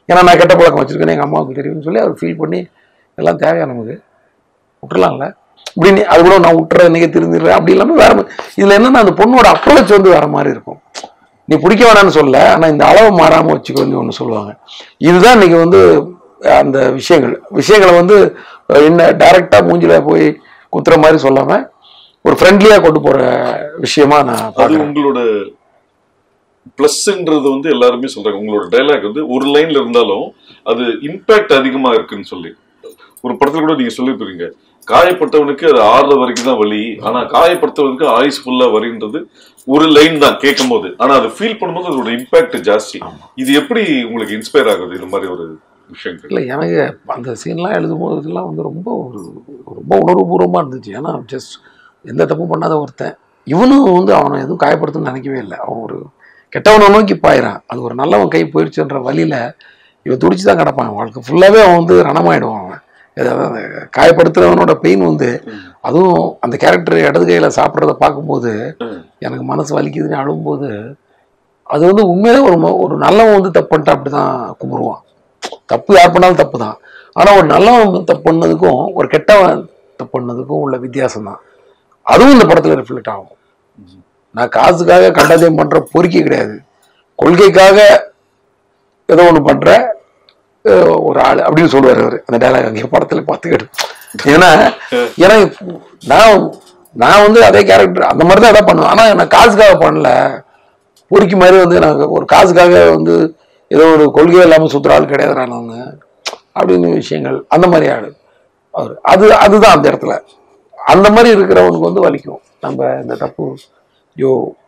ஏன்னா நான் கெட்ட பழக்கம் வச்சிருக்கேன்னு எங்கள் அம்மாவுக்கு தெரியும்னு சொல்லி அவர் ஃபீல் பண்ணி எல்லாம் தேவையா நமக்கு விட்டுறலாம்ல அப்படின்னு, அது கூட நான் விட்டுறேன் இன்னைக்கு திருந்திடுறேன் அப்படி இல்லாமல் வேற. இதுல என்னன்னா அந்த பொண்ணோட அப்ரோச் வந்து வேற மாதிரி இருக்கும். நீ பிடிக்க வேணான்னு சொல்ல, ஆனா இந்த அளவு மாறாம வச்சுக்கோன்னு ஒன்று சொல்லுவாங்க. இதுதான் இன்னைக்கு வந்து அந்த விஷயங்களை வந்து என்ன டைரக்டா மூஞ்சில போய் குத்துற மாதிரி சொல்லாம ஒரு ஃப்ரெண்ட்லியா கொண்டு போற விஷயமா நான் பார்க்கிறேன். உங்களோட பிளஸ்ன்றது வந்து எல்லாருமே சொல்றாங்க, உங்களோட டைலாக் வந்து ஒரு லைன்ல இருந்தாலும் அது இம்பாக்ட் அதிகமா இருக்குன்னு சொல்லி. ஒரு படத்துல கூட நீங்க சொல்லிருப்பீங்க, காயப்பட்டவனுக்கு அது ஆறுற வரைக்கும் தான் வலி, ஆனா காயப்படுத்தவனுக்கு ஆயுஸ் ஃபுல்லா வலின்றது ஒரு லைன் தான் கேட்கும் போது, ஆனா அதை ஃபீல் பண்ணும்போது அதோட இம்பாக்ட் ஜாஸ்தி. இது எப்படி உங்களுக்கு இன்ஸ்பயர் ஆகுது இந்த மாதிரி ஒரு விஷயங்கள்? இல்லை, எனக்கு அந்த சீன்லாம் எழுதும் போது இதெல்லாம் வந்து ரொம்ப உணர்வுபூர்வமாக இருந்துச்சு. ஏன்னா ஜஸ்ட் எந்த தப்பும் பண்ணாத ஒருத்தன், இவனும் வந்து அவனை எதுவும் காயப்படுத்தணும்னு நினைக்கவே இல்லை. அவன் ஒரு கெட்டவனை நோக்கி பாயிறான். அது ஒரு நல்லவன் கை போயிடுச்சுன்ற வழியில இவன் துடிச்சு தான் கிடப்பான். வாழ்க்கை ஃபுல்லாவே அவன் வந்து ரணமாயிடுவான். அவன் ஏதாவது காயப்படுத்துறவனோட பெயின் வந்து, அதுவும் அந்த கேரக்டர் இடது கையில சாப்பிட்றத பார்க்கும்போது எனக்கு மனசு வலிக்குதுன்னு அழும்போது, அது வந்து உண்மையிலே ஒரு நல்லவன் வந்து தப்பு பண்ணிட்டா அப்படிதான் கும்பிடுவான். தப்பு யார் பண்ணாலும் தப்பு தான். ஆனா ஒரு நல்லவன் தப்பு பண்ணதுக்கும் ஒரு கெட்டவன் தப்பு பண்ணதுக்கும் உள்ள வித்தியாசம் தான். அதுவும் இந்த படத்துல ரிஃப்ளெக்ட் ஆகும். நான் காசுக்காக கண்டதையும் பண்ற பொறுக்கி கிடையாது, கொள்கைக்காக ஏதோ ஒண்ணு பண்ற ஒரு ஆள் அப்படின்னு சொல்லுவார் அவரு. அந்த டைலாக் அங்கே படத்துல பார்த்துக்கிட்டு, ஏன்னா எனக்கு நான் வந்து அதே கேரக்டர் அந்த மாதிரி தான் எதாவது பண்ணுவேன். ஆனா நான் காசுக்காக பண்ணல, பொறுக்கி மாதிரி வந்து எனக்கு ஒரு காசுக்காக வந்து ஏதோ ஒரு கொள்கையே இல்லாமல் சுற்றுற ஆள் கிடையாது அவங்க அப்படின்னு விஷயங்கள். அந்த மாதிரி ஆடு அவர். அதுதான் அந்த இடத்துல அந்த மாதிரி இருக்கிறவனுக்கு வந்து வலிக்கும். நம்ம இந்த தப்பு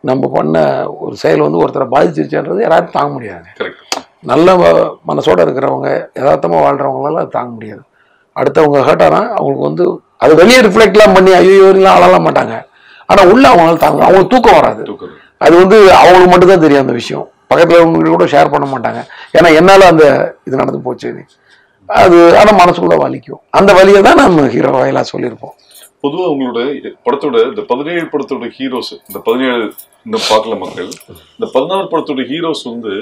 நம்ம பண்ண ஒரு செயல் வந்து ஒருத்தரை பாதிச்சிருச்சுன்றது யாராவது தாங்க முடியாது. நல்ல மனசோட இருக்கிறவங்க, யதார்த்தமா வாழ்றவங்களால அது தாங்க முடியாது. அடுத்தவங்க ஹர்ட்டானா அவங்களுக்கு வந்து அது வெளியே ரிஃப்ளெக்ட்லாம் பண்ணி ஐயோலாம் அழலாம் மாட்டாங்க. ஆனா உள்ள அவங்களால தாங்க, அவங்களுக்கு தூக்கம் வராது. அது வந்து அவங்களுக்கு மட்டும்தான் தெரியும் அந்த விஷயம். பக்கத்துல அவங்களுக்கு கூட ஷேர் பண்ண மாட்டாங்க. ஏன்னா என்னால அந்த இது நடந்து போச்சு அது. ஆனா மனசுக்குள்ள வலிக்கும். அந்த வலியை தான் நம்ம ஹீரோ வாயிலா சொல்லியிருப்போம். பொதுவா உங்களோட படத்தோட இந்த 17 படத்தோட ஹீரோஸ், இந்த 17 இன்னும் பார்க்கல மக்கள், இந்த 16 படத்தோட ஹீரோஸ் வந்து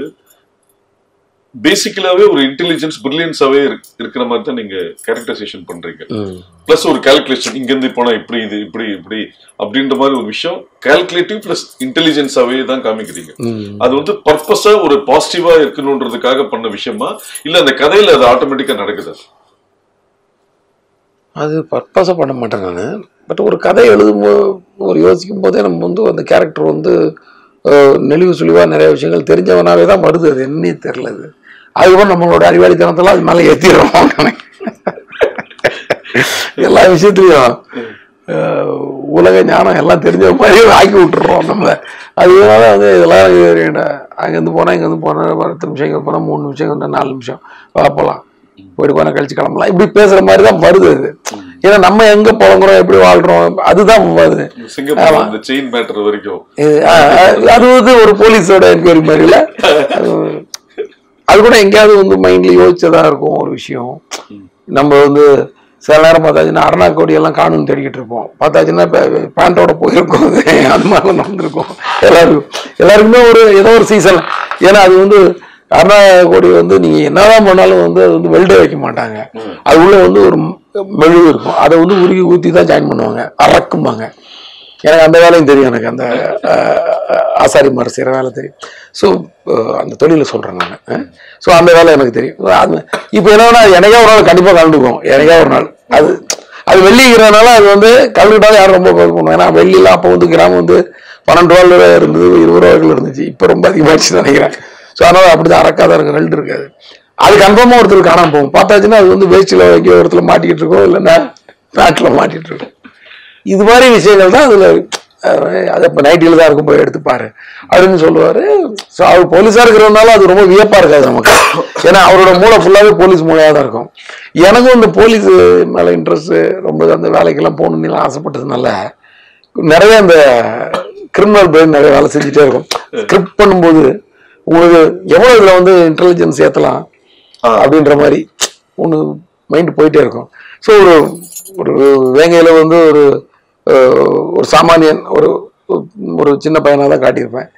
பேசிக்கலாவே ஒரு இன்டெலிஜென்ஸ் பிரில்லியன்ஸாவே இருக்கிற மாதிரி தான் நீங்க கேரக்டரைசேஷன் பண்றீங்க. பிளஸ் ஒரு கால்குலேஷன், இங்க இருந்து போனா இப்படி இது இப்படி இப்படி அப்படின்ற மாதிரி ஒரு விஷயம் கால்குலேட்டிவ் பிளஸ் இன்டெலிஜென்ஸாவே தான் காமிக்கிறீங்க. அது வந்து பர்பஸா ஒரு பாசிட்டிவா இருக்கணும்ன்றதுக்காக பண்ண விஷயமா இல்ல அந்த கதையில அது ஆட்டோமேட்டிக்கா நடக்குது? அது பர்பஸாக பண்ண மாட்டேன் நான். பட் ஒரு கதை எழுதும்போது ஒரு யோசிக்கும் போதே நம்ம வந்து அந்த கேரக்டர் வந்து நெளிவு சுழிவாக நிறைய விஷயங்கள் தெரிஞ்சவனாவே தான் வருது. அது என்னே தெரில. அது அதுக்கப்புறம் நம்மளோட அறிவாளித்தனத்தெல்லாம் அது மேலே ஏற்றிடுறோம். எல்லா விஷயத்துலையும் உலக ஞானம் எல்லாம் தெரிஞ்ச மாதிரியே ஆக்கி விட்டுறோம் நம்ம. அதனால வந்து இதெல்லாம் அங்கேருந்து போனால் இங்கேருந்து போனால் 10 நிமிஷம், இங்கே போனால் 3 நிமிஷம், 4 நிமிஷம் பார்ப்பலாம், போயிட்டு போனால் கழிச்சு கிளம்பலாம், இப்படி பேசுகிற மாதிரி தான் வருது அது. ஏன்னா நம்ம எங்க புழங்குறோம், எப்படி வாழ்றோம், அதுதான் வருது. அது வந்து ஒரு போலீஸோட என்கொயரி மாதிரி இல்ல, அது கூட எங்கேயாவது வந்து மைண்ட்ல யோசிச்சதா இருக்கும் ஒரு விஷயம். நம்ம வந்து சில நேரம் பார்த்தாச்சுன்னா அரணா கோடி எல்லாம் காணுன்னு தேடிக்கிட்டு இருப்போம், பார்த்தாச்சுன்னா பேண்டோட போயிருக்கோம். அது மாதிரி நடந்திருக்கும் எல்லாருக்குமே ஒரு ஏதோ ஒரு சீசன். ஏன்னா அது வந்து அரணா கோடி வந்து நீங்க என்னதான் பண்ணாலும் வந்து அது வந்து வெல்டே வைக்க மாட்டாங்க. அது உள்ள வந்து ஒரு மெழுகு இருக்கும், அதை வந்து உருகி ஊற்றி தான் ஜாயின் பண்ணுவாங்க, அறக்கும்பாங்க. எனக்கு அந்த வேலையும் தெரியும், எனக்கு அந்த ஆசாரி மாதிரி செய்கிற வேலை தெரியும். ஸோ அந்த தொழிலை சொல்கிறேன் நான். ஸோ அந்த வேலை எனக்கு தெரியும். அது இப்போ என்னன்னா எனக்கே ஒரு நாள் கண்டிப்பாக கலந்துக்குவோம், எனக்கே ஒரு நாள். அது வெள்ளிங்கிறதுனால அது வந்து கலந்துக்கிட்டாலும் யாரும் ரொம்ப பண்ணுவோம். ஏன்னா வெள்ளிலாம் அப்போ வந்து கிராமம் வந்து 12 ரூபா இருந்தது, 20 ரூபாய்கள் இருந்துச்சு. இப்போ ரொம்ப அதிகமாகிடுச்சு நினைக்கிறேன். ஸோ அதனால் அப்படி தான் அறக்காத இருக்க ரெண்டு இருக்காது. அது கன்ஃபார்மாக ஒருத்தர் காணாம போகும். பார்த்தாச்சுன்னா அது வந்து வேஸ்டில் வைக்க ஒருத்தர் மாட்டிக்கிட்டு இருக்கோம், இல்லைன்னா நாட்டில் மாட்டிகிட்டு இருக்கோம். இது மாதிரி விஷயங்கள் தான் அதில். அது இப்போ நைட்டில் தான் இருக்கும், போய் எடுத்துப்பாரு அப்படின்னு சொல்லுவார். ஸோ அவர் போலீஸாக இருக்கிறதுனால அது ரொம்ப வியப்பாக இருக்காது நமக்கு. ஏன்னா அவரோட மூளை ஃபுல்லாகவே போலீஸ் மூளையாக தான் இருக்கும். எனக்கும் இந்த போலீஸ் மேலே இன்ட்ரெஸ்ட்டு ரொம்ப, அந்த வேலைக்கெல்லாம் போகணுன்னு ஆசைப்பட்டதுனால நிறைய இந்த கிரிமினல் பிரெயின் நிறைய வேலை செஞ்சுட்டே இருக்கும். ஸ்கிரிப்ட் பண்ணும்போது உங்களுக்கு எவ்வளோ இதில் வந்து இன்டெலிஜென்ஸ் ஏற்றலாம் அப்படின்ற மாதிரி ஒன்று மைண்டு போயிட்டே இருக்கும். ஸோ ஒரு வேங்கையில் வந்து ஒரு சாமானியன் ஒரு சின்ன பையனாக தான் காட்டியிருப்பேன்,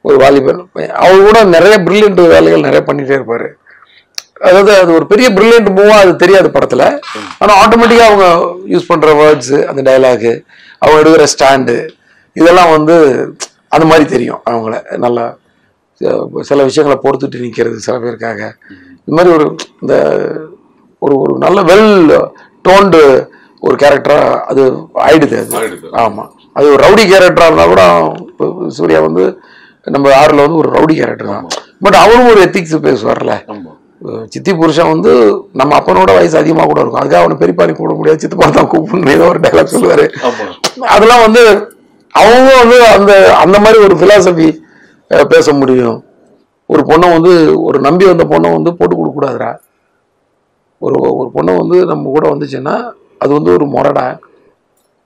ஒரு வாலிபன் பையன். அவர் கூட நிறைய பிரில்லியன்ட் வேலைகள் நிறைய பண்ணிகிட்டே இருப்பார். அதாவது அது ஒரு பெரிய பிரில்லியன்ட் மூவாக அது தெரியாது படத்தில். ஆனால் ஆட்டோமேட்டிக்காக அவங்க யூஸ் பண்ணுற வேர்ட்ஸு, அந்த டைலாகு, அவங்க எடுக்கிற ஸ்டாண்டு, இதெல்லாம் வந்து அந்த மாதிரி தெரியும். அவங்கள நல்லா சில விஷயங்களை பொறுத்துட்டு நிற்கிறது சில பேருக்காக. இது மாதிரி இந்த ஒரு நல்ல வெல் டோன்டு ஒரு கேரக்டரா அது ஆயிடுது. அது ஆமாம், அது ஒரு ரவுடி கேரக்டராக இருந்தால் கூட சூர்யா வந்து நம்ம 6ல் வந்து ஒரு ரவுடி கேரக்டர் தான். பட் அவரும் ஒரு எத்திக்ஸ் பேசுவார்ல. சித்தி புருஷன் வந்து நம்ம அப்பனோட வயசு அதிகமாக கூட இருக்கும், அதுக்காக அவனை பெரியப்பாரி கூட முடியாது, சித்தப்பா தான் கூப்பிடணும், ஏதோ ஒரு டைலாக் சொல்லுவார். அதெல்லாம் வந்து அவங்க வந்து அந்த மாதிரி ஒரு பிலாசபி பேச முடியும். ஒரு பொண்ணை வந்து ஒரு நம்பி வந்த பொண்ணை வந்து போட்டு கொடுக்கக்கூடாதுரா. ஒரு பொண்ணை வந்து நம்ம கூட வந்துச்சுன்னா அது வந்து ஒரு முறைடா.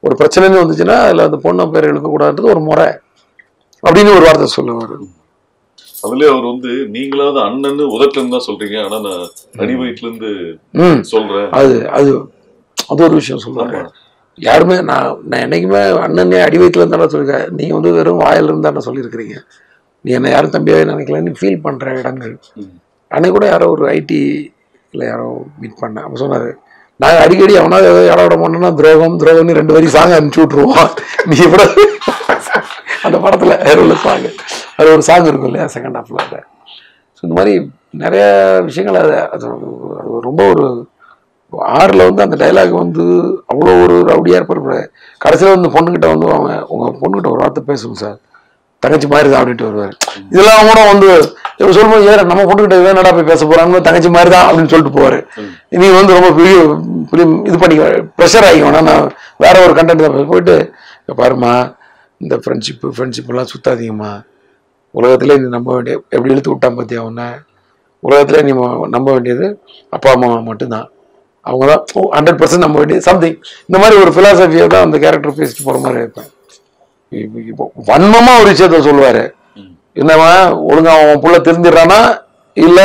ஒரு பிரச்சனைன்னு வந்துச்சுன்னா அதில் அந்த பொண்ணை பேர் எழுக்கக்கூடாதுன்றது ஒரு முறை அப்படின்னு ஒரு வார்த்தை சொல்லுவார். அதுலயே அவர் வந்து நீங்களாவது அண்ணன்னு உதட்டுல இருந்து தான் சொல்றீங்க, ஆனா நான் அடி வயிற்றுல இருந்து சொல்றேன். அது ஒரு விஷயம் சொல்லுவாங்க. யாருமே நான் என்னைக்குமே அண்ணனே அடி வயிற்றுல இருந்தாலும் சொல்லிருக்கேன். நீங்க வந்து வெறும் வாயில இருந்தா சொல்லியிருக்கிறீங்க, நீ என்ன யாரும் தம்பியாவே நினைக்கல, நீ ஃபீல் பண்ற இடங்கள். அன்னைக்கு கூட யாரோ ஒரு ஐடி இல்லை யாரோ மீட் பண்ண, அப்போ சொன்னாரு, நாங்கள் அடிக்கடி அவனா ஏதோ இடம் விட மாட்டோம்னா துரோகம்னு 2 வரி சாங் அனுப்பிச்சி விட்ருவோம். நீ இப்படி அந்த படத்தில் உள்ள சாங், அது ஒரு சாங் இருக்கும் இல்லையா செகண்ட் ஹாஃப்ல. அதை ஸோ இந்த மாதிரி நிறைய விஷயங்கள் அது ரொம்ப ஒரு 6ல் வந்து அந்த டைலாக் வந்து அவ்வளோ ஒரு ரவுடியாக இருப்பார். கடைசியில் வந்து பொண்ணுக்கிட்ட வந்து அவங்க உங்கள் பொண்ணுக்கிட்ட ஒரு வார்த்தை பேசுங்க சார், தங்கச்சி மாதிரி தான் அப்படின்ட்டு வருவார். இதெல்லாம் கூட வந்து இப்போ சொல்லும்போது ஏற நம்ம பொண்ணுக்கிட்ட வேணடா போய் பேச போகிறாங்க, தங்கச்சி மாதிரி தான் அப்படின்னு சொல்லிட்டு போவார். நீ வந்து ரொம்ப பெரிய இது பண்ணி ப்ரெஷர் ஆகிக்கோனா, நான் வேற ஒரு கண்டென்ட் தான் போயிட்டு பாருமா, இந்த ஃப்ரெண்ட்ஷிப்லாம் சுத்தாதீங்கம்மா, உலகத்தில் நீ நம்ப வேண்டிய எப்படி இழுத்து விட்டான் பார்த்தியா உன்னை, உலகத்தில் நீ நம்ப வேண்டியது அப்பா அம்மா மட்டும்தான், அவங்க தான் 100% நம்ப வேண்டியது சம்திங். இந்த மாதிரி ஒரு ஃபிலாசபியை தான் அந்த கேரக்டர் பேசிட்டு போகிற மாதிரி இருப்பேன். இப்போ வன்மமா ஒரு விஷயத்த சொல்லுவாரு, என்னவா ஒழுங்கா அவன் புள்ள தெரிஞ்சிடறானா இல்ல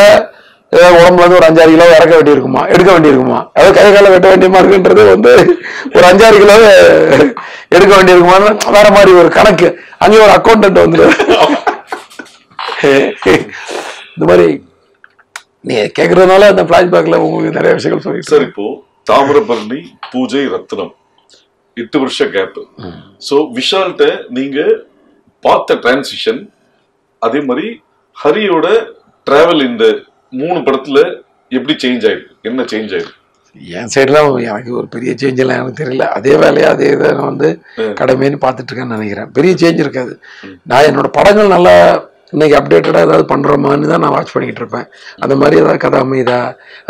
ஏதாவது உடம்புல இருந்து ஒரு 5-6 கிலோ இறக்க வேண்டியிருக்குமா, எடுக்க வேண்டியிருக்குமா, அதாவது கை கால வெட்ட வேண்டியமா இருக்குன்றது வந்து ஒரு 5-6 கிலோ எடுக்க வேண்டியிருக்குமான்னு வேற மாதிரி ஒரு கணக்கு. அங்கேயும் ஒரு அக்கௌண்டன்ட் வந்துடு. இந்த மாதிரி நீ கேட்கறதுனால அந்த பிளாஷ்பேக்ல உங்களுக்கு நிறைய விஷயங்கள் சொல்லி. சார் இப்போ தாமிரபரணி, பூஜை, ரத்னம் 8 வருஷ கேப். சோ விஷால்கிட்ட நீங்க பார்த்த டிரான்சிஷன், அதே மாதிரி ஹரியோட டிராவல் இந்த 3 படத்துல எப்படி சேஞ்ச் ஆயிருக்கு, என்ன சேஞ்ச் ஆயிருக்கு? என் சைடுலாம் எனக்கு ஒரு பெரிய சேஞ்ச் எல்லாம் எனக்கு தெரியல. அதே வேலையா அதே இதை நான் வந்து கடமைன்னு பார்த்துட்டு இருக்கேன்னு நினைக்கிறேன். பெரிய சேஞ்ச் இருக்காது. நான் என்னோட படங்கள் நல்லா இன்னைக்கு அப்டேட்டடாக ஏதாவது பண்ணுறோமான்னு தான் நான் வாட்ச் பண்ணிக்கிட்டு இருப்பேன். அந்த மாதிரி ஏதாவது கதை அமையுதா,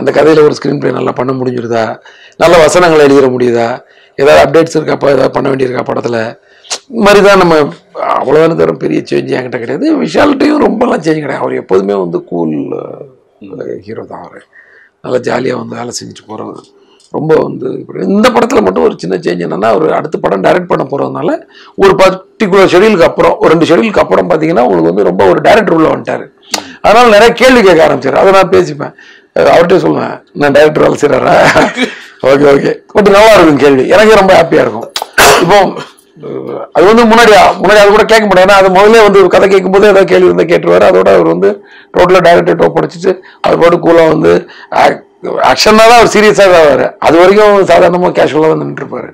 அந்த கதையில் ஒரு ஸ்க்ரீன் பிளே நல்லா பண்ண முடிஞ்சிருதா, நல்ல வசனங்களை எழுதிட முடியுதா, ஏதாவது அப்டேட்ஸ் இருக்காப்பா, ஏதாவது பண்ண வேண்டியிருக்கா படத்தில், இந்த மாதிரி தான் நம்ம. அவ்வளோதான தவிர பெரிய சேஞ்ச் என்கிட்ட கிடையாது. விஷால்கிட்டையும் ரொம்பலாம் சேஞ்ச் கிடையாது. அவர் எப்போதுமே வந்து கூல் ஹீரோ தான். அவர் நல்லா ஜாலியாக வந்து வேலை செஞ்சுட்டு போகிறவர். ரொம்ப வந்து இந்த படத்தில் மட்டும் ஒரு சின்ன சேஞ்ச் என்னென்னா, அவர் அடுத்த படம் டைரக்ட் பண்ண போகிறதுனால ஒரு பர்டிகுலர் ஷெடியூலுக்கு அப்புறம், ஒரு 2 ஷெடியூலுக்கு அப்புறம் பார்த்தீங்கன்னா உங்களுக்கு வந்து ரொம்ப ஒரு டைரக்டர் உள்ள வந்துட்டார். அதனால் நிறைய கேள்வி கேட்க ஆரம்பிச்சார். அதை நான் பேசிப்பேன், அவர்கிட்ட சொல்லுவேன், நான் டைரக்டர் வேலை செய்கிறாரா, ஓகே ஓகே, பட் நல்லா இருக்கும் கேள்வி, எனக்கே ரொம்ப ஹாப்பியாக இருக்கும். இப்போ அது வந்து முன்னாடி அது கூட கேட்க முடியாது. ஏன்னா அது முதல்ல வந்து ஒரு கதை கேட்கும்போது ஏதாவது கேள்வி இருந்தால் கேட்டுருவார். அதோட அவர் வந்து டோட்டலாக டைரக்டர் டோப் படிச்சுட்டு அவர் பாட்டு கூலாக வந்து ஆக்ஷனாக தான் அவர் சீரியஸாக தான் வர, அது வரைக்கும் சாதாரணமாக கேஷுவலாக வந்து நின்றுருப்பாரு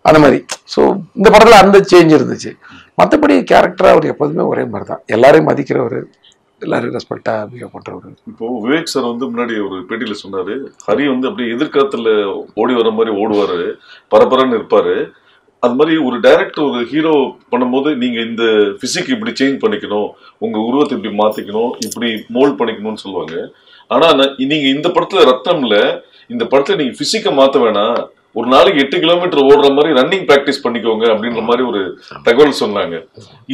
அந்த மாதிரி. ஸோ இந்த படத்தில் அந்த சேஞ்ச் இருந்துச்சு. மற்றபடி கேரக்டராக அவர் எப்போதுமே ஒரே மாதிரி தான், எல்லாரையும் மதிக்கிறவர், எல்லாரும் ரெஸ்பெக்டாக பிஹேவ் பண்ணுறவர். இப்போ விவேக் சார் வந்து முன்னாடி ஒரு பேட்டியில் சொன்னார், ஹரி வந்து அப்படியே எதிர்காலத்தில் ஓடி வர மாதிரி ஓடுவார், பரபரன்னு இருப்பார். அது மாதிரி ஒரு டைரக்டர் ஒரு ஹீரோ பண்ணும்போது நீங்க இந்த பிசிக் இப்படி சேஞ்ச் பண்ணிக்கணும், உங்க உருவத்தை இப்படி மாத்திக்கணும், இப்படி மோல்ட் பண்ணிக்கணும்னு சொல்லுவாங்க. ஆனா நீங்க இந்த படத்துல ரத்னம்ல இந்த படத்துல நீங்க பிசிக்க மாத்த வேணாம், ஒரு நாளைக்கு 8 கிலோமீட்டர் ஓடுற மாதிரி ரன்னிங் பிராக்டிஸ் பண்ணிக்கோங்க அப்படின்ற மாதிரி ஒரு தகவல் சொன்னாங்க.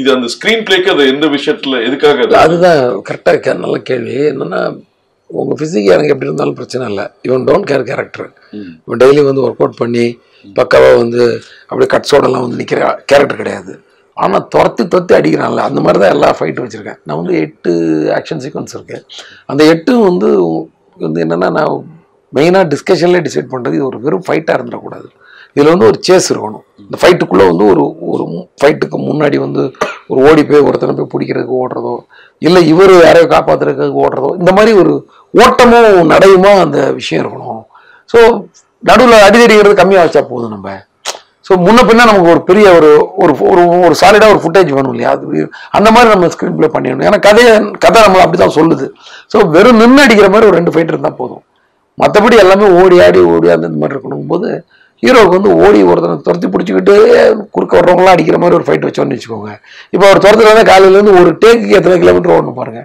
இது அந்த ஸ்கிரீன் பிளேக்கு அது எந்த விஷயத்துல எதுக்காக? அதுதான் கரெக்டா நல்ல கேள்வி. என்னன்னா உங்க பிசிக் எனக்கு எப்படி இருந்தாலும் பிரச்சனை இல்லை, இவன் டோன்ட் கேர் கேரக்டர். இவன் டெய்லி வந்து ஒர்க் அவுட் பண்ணி பக்காவாக வந்து அப்படியே கட்ஸோடலாம் வந்து நிற்கிற கேரக்டர் கிடையாது. ஆனால் துரத்தி அடிக்கிறான்ல, அந்த மாதிரி தான் எல்லா ஃபைட்டும் வச்சுருக்கேன். நான் வந்து 8 ஆக்ஷன் சீக்வன்ஸ் இருக்கு. அந்த 8 வந்து என்னென்னா, நான் மெயினாக டிஸ்கஷன்லேயே டிசைட் பண்ணுறது, இது ஒரு வெறும் ஃபைட்டாக இருந்துடக்கூடாது, இதில் வந்து ஒரு சேஸ் இருக்கணும். இந்த ஃபைட்டுக்குள்ளே வந்து ஒரு ஃபைட்டுக்கு முன்னாடி வந்து ஒரு ஓடி போய் ஒருத்தனை போய் பிடிக்கிறதுக்கு ஓடுறதோ, இல்லை இவர் யாரையோ காப்பாற்றுறதுக்கு ஓடுறதோ, இந்த மாதிரி ஒரு ஓட்டமும் நடையுமா அந்த விஷயம் இருக்கணும். ஸோ நடுவில் அடிக்கிறது கம்மியாக வச்சா போதும் நம்ம. ஸோ முன்ன பின்னா நமக்கு ஒரு பெரிய ஒரு சாலிடாக ஒரு ஃபுட்டேஜ் வேணும் இல்லையா, அது அந்த மாதிரி நம்ம ஸ்க்ரீன் பிளே பண்ணிடணும். ஏன்னா கதை நம்மளை அப்படி தான் சொல்லுது. ஸோ வெறும் நின்று அடிக்கிற மாதிரி ஒரு 2 ஃபைட் இருந்தால் போதும். மற்றபடி எல்லாமே ஓடி அந்த மாதிரி இருக்கணும் போது ஹீரோவுக்கு வந்து ஓடி ஒருத்தனை துரத்தி பிடிச்சிக்கிட்டு குறுக்க வர்றவங்களாம் அடிக்கிற மாதிரி ஒரு ஃபைட் வச்சோன்னு வச்சுக்கோங்க. இப்போ ஒரு துரத்துல வந்து காலையிலேருந்து ஒரு டேக்குக்கு எத்தனை கிலோமீட்டர் ஓடணும் பாருங்க,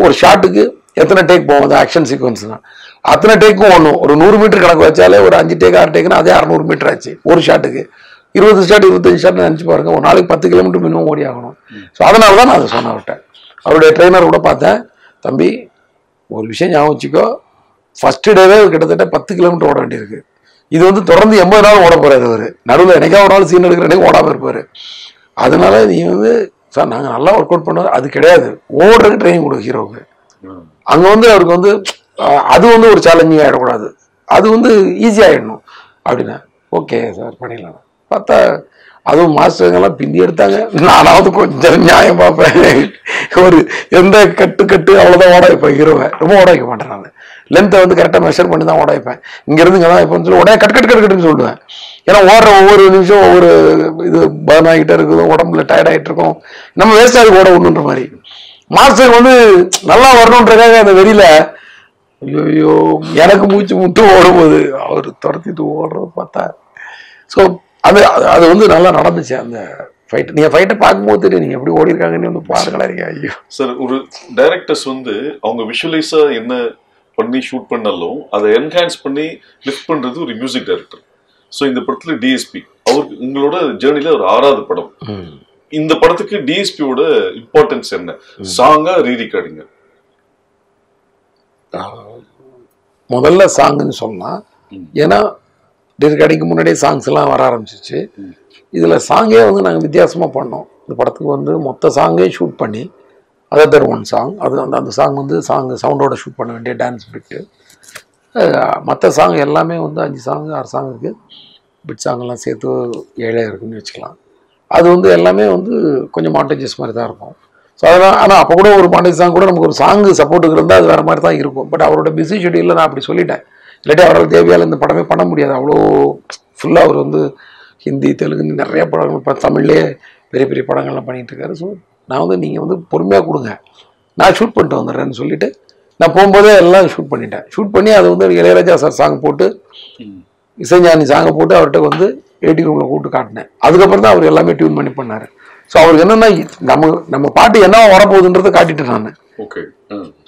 ஒரு ஷாட்டுக்கு எத்தனை டேக் போகும், அந்த ஆக்ஷன் சீக்வன்ஸ் தான் அத்தனை டேக்கும் ஒன்றும். ஒரு 100 மீட்டர் கணக்கு வச்சாலே ஒரு 5 டேக் 6 டேக்குன்னா அதே 600 மீட்டர் ஆச்சு ஒரு ஷாட்டுக்கு. 20 ஷாட் 25 ஷாட் நினச்சி பாருங்க, ஒரு நாளைக்கு 10 கிலோமீட்டர் மினிமம் ஓடி ஆகணும். ஸோ அதனால தான் நான் அதை சொன்ன விட்டேன். அவருடைய ட்ரெயினர் கூட பார்த்தேன், தம்பி ஒரு விஷயம் ஞாபகம் வச்சுக்கோ, ஃபர்ஸ்ட் டேவே கிட்டத்தட்ட 10 கிலோமீட்டர் ஓட வேண்டியிருக்கு. இது வந்து தொடர்ந்து 80 நாள் ஓட போறாரு அவர். நடுவில் என்னைக்கா ஒரு நாள் சீன் எடுக்கிற ஓடாமல் இருப்பாரு. அதனால நீ வந்து சார் நாங்கள் நல்லா ஒர்க் அவுட் பண்ணோம், அது கிடையாது, ஓடுறதுக்கு ட்ரைனிங் கொடு ஹீரோவுக்கு. அங்கே வந்து அவருக்கு வந்து அது வந்து ஒரு சேலஞ்சிங் ஆகிடக்கூடாது, அது வந்து ஈஸி ஆகிடணும் அப்படின்னா ஓகே சார் பண்ணிடலாம். பார்த்தா அதுவும் மாஸ்டருங்கெல்லாம் பிந்தி எடுத்தாங்க. நானாவது கொஞ்சம் நியாயம் பார்ப்பேன், ஒரு எந்த கட்டு அவ்வளோதான் ஓட வைப்பேன் ஹீரோவை, ரொம்ப ஓட வைக்க மாட்டேன். நான் லென்த்தை வந்து கரெக்டாக மெஷர் பண்ணி தான் ஓட வைப்பேன். இங்கேருந்து இங்கே தான் இப்போ சொல்லி உடனே கட்டுன்னு சொல்லுவேன். ஏன்னா ஓடுற ஒவ்வொரு நிமிஷம் ஒவ்வொரு இது பர்ன் ஆகிட்டே இருக்குது, உடம்புல டயர்ட் ஆகிட்டு இருக்கும், நம்ம வேஸ்ட் ஆகி ஓட ஒன்றுன்ற மாதிரி. மாஸ்டருக்கு வந்து நல்லா வரணுன்றதுக்காக அந்த வெளியில ஐயோ எனக்கு மூச்சு முட்டு ஓடும்போது அவர் துரத்திட்டு ஓடுறது பார்த்தா. ஸோ அது வந்து நல்லா நடந்துச்சு அந்த ஃபைட். நீங்க ஃபைட்டை பார்க்கும்போது தெரியும் நீங்க எப்படி ஓடி இருக்காங்கன்னு வந்து பாருங்களேன். ஐயோ சார், ஒரு டைரக்டர்ஸ் வந்து அவங்க விஷுவலைஸா என்ன பண்ணி ஷூட் பண்ணாலும் அதை என்ஹான்ஸ் பண்ணி லிஃப்ட் பண்றது ஒரு மியூசிக் டைரக்டர். ஸோ இந்த படத்துல டிஎஸ்பி அவருக்கு உங்களோட ஜேர்னில ஒரு 6வது படம். இந்த படத்துக்கு டிஎஸ்பியோட இம்பார்ட்டன்ஸ் என்ன? சாங்கா ரீரிகார்டிங்க? முதல்ல சாங்குன்னு சொல்லலாம். ஏன்னா ரீரிகார்டிங்க்கு முன்னாடியே சாங்ஸ் எல்லாம் வர ஆரம்பிச்சிச்சு. இதில் சாங்கே வந்து நாங்கள் வித்தியாசமாக பண்ணோம். இந்த படத்துக்கு வந்து மொத்த சாங்கே ஷூட் பண்ணி அதர் ஒன் சாங். அது அந்த சாங் வந்து சவுண்டோட ஷூட் பண்ண வேண்டிய டான்ஸ் பிட்டு. மற்ற சாங் எல்லாமே வந்து 5 சாங் 6 சாங் இருக்குது. பிட் சாங்கெல்லாம் சேர்த்து 7 இருக்குன்னு வச்சுக்கலாம். அது வந்து எல்லாமே வந்து கொஞ்சம் மாண்டேஜஸ் மாதிரி தான் இருக்கும். ஸோ அதெல்லாம் ஆனால் அப்போ கூட ஒரு மாண்டேஜ் சாங் கூட நமக்கு ஒரு சாங்கு சப்போர்ட்டுக்கு இருந்தால் அது வேறு மாதிரி தான் இருக்கும். பட் அவரோட பிஸி ஷெடியூலில் நான் அப்படி சொல்லிட்டேன். இல்லாட்டி அவரால் தேவையால் இந்த படமே பண்ண முடியாது. அவ்வளோ ஃபுல்லாக அவர் வந்து ஹிந்தி தெலுங்கு நிறைய படங்கள் இப்போ தமிழ்லேயே பெரிய பெரிய படங்கள்லாம் பண்ணிகிட்டு இருக்காரு. ஸோ நான் வந்து நீங்கள் வந்து பொறுமையாக கொடுங்க, நான் ஷூட் பண்ணிட்டு வந்துடுறேன்னு சொல்லிவிட்டு நான் போகும்போதே எல்லாம் ஷூட் பண்ணிட்டேன். ஷூட் பண்ணி அது வந்து இளையராஜா சார் சாங் போட்டு இசைஞானி சாங்கை போட்டு அவர்கிட்ட வந்து ஏடி ரூமில் கூப்பிட்டு காட்டினேன். அதுக்கப்புறம் தான் அவர் எல்லாமே டியூன் பண்ணி பண்ணார். ஸோ அவருக்கு என்னென்னா நம்ம பாட்டு என்ன வரப்போகுதுன்றதை காட்டிட்டேன் நான். ஓகே.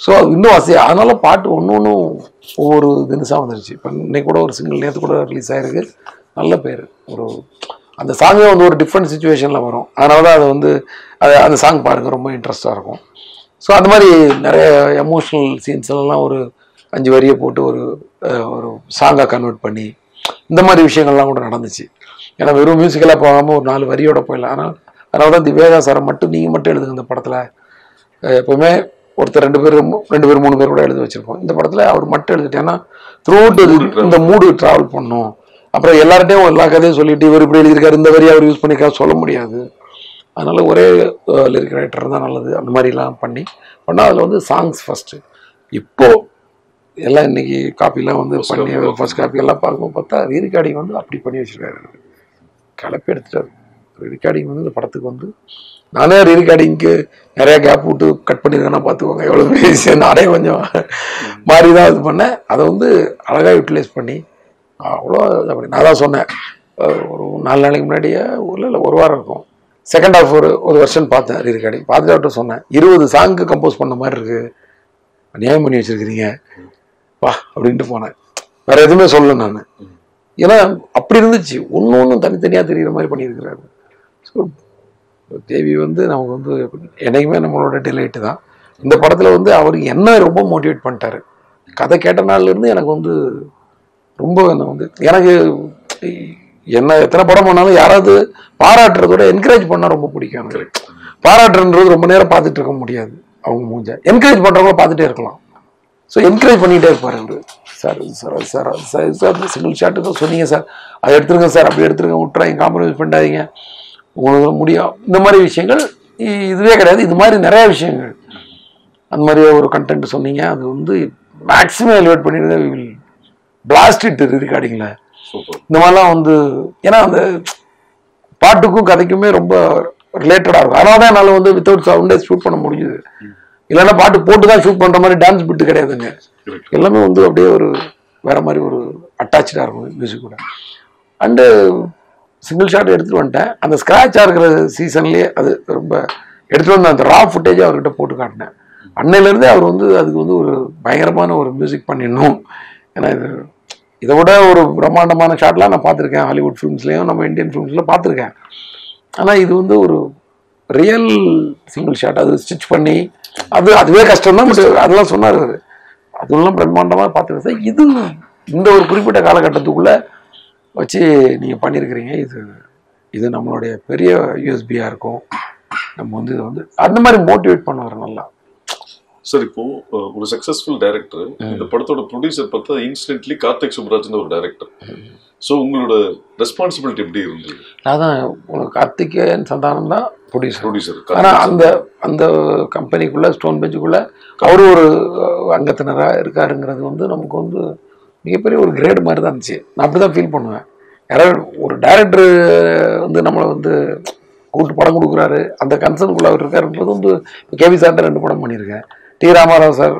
ஸோ அது இன்னும் வசதியாக அதனால பாட்டு ஒன்று ஒவ்வொரு தினசாக வந்துருச்சு. இப்போ இன்னைக்கு கூட ஒரு சிங்கிள் நேற்று கூட ரிலீஸ் ஆகிருக்கு. நல்ல பேர். ஒரு அந்த சாங்கே வந்து ஒரு டிஃப்ரெண்ட் சுச்சுவேஷனில் வரும். அதனால தான் அது வந்து அந்த சாங் பாருங்கள் ரொம்ப இன்ட்ரெஸ்டாக இருக்கும். ஸோ அந்த மாதிரி நிறைய எமோஷ்னல் சீன்ஸ் எல்லாம் ஒரு 5 வரியை போட்டு ஒரு சாங்காக கன்வெர்ட் பண்ணி இந்த மாதிரி விஷயங்கள்லாம் கூட நடந்துச்சு. ஏன்னா வெறும் மியூசிக்கலாக போகாமல் ஒரு 4 வரியோட போயிடலாம். அதனால தான் திவேகா சாரை மட்டும் நீங்கள் மட்டும் எழுதுங்க இந்த படத்தில். எப்போவுமே ஒருத்தர் 2 பேர் 3 பேர் கூட எழுதி வச்சுருப்போம். இந்த படத்தில் அவர் மட்டும் எழுதிட்டு, ஏன்னா த்ரூ அவுட் இந்த மூடு ட்ராவல் பண்ணணும். அப்புறம் எல்லார்ட்டையும் எல்லா கதையும் சொல்லிட்டு இவர் இப்படி எழுதியிருக்காரு, இந்த வரி அவர் யூஸ் பண்ணிக்காரு சொல்ல முடியாது. அதனால் ஒரே லிரிக் ரைட்டர் தான் நல்லது. அந்த மாதிரிலாம் பண்ணால் அதில் வந்து சாங்ஸ் ஃபஸ்ட்டு. இப்போது எல்லாம் இன்றைக்கி காப்பிலாம் வந்து பண்ணி ஃபர்ஸ்ட் காப்பியெல்லாம் பார்க்கும்போது பார்த்தா ரீரிகார்டிங் வந்து அப்படி பண்ணி வச்சுருக்காரு. கலப்பி எடுத்துட்டார். ரீரிகார்டிங் வந்து இந்த படத்துக்கு வந்து நானே ரீரிகார்டிங்க்கு நிறையா கேப் விட்டு கட் பண்ணியிருக்கேன்னா பார்த்துக்கோங்க எவ்வளோ பெரிய விஷயம். நானே கொஞ்சம் மாறி தான் இது பண்ணேன். அதை வந்து அழகாக யூட்டிலைஸ் பண்ணி அவ்வளோ அப்படி நான் தான் சொன்னேன். ஒரு 4 நாளைக்கு முன்னாடியே இல்லை ஒரு வாரம் இருக்கும். செகண்ட் ஹாஃப் ஒரு வருஷன் பார்த்தேன் ரீரிகார்டிங். பார்த்துட்டு அவர்கிட்ட சொன்னேன், 20 சாங்கு கம்போஸ் பண்ண மாதிரி இருக்குது, நியாயம் பண்ணி வச்சுருக்கிறீங்க வா அப்படின்ட்டு போனேன். வேறு எதுவுமே சொல்லலை நான். ஏன்னா அப்படி இருந்துச்சு. ஒன்றும் தனித்தனியாக தெரிகிற மாதிரி பண்ணியிருக்கிறாரு. ஸோ தேவி வந்து நமக்கு வந்து என்னைக்குமே நம்மளோட டிலைட்டு தான். இந்த படத்தில் வந்து அவர் என்ன ரொம்ப மோட்டிவேட் பண்ணிட்டாரு. கதை கேட்ட நாள்லேருந்து எனக்கு வந்து ரொம்ப வந்து எனக்கு என்ன எத்தனை படம் பண்ணாலும் யாராவது பாராட்டுறதோட என்கரேஜ் பண்ணால் ரொம்ப பிடிக்கும் எனக்கு. பாராட்டுன்றது ரொம்ப நேரம் பார்த்துட்டு இருக்க முடியாது. அவங்க மூஞ்ச என்கரேஜ் பண்ணுறவங்கள பார்த்துட்டே இருக்கலாம். ஸோ என்கரேஜ் பண்ணிகிட்டே இருப்பார் அவர். சார் சிங்கிள் ஷாட்டு தான் சொன்னீங்க சார், அதை எடுத்துருங்க சார், அப்படி எடுத்துருங்க, விட்டுறாங்க, காம்ப்ரமைஸ் பண்ணாதீங்க, உங்களுக்கு முடியும். இந்த மாதிரி விஷயங்கள் இதுவே கிடையாது. இது மாதிரி நிறையா விஷயங்கள் அந்த மாதிரி ஒரு கண்டென்ட் சொன்னீங்க. அது வந்து மேக்ஸிமம் எலிவேட் பண்ணிடுங்க. பிளாஸ்ட் இட் ரீகார்டிங்கில் இந்த மாதிரிலாம் வந்து ஏன்னா அந்த பாட்டுக்கும் கதைக்குமே ரொம்ப ரிலேட்டடாக இருக்கும். அதனால தான் என்னால் வந்து வித்தவுட் சவுண்டே ஷூட் பண்ண முடியுது. இல்லைன்னா பாட்டு போட்டு தான் ஷூட் பண்ணுற மாதிரி டான்ஸ் பிட்டு கிடையாதுங்க. எல்லாமே வந்து அப்படியே ஒரு வேறு மாதிரி ஒரு அட்டாச்சாக இருக்கும் மியூசிக் கூட. அண்டு சிங்கிள் ஷாட் எடுத்துகிட்டு வந்துட்டேன். அந்த ஸ்க்ராட்சாக இருக்கிற சீசன்லேயே அது ரொம்ப எடுத்துகிட்டு வந்து அந்த ரா ஃபுட்டேஜை அவர்கிட்ட போட்டு காட்டினேன். அன்னையிலேருந்தே அவர் வந்து அதுக்கு வந்து ஒரு பயங்கரமான ஒரு மியூசிக் பண்ணிடணும். ஏன்னா இதை விட ஒரு பிரம்மாண்டமான ஷாட்லாம் நான் பார்த்துருக்கேன். ஹாலிவுட் ஃபிலிம்ஸ்லேயும் நம்ம இந்தியன் ஃபிலிம்ஸில் பார்த்துருக்கேன். ஆனால் இது வந்து ஒரு ரியல் சிங்கிள் ஷாட். அது ஸ்டிச் பண்ணி அதுவே கஷ்டம் தான். பட் அதெல்லாம் சொன்னார் அவர். அதெல்லாம் பிரம்மாண்டமாக பார்த்துருக்கேன். இது இந்த ஒரு குறிப்பிட்ட காலகட்டத்துக்குள்ளே வச்சு நீங்கள் பண்ணியிருக்கிறீங்க. இது நம்மளுடைய பெரிய யூஎஸ்பியாக இருக்கும். நம்ம வந்து இதை வந்து அந்த மாதிரி மோட்டிவேட் பண்ணுவார் நல்லா. சார் இப்போ ஒரு சக்சஸ்ஃபுல் டைரக்டர், இந்த படத்தோட ப்ரொடியூசர் பார்த்தா இன்ஸ்டன்ட்லி கார்த்திக் சுப்ராஜ்னு ஒரு டைரக்டர். ஸோ உங்களோட ரெஸ்பான்சிபிலிட்டி எப்படி இருந்தது? அதான் உங்களுக்கு கார்த்திகேயன் சந்தானம் தான் ப்ரொடியூசர். ஆனால் அந்த கம்பெனிக்குள்ளே ஸ்டோன் பெஞ்சுக்குள்ளே அவரு ஒரு அங்கத்தினராக இருக்காருங்கிறது வந்து நமக்கு வந்து மிகப்பெரிய ஒரு கிரேடு மாதிரி தான் இருந்துச்சு. நான் அப்படி தான் ஃபீல் பண்ணுவேன். யாராவது ஒரு டைரக்டர் வந்து நம்மளை வந்து கூப்பிட்டு படம் கொடுக்குறாரு, அந்த கன்சர்னுக்குள்ளே அவர் இருக்காருன்றது வந்து இப்போ கேபி சார்கிட்ட 2 படம் பண்ணியிருக்கேன். டி ராமாராவ் சார்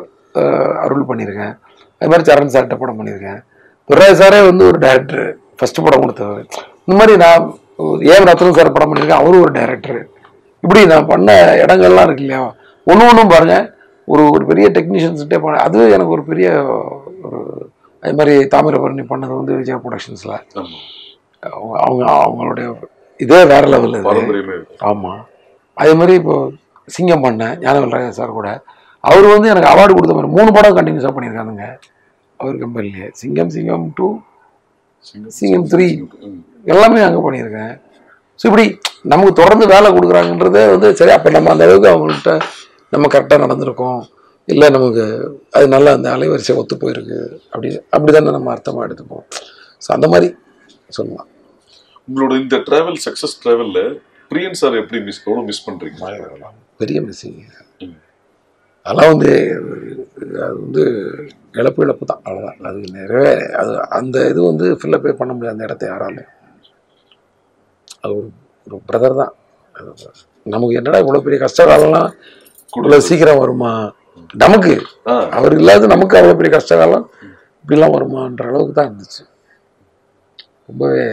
அருள் பண்ணியிருக்கேன். அது மாதிரி சரண் சார்கிட்ட படம் பண்ணியிருக்கேன். துரை சாரே வந்து ஒரு டைரக்டர், ஃபஸ்ட்டு படம் கொடுத்தவர். இந்த மாதிரி நான் ஏஎம் ரத்னம் சார் படம் பண்ணியிருக்கேன், அவரும் ஒரு டைரக்டர். இப்படி நான் பண்ண இடங்கள்லாம் இருக்கு இல்லையா, ஒன்றும் பாருங்கள் ஒரு பெரிய டெக்னீஷியன்ஸ்கிட்டே பண்ண. அது எனக்கு ஒரு பெரிய ஒரு அது மாதிரி தாமிரபரணி பண்ணது வந்து விஜயா ப்ரொடக்ஷன்ஸில் அவங்களுடைய இதே வேற லெவலில். ஆமாம். அதே மாதிரி இப்போ சிங்கம் பண்ணேன் ஞானவேல் சார் கூட. அவர் வந்து எனக்கு அவார்டு கொடுத்த மாதிரி 3 படம் கண்டினியூஸாக பண்ணியிருக்கானுங்க அவர் கம்பெனிலே. சிங்கம் 2 சிங்கம் 3 எல்லாமே அங்கே பண்ணியிருக்கேன். ஸோ இப்படி நமக்கு தொடர்ந்து வேலை கொடுக்குறாங்கன்றதே வந்து சரி. அப்போ நம்ம அந்த அளவுக்கு அவங்கள்ட்ட நம்ம கரெக்டாக நடந்திருக்கோம், இல்லை நமக்கு அது நல்லா அந்த அலைவரிசை ஒத்து போயிருக்கு அப்படி தானே நம்ம அர்த்தமாக எடுத்துப்போம். ஸோ அந்த மாதிரி சொல்லலாம். உங்களோட இந்த டிராவல் சக்ஸஸ் டிராவலில் பிரியன் சார் எப்படி மிஸ் பண்ணுறீங்க? பெரிய மிஸ்ஸிங். அதெல்லாம் வந்து அது வந்து இழப்பு தான், அவ்வளோதான். அது நிறைவே அது அந்த இது வந்து ஃபில்லப்பே பண்ண முடியாது அந்த இடத்த யாராலும். அது ஒரு பிரதர் தான். நமக்கு என்னடா இவ்வளோ பெரிய கஷ்ட காலம்லாம் இவ்வளோ சீக்கிரம் வருமா, நமக்கு அவர் இல்லாத நமக்கு அவ்வளோ பெரிய கஷ்ட காலம் இப்படிலாம் வருமான்ற அளவுக்கு தான் இருந்துச்சு. ரொம்பவே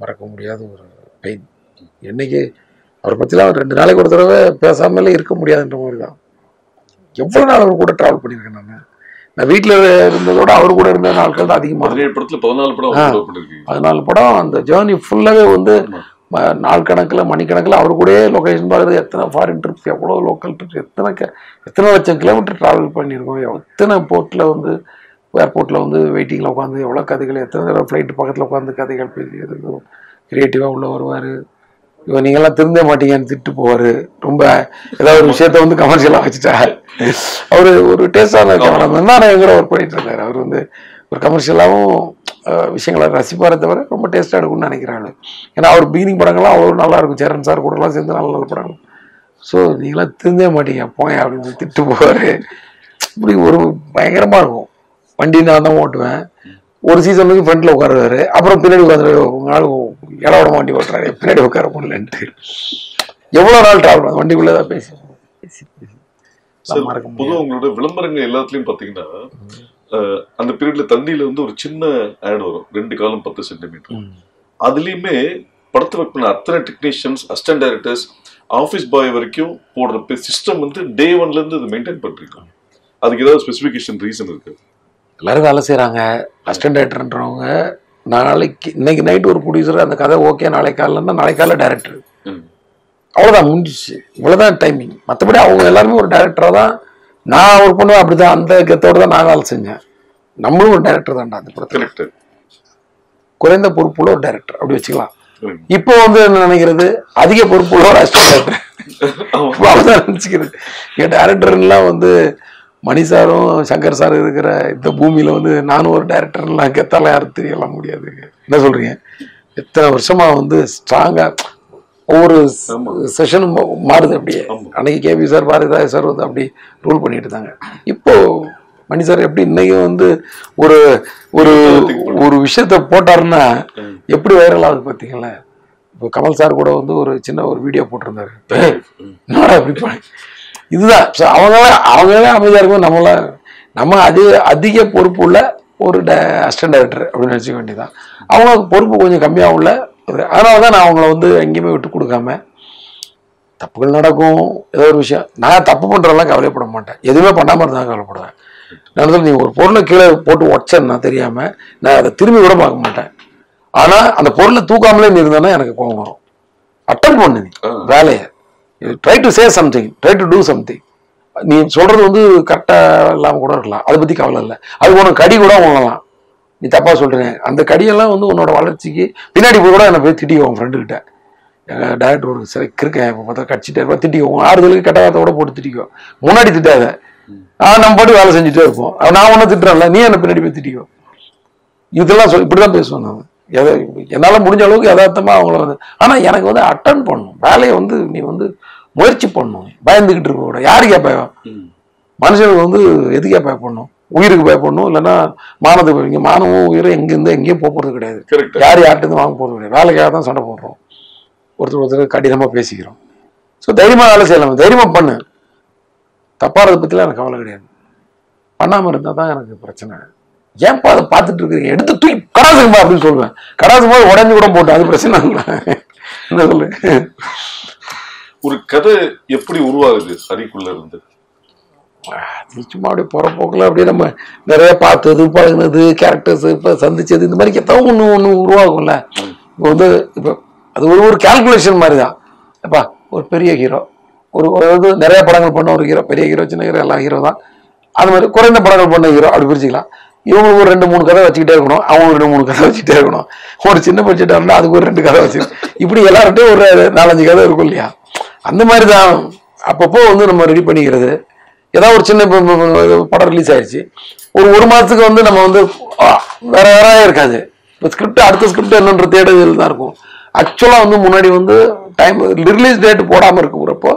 மறக்க முடியாத ஒரு பெயின். என்னைக்கு அவரை பற்றிலாம் 2 நாளைக்கு ஒரு தடவை பேசாமலே இருக்க முடியாதுன்ற மாதிரி தான். எவ்வளோ நாள் அவர் கூட ட்ராவல் பண்ணியிருக்கேன். நான் வீட்டில் இருந்ததோட அவர் கூட இருந்த நாட்கள் தான் அதிகமாக. 14 படம். அந்த ஜேர்னி ஃபுல்லாகவே வந்து நாள் கணக்கில் மணிக்கணக்கில் அவர் கூட லொக்கேஷன் பார்க்குறது, எத்தனை ஃபாரின் ட்ரிப், எவ்வளோ லோக்கல் ட்ரிப், எத்தனை லட்சம் கிலோமீட்டர் ட்ராவல் பண்ணியிருக்கோம். எத்தனை போர்ட்டில் வந்து ஏர்போர்ட்டில் வந்து வெயிட்டிங்கில் உட்காந்து எவ்வளோ கதைகள், எத்தனை தடவை ஃப்ளைட்டு பக்கத்தில் உட்காந்து கதைகள் பேசி கிரியேட்டிவாக உள்ள வருவார். இவன் நீங்கள்லாம் திருந்தே மாட்டீங்கன்னு திட்டு போவார். ரொம்ப ஏதாவது ஒரு விஷயத்த வந்து கமர்ஷியலாக வச்சுட்டா. அவர் ஒரு டேஸ்டான கேமராமேன் தான் எங்கூட ஒர்க் பண்ணிட்டு இருந்தார். அவர் வந்து ஒரு கமர்ஷியலாகவும் விஷயங்களை ரசிப்பாரை தவிர ரொம்ப டேஸ்ட்டாக எடுக்கும்னு நினைக்கிறாங்க. ஏன்னா அவர் பிகினிங் படங்கள்லாம் அவ்வளோ நல்லா இருக்கும். சேரன் சார் கூடலாம் சேர்ந்து நல்ல நல்ல படங்கள். ஸோ நீங்களாம் திருந்தே மாட்டீங்க போங்க அப்படின்னு திட்டு போவார். இப்படி ஒரு பயங்கரமாக இருக்கும். வண்டி நான் தான் ஓட்டுவேன். ஒரு சீசனுக்கு ஃப்ரண்ட்ல உட்காருவாரு, அப்புறம் பின்னாடி உட்காந்து உங்களால் இளவோட வண்டி ஓட்டுறாரு, பின்னாடி உட்கார முடியலன்ட்டு எவ்வளோ நாள் டிராவல் வண்டிக்குள்ளதான் பேசி. பொதுவாக உங்களோட விளம்பரங்கள் எல்லாத்துலயும் பாத்தீங்கன்னா அந்த பீரியட்ல தண்ணியில வந்து ஒரு சின்ன ஆட் வரும், 2 காலம் 10 சென்டிமீட்டர். அதுலயுமே படத்தை ஒர்க் பண்ண அத்தனை technicians, assistant directors, office boy வரைக்கும் போடுற சிஸ்டம் வந்து டே 1ல இருந்து அதை மெயின்டைன் பண்ணிருக்கோம். அதுக்கு ஏதாவது ஸ்பெசிஃபிகேஷன் ரீசன் இருக்கு? எல்லாரும் வேலை செய்கிறாங்க. அசிஸ்டன்ட் டைரக்டர்ன்றவங்க நாளைக்கு இன்னைக்கு நைட் ஒரு ப்ரொடியூசர் அந்த கதை ஓகே, நாளைக்கு காலைலன்னா நாளைக்கு காலைல டைரக்டர், அவ்வளோதான் முடிஞ்சிச்சு. இவ்வளோதான் டைமிங். மற்றபடி அவங்க எல்லாருமே ஒரு டைரக்டராக தான். நான் ஒர்க் பண்ணுவேன், அப்படி தான். அந்த கெத்தோடு தான் நான் வேலை செஞ்சேன். நம்மளும் ஒரு டைரக்டர் தான்டா அந்த படத்தில். குறைந்த பொறுப்புள்ள ஒரு டைரக்டர் அப்படி வச்சுக்கலாம். இப்போ வந்து என்ன நினைக்கிறது, அதிக பொறுப்புள்ள ஒரு அசிஸ்டன்ட் டைரக்டர் அவ்வளோதான் நினச்சிக்கிறது. என் டைரக்டர்லாம் வந்து மணி சாரும் சங்கர் சார் இருக்கிற இந்த பூமியில வந்து நானும் ஒரு டைரக்டர்லாம் கெத்தாலாம் யாரும் தெரியலாம் முடியாது. என்ன சொல்றீங்க? எத்தனை வருஷமா வந்து ஸ்ட்ராங்கா ஒவ்வொரு செஷனும் மாறுது. அப்படியே அன்னைக்கு கேபி சார், பாரதிராஜ் சார் வந்து அப்படி ரூல் பண்ணிட்டு இருந்தாங்க. இப்போ மணி சார் எப்படி இன்னைக்கு வந்து ஒரு ஒரு ஒரு விஷயத்த போட்டாருன்னா எப்படி வைரல் ஆகுது பார்த்தீங்களா? இப்போ கமல் சார் கூட வந்து ஒரு சின்ன ஒரு வீடியோ போட்டிருந்தாரு. என்னடா இப்படி இதுதான். ஸோ அவங்களே அமைதியாக இருக்கும். நம்ம அதிக பொறுப்பு உள்ள ஒரு அசிஸ்டன்ட் டைரக்டர் அப்படின்னு நினச்சிக்க வேண்டியதான். அவங்களுக்கு பொறுப்பு கொஞ்சம் கம்மியாக உள்ள. அதனால தான் நான் அவங்கள வந்து எங்கேயுமே விட்டு கொடுக்காம, தப்புகள் நடக்கும், ஏதோ ஒரு விஷயம் நான் தப்பு பண்ணுறதெல்லாம் கவலைப்பட மாட்டேன். எதுவுமே பண்ணாமல் இருந்தால் கவலைப்படுவேன். நான் நீ ஒரு பொருளை கீழே போட்டு உடச்சேன்னா தெரியாமல் நான் அதை திரும்பி கூட பார்க்க மாட்டேன். ஆனால் அந்த பொருளை தூக்காமலே நீ இருந்தேன்னா எனக்கு கோபம் வரும். அட்டன் பண்ணு நீ வேலையை. Try to say something, try to do something. நீ சொல்றது வந்து கரெக்டாக இல்லாமல் கூட இருக்கலாம், அதை பற்றி கவலை இல்லை. அது உனக்கு கடி கூட உணரலாம். நீ தப்பாக சொல்கிறேன், அந்த கடியெல்லாம் வந்து உன்னோட வளர்ச்சிக்கு பின்னாடி போய் கூட என்னை போய் திட்டிக்கோ. உன் ஃப்ரெண்டுக்கிட்ட எங்கள் டேரக்டர் ஒரு சரி இருக்கேன், இப்போ பார்த்தா கடிச்சிட்டே இருப்பா, திட்டிக்கோ. ஆறுதலுக்கு கெட்ட வார்த்தை கூட போட்டு திட்டிக்கோ. முன்னாடி திட்டாத, நம்ம பாட்டு வேலை செஞ்சுட்டே இருப்போம். நான் ஒன்றும் திட்டுறேன்ல, நீ என்ன பின்னாடி போய் திட்டிக்கோ. இதெல்லாம் இப்படிதான் பேசுவேன் நான். என்னால் முடிஞ்ச அளவுக்கு யதார்த்தமாக அவங்கள வந்து. ஆனால் எனக்கு வந்து அட்டன் பண்ணணும் வேலையை வந்து. நீ வந்து முயற்சி பண்ணணும், பயந்துக்கிட்டு இருக்க கூட. யாருக்கே பயம்? மனுஷனுக்கு வந்து எதுக்கே பயப்படணும்? உயிருக்கு பயப்படணும், இல்லைன்னா மானத்துக்கு பயப்பீங்க. மானமும் உயிரும் எங்கேருந்து எங்கேயும் போகிறது கிடையாது. யார்கிட்ட வாங்க போகிறது கிடையாது. வேலைக்காக தான் சண்டை போடுறோம், ஒருத்தர் கடினமாக பேசிக்கிறோம். ஸோ தைரியமாக வேலை செய்யலாம், தைரியமாக பண்ணு. தப்பாறதை பற்றிலாம் எனக்கு கவலை கிடையாது. பண்ணாமல் இருந்தால் தான் எனக்கு பிரச்சனை. ஏன்ப்பா அதை பார்த்துட்டு இருக்கிறீங்க, எடுத்து தூக்கி கடாசுங்கப்பா அப்படின்னு சொல்லுவேன். கடாசும் போது உடஞ்சி கூட போட்டேன், அது பிரச்சனை இல்லை. என்ன சொல்லு, ஒரு கதை எப்படி உருவாகுது ஹரிக்குள்ள இருந்து? சும்மா அப்படியே போகிற போக்கில் அப்படியே நம்ம நிறைய பார்த்தது, பழகினது, கேரக்டர்ஸ் இப்போ சந்திச்சது, இந்த மாதிரி எத்தனை ஒன்று உருவாகும்ல. இப்போ வந்து இப்போ அது ஒரு கால்குலேஷன் மாதிரி தான். அப்பா ஒரு பெரிய ஹீரோ, ஒரு நிறைய படங்கள் பண்ண ஒரு ஹீரோ, பெரிய ஹீரோ சின்ன ஹீரோ எல்லாம் ஹீரோ தான். அது மாதிரி குறைந்த படங்கள் பண்ண ஹீரோ அப்படி பிரிச்சுக்கலாம். இவங்களுக்கு ஒரு 2-3 கதை வச்சுக்கிட்டே இருக்கணும், அவங்களுக்கு 2-3 கதை வச்சுக்கிட்டே இருக்கணும். ஒரு சின்ன பட்ஜெட்டாக இருந்தால் அதுக்கு ஒரு 2 கதை வச்சு, இப்படி எல்லார்ட்டையும் ஒரு 4-5 கதை இருக்கும் இல்லையா? அந்த மாதிரி தான் அப்பப்போ வந்து நம்ம ரெடி பண்ணிக்கிறது. ஏதாவது ஒரு சின்ன படம் ரிலீஸ் ஆயிடுச்சு, ஒரு மாதத்துக்கு வந்து நம்ம வந்து வேற வேற இருக்காது. இப்போ ஸ்கிரிப்ட் அடுத்த ஸ்கிரிப்ட் என்னன்ற தேடுதல் தான் இருக்கும். ஆக்சுவலாக வந்து முன்னாடி வந்து டைம் ரிலீஸ் டேட் போடாமல் இருக்கிறப்போ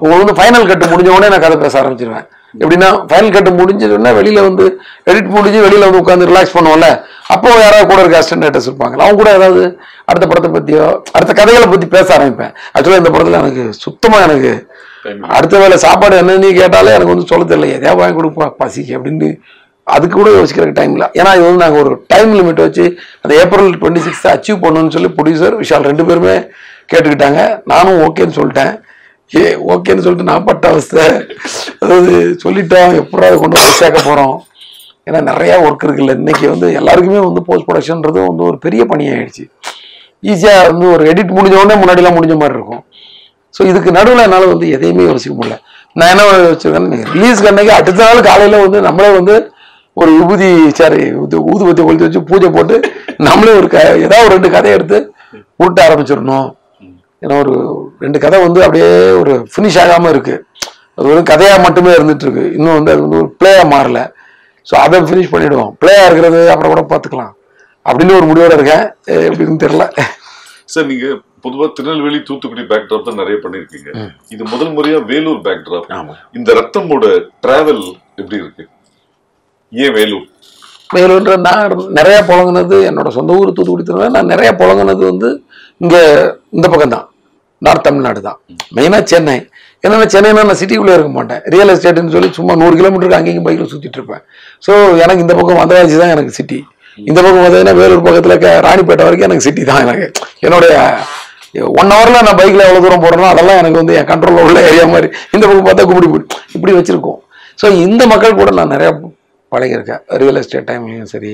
உங்களுக்கு வந்து ஃபைனல் கட்டு முடிஞ்ச உடனே நான் கதை பேச ஆரம்பிச்சிருவேன். எப்படின்னா ஃபைனல் கட்டு முடிஞ்சதுன்னா வெளியில வந்து எடிட் முடிஞ்சு வெளியில வந்து உட்காந்து ரிலாக்ஸ் பண்ணுவோம்ல, அப்போ யாராவது கூட இருக்க அசிஸ்டன்ட் ரைட்டர்ஸ் இருப்பாங்க, அவங்க கூட ஏதாவது அடுத்த படத்தை பற்றியோ அடுத்த கதைகளை பற்றி பேச ஆரம்பிப்பேன். ஆக்சுவலாக இந்த படத்தில் எனக்கு சுத்தமாக எனக்கு அடுத்த வேலை சாப்பாடு என்னன்னு கேட்டாலே எனக்கு வந்து சொல்ல தெரியல, எதையா வாங்கி கொடுப்பா பசிக்கு அப்படின்னு அதுக்கு கூட யோசிக்கிறதுக்கு டைம் இல்லை. ஏன்னா இது வந்து நாங்கள் ஒரு டைம் லிமிட் வச்சு அந்த April 26 அச்சீவ் பண்ணணும்னு சொல்லி ப்ரொடியூசர் விஷால் 2 பேருமே கேட்டுக்கிட்டாங்க. நானும் ஓகேன்னு சொல்லிட்டேன். ஓகேன்னு சொல்லிட்டு நான் பட்ட அவஸ்தை, அதாவது சொல்லிட்டோம் எப்படா அதை கொண்டு வந்து சேர்க்க போகிறோம். ஏன்னா நிறையா ஒர்க் இருக்குல்ல, இன்னைக்கு வந்து எல்லாருக்குமே வந்து போஸ்ட் ப்ரொடக்ஷன்றது வந்து ஒரு பெரிய பணியாயிடுச்சு. ஈஸியாக வந்து ஒரு எடிட் முடிஞ்ச உடனே முன்னாடிலாம் முடிஞ்ச மாதிரி இருக்கும். ஸோ இதுக்கு நடுவில் என்னால் வந்து எதையுமே யோசிக்க முடியல. நான் என்ன வச்சுருக்கேன், ரிலீஸ்க்கு அன்னைக்கு அடுத்த நாள் காலையில் வந்து நம்மளே வந்து ஒரு விபூதி சாரி ஊதுபத்தி கொளுத்தி வச்சு பூஜை போட்டு நம்மளே ஒரு ஏதாவது ஒரு 2 கதையை எடுத்து உருட்ட ஆரம்பிச்சிடணும். ஏன்னா ஒரு 2 கதை வந்து அப்படியே ஒரு ஃபினிஷ் ஆகாமல் இருக்கு, அது ஒரு கதையாக மட்டுமே இருந்துட்டு இருக்கு, இன்னும் வந்து அது வந்து ஒரு பிளேயாக மாறல. ஸோ அதை ஃபினிஷ் பண்ணிவிடுவோம், பிளேயாக இருக்கிறது அப்புறம் கூட பார்த்துக்கலாம் அப்படின்னு ஒரு முடிவோட இருக்கேன். எப்படின்னு தெரியல சார். நீங்க பொதுவா திருநெல்வேலி தூத்துக்குடி பேக்ட்ராப் தான் நிறைய பண்ணிருக்கீங்க. இது முதல் முறையா வேலூர் பேக்ட்ராப். இந்த ரத்தமோட டிராவல் எப்படி இருக்கு? ஏன் வேலூர்? வேலூர்ன்ற நான் நிறைய புழங்கினது என்னோட சொந்த ஊர் தூத்துக்குடி திருநெல்வேலி. நான் நிறைய புழங்கினது வந்து இங்க இந்த பக்கம் தான், நார்த் தமிழ்நாடு தான், மெயினா சென்னை. ஏன்னா சென்னைனா நான் சிட்டிக்குள்ளே இருக்க மாட்டேன், ரியல் எஸ்டேட்னு சொல்லி சும்மா 100 கிலோமீட்டருக்கு அங்கேயும் பைக்கில் சுற்றிட்டு இருப்பேன். ஸோ எனக்கு இந்த பக்கம் வந்தவாசி தான் எனக்கு சிட்டி. இந்த பக்கம் பார்த்தீங்கன்னா வேலூர் பக்கத்தில் ராணிப்பேட்டை வரைக்கும் எனக்கு சிட்டி தான். எனக்கு என்னுடைய 1 ஹவர்ல நான் பைக்கில் எவ்வளோ தூரம் போடுறேனோ அதெல்லாம் எனக்கு வந்து என் கண்ட்ரோலில் உள்ள ஏரியா மாதிரி. இந்த பக்கம் பார்த்தா கும்பிடி இப்படி வச்சிருக்கோம். ஸோ இந்த மக்கள் கூட நான் நிறையா பழகியிருக்கேன், ரியல் எஸ்டேட் டைம்லையும் சரி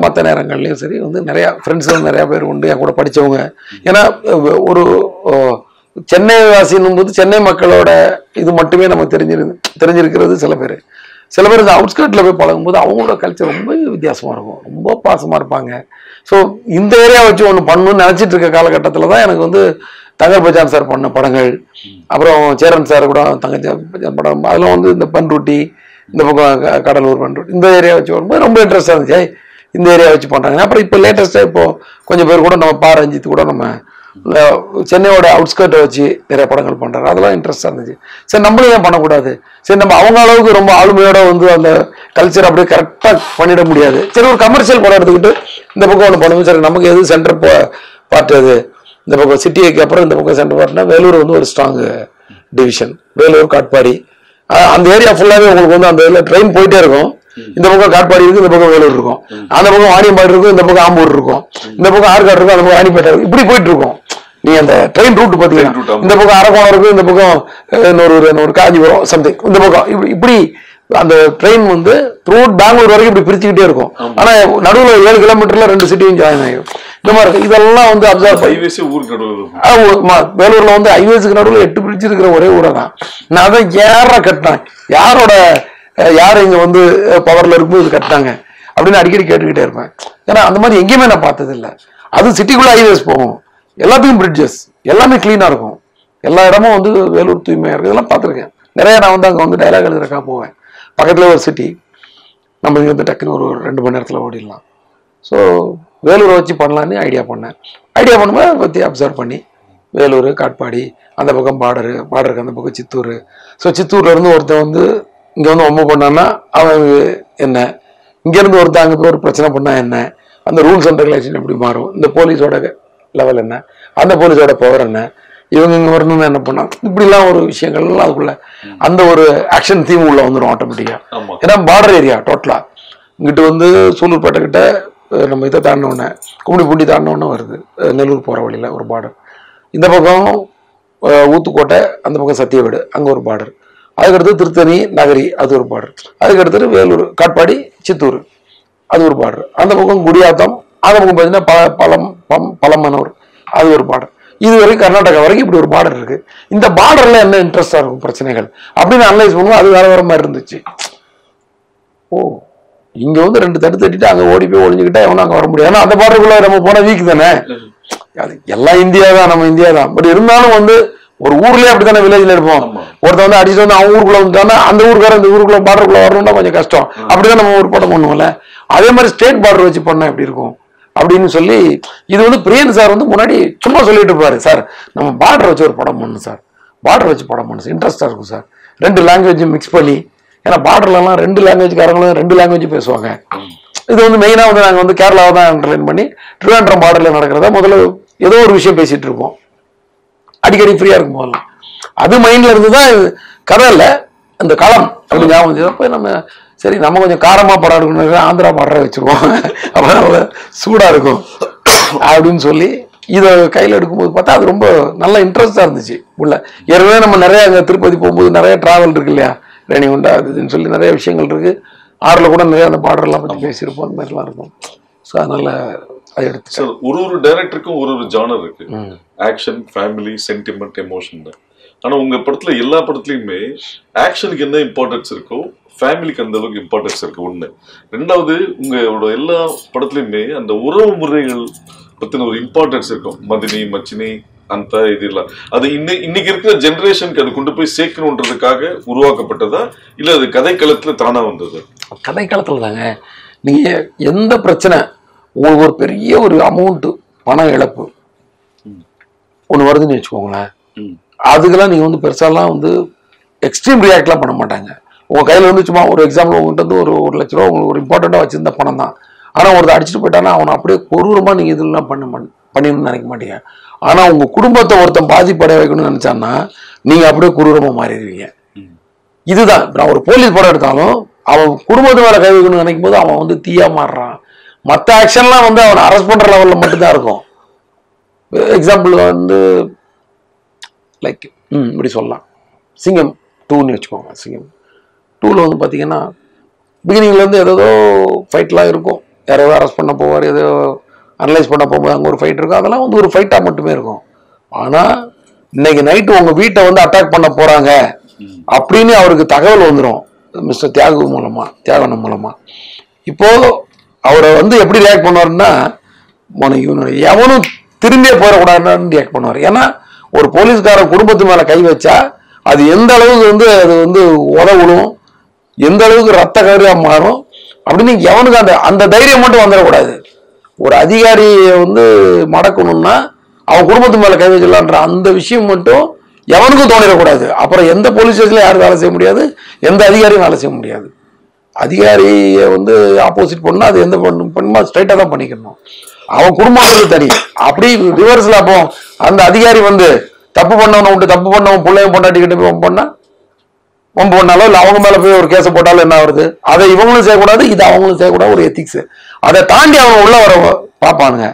மற்ற நேரங்கள்லையும் சரி. வந்து நிறையா ஃப்ரெண்ட்ஸும் நிறையா பேர் உண்டு என் கூட படித்தவங்க. ஏன்னா ஒரு சென்னை வாசின்னும் போது சென்னை மக்களோட இது மட்டுமே நம்ம தெரிஞ்சிருக்கிறது சில பேர் இந்த அவுட்ஸ்கர்ட்டில் போய் பழகும்போது அவங்களோட கல்ச்சர் ரொம்ப வித்தியாசமாக இருக்கும், ரொம்ப பாசமாக இருப்பாங்க. ஸோ இந்த ஏரியா வச்சு ஒன்று பண்ணணும்னு நினச்சிட்டு இருக்க காலகட்டத்தில் தான் எனக்கு வந்து தங்கர் பச்சான் சார் பண்ண படங்கள், அப்புறம் சேரன் சார் கூட தங்கச்சான் படம், அதெல்லாம் வந்து இந்த பன்ருட்டி, இந்த பக்கம் கடலூர் பன்ருட்டி, இந்த ஏரியா வச்சு வரும்போது ரொம்ப இன்ட்ரெஸ்டாக இருந்துச்சு. இந்த ஏரியா வச்சு பண்ணுறாங்க. அப்புறம் இப்போ லேட்டஸ்ட்டாக இப்போ கொஞ்சம் பேர் கூட நம்ம பா ரஞ்சித் கூட நம்ம சென்னையோட அவுட்ஸ்கர்ட்டை வச்சு நிறைய படங்கள் பண்ணுறாரு, அதெல்லாம் இன்ட்ரெஸ்டாக இருந்துச்சு. சரி நம்மளும் ஏன் பண்ணக்கூடாது, சரி நம்ம அவங்க அளவுக்கு ரொம்ப ஆளுமையோட வந்து அந்த கல்ச்சர் அப்படியே கரெக்டாக பண்ணிட முடியாது, சரி ஒரு கமர்ஷியல் படம் எடுத்துக்கிட்டு இந்த பக்கம் ஒன்று பண்ணுவோம். சரி நமக்கு எது சென்டர் பார்ட், அது இந்த பக்கம் சிட்டிக்கு அப்புறம் இந்த பக்கம் சென்டர் பார்ட்னா வேலூர் வந்து ஒரு ஸ்ட்ராங் டிவிஷன். வேலூர் காட்பாடி அந்த ஏரியா ஃபுல்லாகவே உங்களுக்கு வந்து அந்த இதில் ட்ரெயின் போயிட்டே இருக்கும். இந்த பக்கம் காட்பாடி இருக்கு, இந்த பக்கம் வேலூர் இருக்கும், அந்த பக்கம் வாணியம்பாடி இருக்கும், இந்த பக்கம் ஆம்பூர் இருக்கும், இந்த பக்கம் ஆற்காடு இருக்கும், அந்த பக்கம் ராணிப்பேட்டை இருக்கும், இப்படி போயிட்டு இருக்கும். நீ அந்த ட்ரெயின் ரூட் பார்த்தீங்கன்னா இந்த பக்கம் அரக்கோணம் இருக்கும், இந்த பக்கம் இன்னொரு காஞ்சிபுரம் சம்திங், இந்த பக்கம் இப்படி அந்த ட்ரெயின் வந்து த்ரூட் பெங்களூர் வரைக்கும் இப்படி பிரிச்சுக்கிட்டே இருக்கும். ஆனா நடுவில் 7 கிலோமீட்டர்ல 2 சிட்டியும் ஜாயின் ஆகிடும். இந்த மாதிரி இருக்கு. இதெல்லாம் வந்து அப்சர்வ் வேலூர்ல வந்து ஹைவேஸுக்கு நடுவில் 8 பிரிட்ஜ் இருக்கிற ஒரே ஊரை தான். நான் அதான் யாரா கட்டினேன், யார் இங்க வந்து பவர்ல இருக்கும்போது இது கட்டினாங்க அப்படின்னு அடிக்கடி கேட்டுக்கிட்டே இருப்பேன். ஏன்னா அந்த மாதிரி எங்கேயுமே நான் பார்த்தது இல்லை. அது சிட்டிக்குள்ள ஹைவேஸ் போகும், எல்லாத்துக்கும் பிரிட்ஜஸ், எல்லாமே கிளீனா இருக்கும், எல்லா இடமும் வந்து வேலூர் தூய்மையா இருக்கு. இதெல்லாம் பார்த்துருக்கேன் நிறைய. நான் வந்து அங்கே வந்து டைலாக் எழுதுறக்கா போவேன். பக்கத்துல ஒரு சிட்டி, நம்ம இங்கே வந்து டக்குன்னு ஒரு 2 மணி நேரத்தில் ஓடிடலாம். ஸோ வேலூரை வச்சு பண்ணலான்னு ஐடியா பண்ணும்போது அதை பற்றி அப்சர்வ் பண்ணி வேலூர் காட்பாடி அந்த பக்கம் பார்டருக்கு அந்த பக்கம் சித்தூர். ஸோ சித்தூர்ல இருந்து ஒருத்தன் வந்து இங்கே வந்து ஒம்பு பண்ணான்னா அவன் என்ன, இங்கேருந்து ஒருத்தன் அங்கே போய் ஒரு பிரச்சனை பண்ணா என்ன, அந்த ரூல்ஸ் அண்ட் ரெகுலேஷன் எப்படி மாறும், இந்த போலீஸோட லெவல் என்ன, அந்த போலீஸோட பவர் என்ன, இவங்க இங்கே வரணும்னு என்ன பண்ணாங்க, இப்படிலாம் ஒரு விஷயங்கள்லாம் அதுக்குள்ள அந்த ஒரு ஆக்ஷன் தீம் உள்ள வந்துடும் ஆட்டோமேட்டிக்காக. ஏன்னா பார்டர் ஏரியா டோட்டலாக இங்கிட்டு வந்து சூலூர்பேட்டை கிட்ட நம்ம இதை தாண்டினோடனே கும்மிடிப்பூண்டி தாண்டினோடனே வருது நெல்லூர் போகிற வழியில் ஒரு பார்டர். இந்த பக்கம் ஊத்துக்கோட்டை, அந்த பக்கம் சத்தியவேடு அங்கே ஒரு பார்டர். அதுக்கடுத்து திருத்தணி நகரி அது ஒரு பார்டர். அதுக்கடுத்து வேலூர் காட்பாடி சித்தூர் அது ஒரு பார்டர். அந்த பக்கம் குடியாத்தம், அந்த பக்கம் பார்த்தீங்கன்னா பழமனூர் அது ஒரு பார்டர். இது வரைக்கும் கர்நாடகா வரைக்கும் இப்படி ஒரு பார்டர் இருக்கு. இந்த பார்டர்ல என்ன இன்ட்ரெஸ்டா இருக்கும் பிரச்சனைகள் அப்படின்னு அனலைஸ் பண்ணுவோம். அது வேற மாதிரி இருந்துச்சு. ஓ இங்க வந்து 2 தட்டு தட்டிட்டு அங்க ஓடி போய் ஒளிஞ்சுக்கிட்டா எவனும் அங்க வர முடியாது. ஏன்னா அந்த பார்டருக்குள்ள நம்ம போன வீக் தானே, அது எல்லாம் இந்தியா தான், நம்ம இந்தியா தான். பட் இருந்தாலும் வந்து ஒரு ஊர்லயே அப்படித்தானே வில்லேஜ்ல இருப்போம். ஒருத்தன் வந்து அடிச்சு வந்து அவன் ஊருக்குள்ள வந்துட்டான்னா அந்த ஊருக்கார இந்த ஊருக்குள்ள பார்டருக்குள்ள வரணும்னா கொஞ்சம் கஷ்டம். அப்படிதான் நம்ம ஒரு படம் பண்ணுவோம்ல. அதே மாதிரி ஸ்டேட் பார்டர் வச்சு பண்ணா எப்படி இருக்கும் அப்படின்னு சொல்லி இது வந்து பிரியன் சார் வந்து முன்னாடி சும்மா சொல்லிட்டு இருப்பாரு, சார் நம்ம பார்டர் வச்சு ஒரு படம் பண்ணணும் சார், பார்டர் வச்சு படம் பண்ணணும், இன்ட்ரெஸ்டா இருக்கும் சார், 2 லாங்குவேஜ் மிக்ஸ் பண்ணி. ஏன்னா பார்டர்லாம் 2 லாங்குவேஜ்காரங்களும் 2 லாங்குவேஜ் பேசுவாங்க. இது வந்து மெயினா வந்து நாங்கள் வந்து கேரளாவை தான் என்டர்லைன் பண்ணி ட்ரிவாண்ட்ரம் பார்டர்ல நடக்கிறதா முதல்ல ஏதோ ஒரு விஷயம் பேசிட்டு இருப்போம் அடிக்கடி ஃப்ரீயா இருக்கும் போதெல்லாம். அது மைண்ட்ல இருந்துதான் கதை இல்ல அந்த களம் அப்படி ஞாபகம். அப்ப நம்ம சரி நம்ம கொஞ்சம் காரமா படம் எடுக்கணும், ஆந்திரா பார்டரை வச்சிருவோம் அப்ப சூடா இருக்கும் அப்படின்னு சொல்லி இதை கையில் எடுக்கும்போது பார்த்தா அது ரொம்ப நல்ல இன்ட்ரெஸ்டா இருந்துச்சு உள்ள. ஏற்கனவே நம்ம நிறைய அங்கே திருப்பதி போகும்போது நிறைய டிராவல் இருக்கு இல்லையா, ரேணிகுண்டா அதுன்னு சொல்லி நிறைய விஷயங்கள் இருக்கு. ஆறுல கூட நிறைய அந்த பார்டர்லாம் பற்றி பேசியிருப்போம், அந்த மாதிரிலாம் இருக்கும். ஸோ அதனால அதை எடுத்து சார் ஒரு டைரக்டருக்கும் ஒரு ஜானர் இருக்கு, ஆக்ஷன், ஃபேமிலி, சென்டிமெண்ட், எமோஷன். ஆனா உங்க படத்துல எல்லா படத்துலயுமே ஆக்ஷனுக்கு என்ன இம்பார்ட்டன்ஸ் இருக்கோ ஃபேமிலிக்கு அந்த அளவுக்கு இம்பார்ட்டன்ஸ் இருக்கு ஒண்ணு. ரெண்டாவது உங்களோட எல்லா படத்துலயுமே அந்த உறவு முறைகள் பத்தின ஒரு இம்பார்ட்டன்ஸ் இருக்கும். மதினி, மச்சினி, அந்த இதெல்லாம் அது இன்னைக்கு இருக்கிற ஜெனரேஷனுக்கு அது கொண்டு போய் சேர்க்கணுன்றதுக்காக உருவாக்கப்பட்டதா இல்ல அது கதைக்களத்துல தானா வந்தது? கதைக்களத்துல தாங்க. நீங்க எந்த பிரச்சனை ஒரு பெரிய ஒரு அமௌண்ட் பண இழப்பு ஒண்ணு வருதுன்னு வச்சுக்கோங்களேன், அதுக்கெல்லாம் நீங்க வந்து பெருசாலாம் வந்து எக்ஸ்ட்ரீம் ரியாக்ட்லாம் பண்ண மாட்டாங்க. உங்க கையில வந்து சும்மா ஒரு எக்ஸாம்பிள் உங்கள்கிட்ட வந்து ஒரு 1 லட்ச ரூபா உங்களுக்கு ஒரு இம்பார்ட்டண்டா வச்சிருந்த பணம் தான். ஆனா ஒருத்தர் அடிச்சுட்டு போயிட்டானா அவனை அப்படியே கொடூரமா நீங்க இதெல்லாம் பண்ணணும்னு நினைக்க மாட்டீங்க. ஆனா உங்க குடும்பத்தை ஒருத்தன் பாதிப்படைய வைக்கணும்னு நினைச்சான்னா நீங்க அப்படியே கொடூரமா மாறிடுவீங்க. இதுதான் நான் ஒரு போலீஸ் படம் எடுத்தாலும் அவன் குடும்பத்து மேல கை வைக்கணும்னு நினைக்கும் போது அவன் வந்து தீயா மாறுறான். மற்ற ஆக்ஷன்லாம் வந்து அவனை அரெஸ்ட் பண்ற லெவல்ல மட்டும்தான் இருக்கும். எக்ஸாம்பிள் வந்து லைக் இப்படி சொல்லலாம், சிங்கம் 2ன்னு வச்சுக்கோங்க. சிங்கம் 2ல வந்து பார்த்தீங்கன்னா பிகினிங்ல இருந்து ஏதோ ஃபைட்லாம் இருக்கும், யாராவது அரெஸ்ட் பண்ண போவார், ஏதோ அனலைஸ் பண்ண போகும்போது அங்கே ஒரு ஃபைட் இருக்கும், அதெல்லாம் வந்து ஒரு ஃபைட்டாக மட்டுமே இருக்கும். ஆனால் இன்னைக்கு நைட்டு உங்கள் வீட்டை வந்து அட்டாக் பண்ண போகிறாங்க அப்படின்னு அவருக்கு தகவல் வந்துடும் மிஸ்டர் தியாகவனம் மூலமா. இப்போ அவரை வந்து எப்படி ரியாக்ட் பண்ணுவாருன்னா எவனும் திரும்பியே போயிடக்கூடாதுன்னு ரியாக்ட் பண்ணுவார். ஏன்னா ஒரு போலீஸ்காரன் குடும்பத்து மேலே கை வச்சா அது எந்த அளவுக்கு வந்து அது வந்து உதவும், எந்த அளவுக்கு ரத்த கரியா மாறும் அப்படின்னு எவனுக்கு அந்த தைரியம் மட்டும் வந்துடக்கூடாது. ஒரு அதிகாரியை வந்து மடக்கணும்னா அவன் குடும்பத்து மேல கை வச்சிடலான்ற அந்த விஷயம் மட்டும் எவனுக்கும் தோணிடக்கூடாது. அப்புறம் எந்த போலீஸ் ஸ்டேஷன்ல யாரும் வேலை செய்ய முடியாது, எந்த அதிகாரியும் வேலை செய்ய முடியாது. அதிகாரியை வந்து ஆப்போசிட் பண்ணா அது எந்த பண்ணுமா ஸ்ட்ரைட்டா தான் பண்ணிக்கணும். அவன் குடும்பம் தனி. அப்படி ரிவர்ஸ்ல அப்போ அந்த அதிகாரி வந்து தப்பு பண்ணவனை விட்டு தப்பு பண்ணவன் பிள்ளையும் பொண்டாட்டிக்கிட்ட போய் பண்ணா வம்பு பண்ணாலோ இல்லை அவங்க மேல போய் ஒரு கேஸை போட்டாலும் என்ன வருது, அதை இவங்களும் செய்யக்கூடாது, இது அவங்களும் செய்யக்கூடாது, ஒரு எத்திக்ஸ். அதை தாண்டி அவங்க உள்ள வர பார்ப்பானுங்க.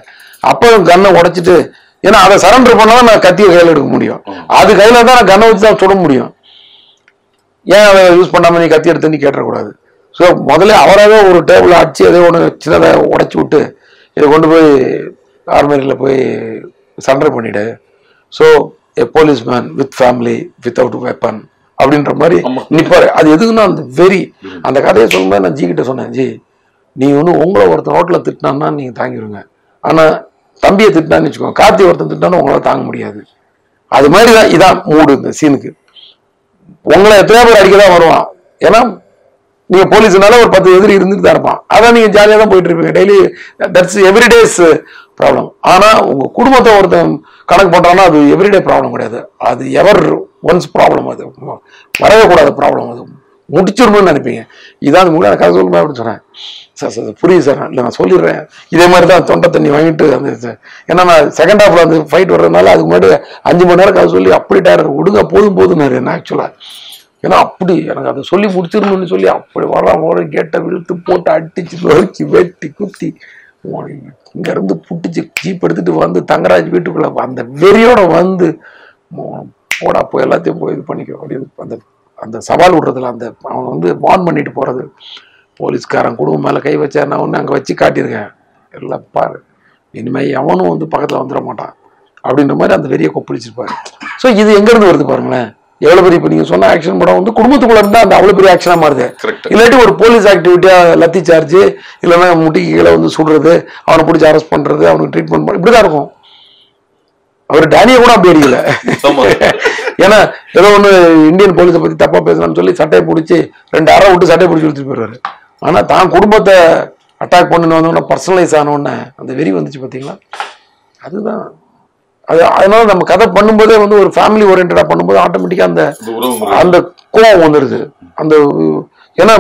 அப்போ கண்ணை உடைச்சிட்டு, ஏன்னா அதை சரண்டர் பண்ணாதான் நான் கத்தியை கையில் எடுக்க முடியும், அது கையில தான் நான் கண்ணை வச்சு தான் சுட முடியும். ஏன் அதை யூஸ் பண்ணாம நீ கத்தி எடுத்து நீ கேட்டக்கூடாது. ஸோ முதல்ல அவராகவே ஒரு டேபிள் அடிச்சு ஏதோ ஒன்று சின்னதை உடைச்சி விட்டு இதை கொண்டு போய் ஆர்மரியில் போய் சரண்டர் பண்ணிடு. So a police man with family without weapon அப்படின்ற மாதிரி நிப்பாரு. அது எதுக்குன்னா அந்த வெறி. அந்த கதையை சொல்லும்போது நான் ஜி கிட்ட சொன்னேன், ஜி நீ வந்து உங்களை ஒருத்தன் ரோட்ல திட்டினான்னா நீங்க தாங்கிடுங்க, ஆனா தம்பியை திட்டினான்னு வச்சுக்கோங்க, கார்த்தி ஒருத்தன் திட்டான்னு உங்களால தாங்க முடியாது. அது மாதிரிதான் இதான் மூடு இந்த சீனுக்கு. உங்களை எத்தனை பேர் அடிக்கதான் வருவான், ஏன்னா நீங்க போலீஸ்னால ஒரு 10 எதிரி இருந்துட்டு தான் இருப்பான். அதான் நீங்க ஜாலியா தான் போயிட்டு இருப்பீங்க டெய்லி, தட்ஸ் எவ்ரிடேஸ் ப்ராப்ளம். ஆனா உங்க குடும்பத்தை ஒருத்தன் கணக்கு பண்றான்னா அது எவ்ரிடே ப்ராப்ளம் கிடையாது, அது எவர் ஒன்ஸ் ப்ராப்ளம், அது வரவே கூடாது ப்ராப்ளம், அது முடிச்சிடணும்னு நினைப்பீங்க. இதான் முன்னாடி கதை சொல்லுமா அப்படின்னு சொன்னேன். சார் சார் புரியுது சார், இல்லை நான் சொல்லிடுறேன். இதே மாதிரி தான் தொண்டை தண்ணி வாங்கிட்டு அந்த ஏன்னா நான் செகண்ட் ஹாஃப்ல அந்த ஃபைட் வர்றதுனால அதுக்கு முன்னாடி 5 மணி நேரம் கதை சொல்லி அப்படி டயர் விடுங்க போதும் போதுன்னாரு என்ன ஆக்சுவலா. ஏன்னா அப்படி எனக்கு அதை சொல்லி முடிச்சிடணும்னு சொல்லி அப்படி வர கேட்டை விழுத்து போட்டு அடிச்சு நொறுக்கி வெட்டி குத்தி இங்க இருந்து புட்டிச்சு ஜீப் எடுத்துட்டு வந்து தங்கராஜ் வீட்டுக்குள்ள அந்த வெறியோட வந்து போடா போய் எல்லாத்தையும் போய் இது பண்ணிக்கோ அப்படின்னு அந்த அந்த சவால் விடுறதுல அந்த அவன் வந்து வார்ன் பண்ணிட்டு போறது. போலீஸ்காரன் குடும்பம் மேல கை வச்சா நான் ஒன்று அங்கே வச்சு காட்டியிருக்கேன், எல்லாம் பாரு இனிமே எவனும் வந்து பக்கத்துல வந்துட மாட்டான் அப்படின்ற மாதிரி அந்த வெறியை கொப்பளிச்சிருப்பாரு. ஸோ இது எங்க இருந்து வருது பாருங்களேன், எவ்வளவு பெரிய. இப்ப நீங்க சொன்ன ஆக்ஷன் படம் வந்து குடும்பத்துக்குள்ள இருந்தா அந்த அவ்வளவு பெரிய ஆக்ஷனா மாறுது. இல்லாட்டி ஒரு போலீஸ் ஆக்டிவிட்டியா லத்தி சார்ஜ் இல்லைன்னா முட்டிக்கு கீழே வந்து சுடுறது, அவனை பிடிச்சி அரெஸ்ட் பண்றது, அவனுக்கு ட்ரீட்மெண்ட் பண்ண இப்படிதான் இருக்கும். அவர் டேனியை கூட அப்படி அடிக்கல. ஏன்னா ஏதோ ஒண்ணு இந்தியன் போலீஸை பத்தி தப்பா பேசலாம்னு சொல்லி சட்டையை பிடிச்சி 2 அரை விட்டு சட்டையை பிடிச்சி எடுத்துட்டு போயிடுவாரு. ஆனா தான் குடும்பத்தை அட்டாக் பண்ணு வந்தோடனே பர்சனலைஸ் ஆனோடனே அந்த வெறி வந்துச்சு பாத்தீங்களா, அதுதான் அது. அதனால நம்ம கதை பண்ணும்போதே வந்து ஒரு ஃபேமிலி ஓரியன்டா பண்ணும்போது ஆட்டோமேட்டிக்கா அந்த கோவம் வந்துடுது. அந்த ஏன்னா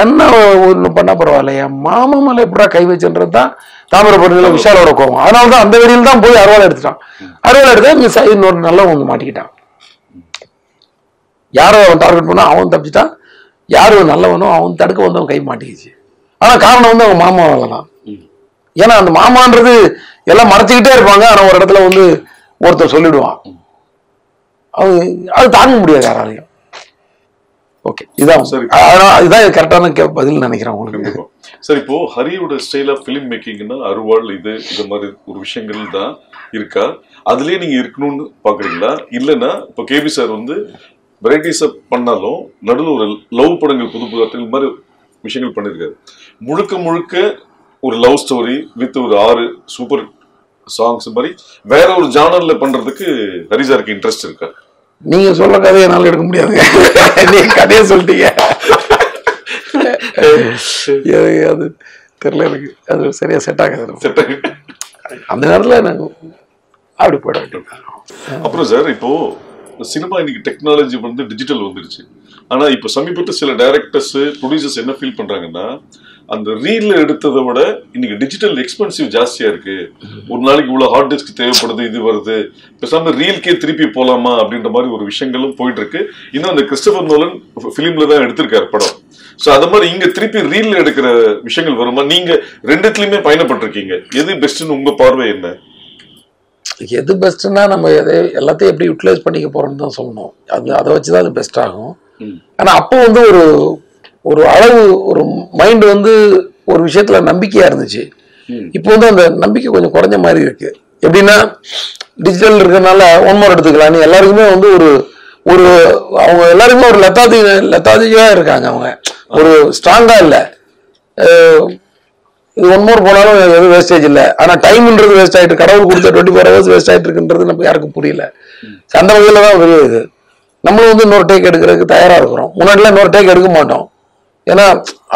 என்ன ஒண்ணு பண்ணா பரவாயில்ல, என் மாமா மேல எப்படா கை வச்சுன்றது தான் தாமிரபரணியில விஷாலோட கோவம். அதனாலதான் அந்த வெறியில் தான் போய் அறுவாலை எடுத்துட்டான். அறுவாலை எடுத்தா மிஸ் ஆகி இன்னொரு நல்லவங்க மாட்டிக்கிட்டான். யாரோ அவன் டார்கெட் பண்ணா அவன் தப்பிச்சிட்டான், யாரு நல்லவனோ அவன் தடுக்க வந்தவன் கை மாட்டிக்கிச்சு. ஆனா காரணம் வந்து அவங்க மாமா வேலைதான். ஏன்னா அந்த மாமான்றது எல்லாம் மறைச்சிக்கிட்டே இருப்பாங்க. ஆனா ஒரு இடத்துல வந்து ஒருத்தர் சொல்லிடுவான், அது தாங்க முடியாது யாராலையும். ஓகே, இதான் இதுதான் கரெக்டான பதில் நினைக்கிறேன் உங்களுக்கு. சார், இப்போ ஹரியோட ஸ்டைல் ஆஃப் ஃபிலிம் மேக்கிங்னா அருவாள் இது மாதிரி ஒரு விஷயங்கள் தான் இருக்கா? அதுலயே நீங்க இருக்கணும்னு பாக்குறீங்களா? இல்லைன்னா இப்போ கேபி சார் வந்து வெரைட்டிஸ் பண்ணாலும் நடுவில் ஒரு லவ் படங்கள் புது புது மாதிரி விஷயங்கள் பண்ணிருக்காரு. முழுக்க முழுக்க ஒரு லவ் ஸ்டோரி வித் ஒரு 6 சூப்பர் சாங்ஸ் மாதிரி வேற ஒரு ஜானர்ல பண்றதுக்கு ஹரி சாருக்கு இன்ட்ரெஸ்ட் இருக்கா? நீங்க சொல்ற கதையை என்னால எடுக்க முடியாது. நீங்க கதையை சொல்லிட்டீங்க, அது தெரியல எனக்கு, அது சரியா செட் ஆகாது. அந்த நேரத்துல எனக்கு அப்படி போயிட வேண்டியது. அப்புறம் சார், இப்போ சினிமா இன்னைக்கு டெக்னாலஜி வந்து டிஜிட்டல் வந்துருச்சு. ஆனா இப்போ சமீபத்தில் சில டைரக்டர்ஸ் ப்ரொடியூசர்ஸ் என்ன ஃபீல் பண்றாங்கன்னா, அந்த ரீல்ல எடுத்ததை விட இன்னைக்கு டிஜிட்டல் எக்ஸ்பென்சிவ் ஜாஸ்தியா இருக்கு, ஒரு நாளைக்கு இவ்வளவு ஹார்ட் டிஸ்க் தேவைப்படுது, இது வருது, பேசாம ரீல்கே திருப்பி போலாமா அப்படின்ற மாதிரி ஒரு விஷயங்களும் போயிட்டு இருக்கு. இன்னும் அந்த கிறிஸ்டோபர் நோலன் ஃபிலிம்ல தான் எடுத்திருக்காரு படம். சோ அது மாதிரி இங்க திருப்பி ரீல்ல எடுக்கிற விஷயங்கள் வருமா? நீங்க ரெண்டுத்துலயுமே பயணப்பட்டிருக்கீங்க, எது பெஸ்ட்னு உங்க பார்வை என்ன? எது பெஸ்ட்னா நம்ம எல்லாத்தையும் எப்படி யூட்டிலைஸ் பண்ணிக்க போறோம்னு தான் சொல்லணும். அதை வச்சுதான் அது பெஸ்ட் ஆகும். ஆனா அப்போ வந்து ஒரு அளவு ஒரு மைண்ட் வந்து ஒரு விஷயத்துல நம்பிக்கையா இருந்துச்சு. இப்போ வந்து அந்த நம்பிக்கை கொஞ்சம் குறைஞ்ச மாதிரி இருக்கு. எப்படின்னா டிஜிட்டல் இருக்கிறதுனால ஒன்மோர் எடுத்துக்கலாம், எல்லாருக்குமே வந்து ஒரு அவங்க எல்லாருக்குமே ஒரு லெத்தாதிகா இருக்காங்க. அவங்க ஒரு ஸ்ட்ராங்கா இல்லை. இது ஒன்மோர் போனாலும் எதுவும் வேஸ்டேஜ் இல்லை. ஆனா டைம்ன்றது வேஸ்ட் ஆயிட்டு, கடவுள் கொடுத்த 24 hours வேஸ்ட் ஆயிட்டு இருக்குன்றது நம்ம யாருக்கும் புரியல. அந்த வகையில தான் தெரியுது. நம்மளும் வந்து இன்னொரு டேக் எடுக்கிறதுக்கு தயாரா இருக்கிறோம். முன்னாடிலாம் இன்னொரு டேக் எடுக்க மாட்டோம். ஏன்னா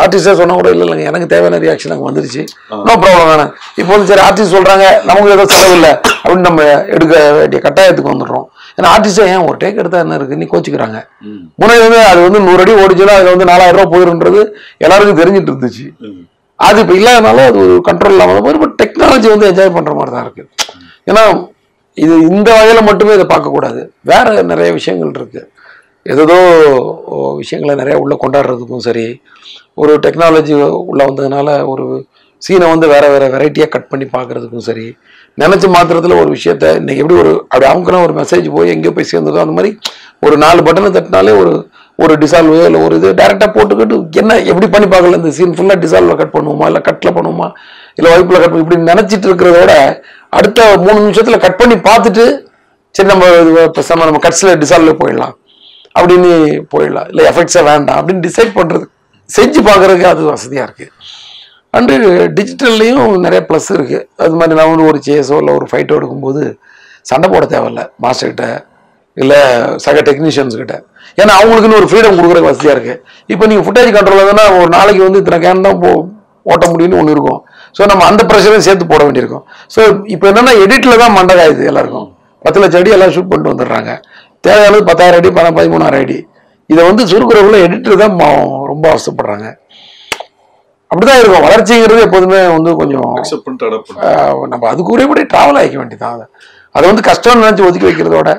ஆர்டிஸ்டே சொன்னா கூட இல்லைங்க, எனக்கு தேவையான ரியாக்ஷன் அங்கே வந்துருச்சு, நோ ப்ராப்ளம் வேணாம். இப்போ வந்து சரி ஆர்டிஸ்ட் சொல்றாங்க, நமக்கு ஏதோ செலவு இல்லை அப்படின்னு நம்ம எடுக்க வேண்டிய கட்டாயத்துக்கு வந்துடுறோம். ஏன்னா ஆர்டிஸ்டே ஏன் ஒரு டேக் எடுத்தா என்ன இருக்கு நீ கோச்சிக்கிறாங்க. முன்னாடி வந்து அது வந்து 100 அடி ஓடிச்சுன்னா அதுல வந்து 4000 ரூபாய் போயிருன்றது எல்லாருக்கும் தெரிஞ்சிட்டு இருந்துச்சு. அது இப்போ இல்லாதனால அது ஒரு கண்ட்ரோல் இல்லாமல் போய். பட் டெக்னாலஜி வந்து என்ஜாய் பண்ற மாதிரி தான் இருக்கு. ஏன்னா இது இந்த வகையில மட்டுமே இதை பார்க்கக்கூடாது, வேற நிறைய விஷயங்கள் இருக்கு. ஏதோ விஷயங்களை நிறைய உள்ள கொண்டாடுறதுக்கும் சரி, ஒரு டெக்னாலஜி உள்ள வந்ததுனால ஒரு சீனை வந்து வேற வேற வெரைட்டியா கட் பண்ணி பார்க்கறதுக்கும் சரி, நினைச்ச மாத்திரத்துல ஒரு விஷயத்த இன்னைக்கு எப்படி அப்படி அவங்களும் ஒரு மெசேஜ் போய் எங்கேயோ போய் சேர்ந்ததோ அந்த மாதிரி ஒரு 4 பட்டனை தட்டினாலே ஒரு டிசால்வோ இல்லை ஒரு இது டைரக்டா போட்டுக்கிட்டு என்ன எப்படி பண்ணி பார்க்கல, இந்த சீன் ஃபுல்லா டிசால்வ்ல கட் பண்ணுவோமா இல்லை கட்ல பண்ணுவோமா இல்லை வைப்புல கட் பண்ணி இப்படி நினைச்சிட்டு இருக்கிறதோட அடுத்த 3 நிமிஷத்துல கட் பண்ணி பார்த்துட்டு சரி நம்ம கட்ஸ்ல டிசால்வ்ல போயிடலாம் அப்படின்னு போயிடலாம், இல்லை எஃபெக்ட்ஸே வேண்டாம் அப்படின்னு டிசைட் பண்றது செஞ்சு பார்க்கறதுக்கு அது வசதியா இருக்கு. அண்டு டிஜிட்டல்லையும் நிறைய ப்ளஸ் இருக்கு. அது மாதிரி நான் வந்து ஒரு சேஸோ இல்லை ஒரு ஃபைட்டோ எடுக்கும்போது சண்டை போட தேவையில்ல மாஸ்டர்கிட்ட இல்லை சக டெக்னீஷியன்ஸ் கிட்ட. ஏன்னா அவங்களுக்குன்னு ஒரு ஃப்ரீடம் கொடுக்குற வசதியா இருக்கு. இப்போ நீங்க ஃபுட்டேஜ் கண்ட்ரோல் தானே ஒரு நாளைக்கு வந்து இத்தனை கேன் தான் ஓட்ட முடியும்னு ஒன்று இருக்கும். ஸோ நம்ம அந்த ப்ரெஷரையும் சேர்த்து போட வேண்டியிருக்கும். ஸோ இப்போ என்னன்னா எடிட்ல தான் மண்டகாயுது எல்லாருக்கும். 10 லட்சம் அடி எல்லாம் ஷூட் பண்ணிட்டு வந்துடுறாங்க. தேவையானது 10,000 அடி 13,000 அடி. இதை வந்து சுருக்குறவுல எடிட்டர் தான் ரொம்ப அவசப்படுறாங்க. அப்படிதான் இருக்கும். வளர்ச்சிங்கிறது எப்போதுமே வந்து கொஞ்சம் நம்ம அதுக்கு ஒரேபடி டிராவல் ஆகிக்க வேண்டியதான். அதை வந்து கஷ்டம்னு நினைச்சு ஒதுக்கி வைக்கிறதோட,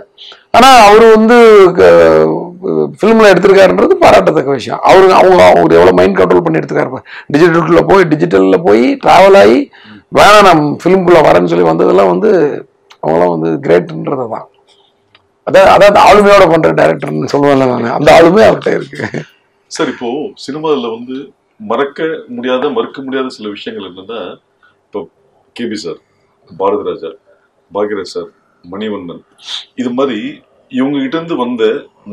ஆனா அவரு வந்து ஃபிலிம்ல எடுத்திருக்காருன்றது பாராட்டத்தக்க விஷயம். அவங்க எவ்வளவு மைண்ட் கண்ட்ரோல் பண்ணி எடுத்துக்காரு. டிஜிட்டல்ல போய் டிராவல் ஆகி வேணாம் நம்ம ஃபிலிம்குள்ள வரேன்னு சொல்லி வந்ததெல்லாம் வந்து அவங்களாம் வந்து கிரேட்ன்றதை தான். அதாவது ஆளுமையோட பண்ற டைரக்டர்னு சொல்லுவாங்க. நான் அந்த ஆளுமே அவர்கிட்ட இருக்கு. சார், இப்போ சினிமாவில் வந்து மறக்க முடியாத சில விஷயங்கள் என்னன்னா, இப்போ KP sir, Bharathi Raja, Bhagyaraj sir, Manivannan, இது மாதிரி இவங்க கிட்ட இருந்து வந்த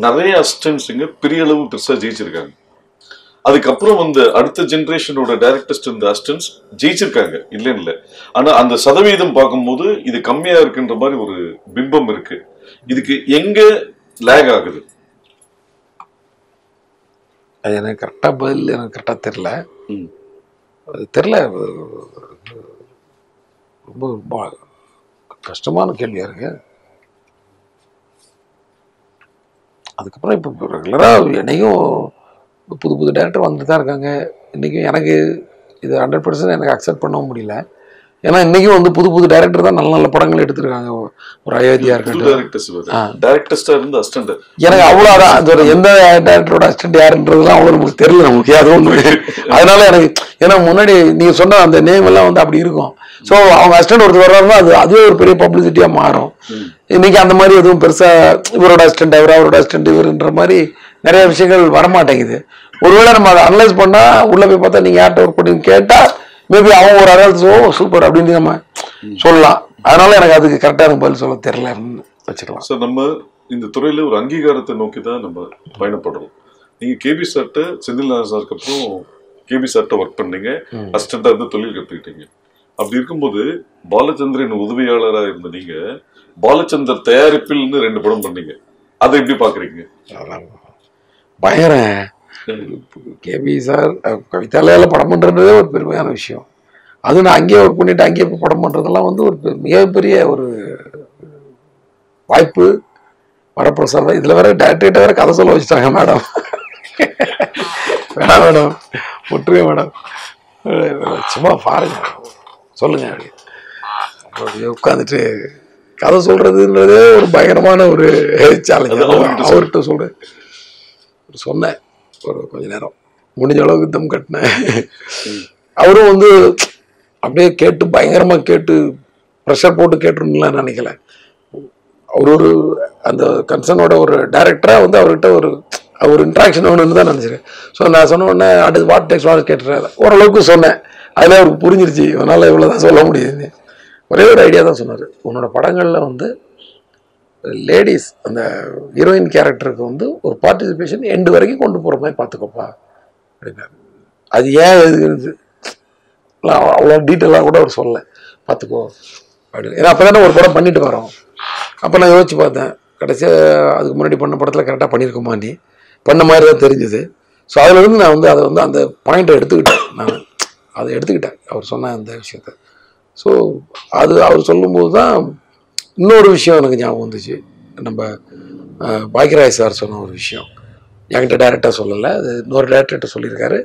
நிறைய அசிஸ்டன்ஸுங்க பெரிய அளவு பெருசா ஜெயிச்சிருக்காங்க. அதுக்கப்புறம் வந்து அடுத்த ஜெனரேஷனோட டைரக்டர்ஸ் இந்த அசிஸ்டன்ஸ் ஜெயிச்சிருக்காங்க, இல்லைன்னு இல்லை. ஆனா அந்த சதவீதம் பார்க்கும்போது இது கம்மியா இருக்குன்ற மாதிரி ஒரு பிம்பம் இருக்கு. இதுக்கு எங்க லேக் ஆகுது? அது எனக்கு கரெக்டாக பதில் எனக்கு கரெக்டாக தெரில. அது தெரில, ரொம்ப ரொம்ப கஷ்டமான கேள்வியாக இருக்கு. அதுக்கப்புறம் இப்போ ரெகுலராக என்னையும் புது புது டேரக்டர் வந்துட்டு தான் இருக்காங்க. இன்றைக்கும் எனக்கு இது 100% எனக்கு அக்செப்ட் பண்ணவும் முடியல. ஏன்னா இன்றைக்கும் வந்து புது புது டேரக்டர் தான் நல்ல நல்ல படங்கள் எடுத்துருக்காங்க. ஒரு அயோத்தியா இருக்கட்டும், எனக்கு அவ்வளோதான். அது ஒரு எந்த டேரக்டரோட அசிஸ்டன்ட் யாருன்றதுலாம் அவ்வளோ நமக்கு தெரியல, நமக்கு அது ஒன்று. அதனால எனக்கு, ஏன்னா முன்னாடி நீங்கள் சொன்ன அந்த நேம் எல்லாம் வந்து அப்படி இருக்கும். ஸோ அவங்க அசிஸ்டன்ட் ஒருத்தர் வர்றாருன்னா அதுவே ஒரு பெரிய பப்ளிசிட்டியாக மாறும். இன்னைக்கு அந்த மாதிரி எதுவும் பெருசாக இவரோட அசிஸ்டன்ட் அவரோட அசிஸ்டன்ட் இவருன்ற மாதிரி நிறைய விஷயங்கள் வரமாட்டேங்குது. ஒருவேளை நம்ம அதை அனலைஸ் பண்ணால் உள்ளே போய் பார்த்தா நீங்கள் யார்கிட்ட ஒர்க் பண்ணி கேட்டால் மேபி அவன் ஒரு அதாவது சூப்பர் அப்படின்னு நம்ம சொல்லலாம். அதனால எனக்கு அதுக்கு கரெக்டாக பதில் சொல்ல தெரியல வச்சுக்கலாம். சார், நம்ம இந்த துறையில ஒரு அங்கீகாரத்தை நோக்கி தான் நம்ம பயணப்படுறோம். நீங்க கேபி சார்ட்ட, செந்தில்நாதன் சாருக்கு அப்புறம் கேபி சார்ட்ட ஒர்க் பண்ணீங்க, அசிஸ்டண்டா இருந்து தொழில் கற்றுக்கிட்டீங்க. அப்படி இருக்கும்போது பாலச்சந்திரன் உதவியாளராக இருந்த நீங்க பாலச்சந்தர் தயாரிப்பில்னு 2 படம் பண்ணீங்க. அதை எப்படி பாக்குறீங்க? பயங்கர கேபி சார் கவிதாலயால படம் பண்றதே ஒரு பெருமையான விஷயம். அது நான் அங்கேயே ஒர்க் பண்ணிட்டு அங்கேயே படம் பண்றதெல்லாம் வந்து ஒரு மிகப்பெரிய ஒரு வாய்ப்பு. வரப்பிரசாதம். இதுல வேற டேரக்டர் வேற கதை சொல்ல வச்சுட்டாங்க மேடம். வேணாம் மேடம், ஒற்றுமை மேடம், சும்மா பாருங்க சொல்லுங்க அப்படி உட்காந்துட்டு கதை சொல்றதுன்றதே ஒரு பயங்கரமான ஒரு சேலஞ்ச். அவர்கிட்ட சொன்னேன் ஒரு கொஞ்ச நேரம், முடிஞ்ச அளவுக்கு தம் கட்டினேன். அவரும் வந்து அப்படியே கேட்டு பயங்கரமா கேட்டு ப்ரெஷர் போட்டு கேட்டுருலாம் நினைக்கல. அவர் ஒரு அந்த கன்சர்னோட ஒரு டைரக்டரா வந்து அவர்கிட்ட ஒரு இன்ட்ராக்ஷன் ஒன்று தான் நினைச்சிருக்கேன். ஸோ நான் சொன்ன உடனே அடுத்து வாட் டெக்ஸ்ட் வாட் கேட்டுறாரு. ஓரளவுக்கு சொன்னேன், அதில் அவருக்கு புரிஞ்சிருச்சு இவனால இவ்வளோதான் சொல்ல முடியுதுன்னு. ஒரே ஒரு ஐடியா தான் சொன்னார், உன்னோட படங்களில் வந்து லேடிஸ் அந்த ஹீரோயின் கேரக்டருக்கு வந்து ஒரு பார்ட்டிசிபேஷன் எண்டு வரைக்கும் கொண்டு போகிற மாதிரி பார்த்துக்கோப்பா அப்படின்னாரு. அது ஏன் எதுக்கு அவ்வளோ டீட்டெயிலாக கூட அவர் சொல்லலை, பார்த்துக்கோ அப்படின்னு. ஏன்னா அப்போ தானே ஒரு படம் பண்ணிட்டு வரோம். அப்போ நான் யோசிச்சு பார்த்தேன், கடைசியாக அதுக்கு முன்னாடி பண்ண படத்தில் கரெக்டாக பண்ணியிருக்கோமா நீ பண்ண மாதிரி தான் தெரிஞ்சுது. ஸோ அதுலேருந்து நான் வந்து அதை வந்து அந்த பாயிண்ட்டை எடுத்துக்கிட்டேன். நான் அதை எடுத்துக்கிட்டேன் அவர் சொன்ன அந்த விஷயத்த. ஸோ அது அவர் சொல்லும்போது தான் இன்னொரு விஷயம் எனக்கு ஞாபகம் வந்துச்சு. நம்ம பாக்யராஜ் சார் சொன்ன ஒரு விஷயம் என்கிட்ட டேரக்டாக சொல்லலை, அது இன்னொரு டேரக்டர்கிட்ட சொல்லியிருக்காரு.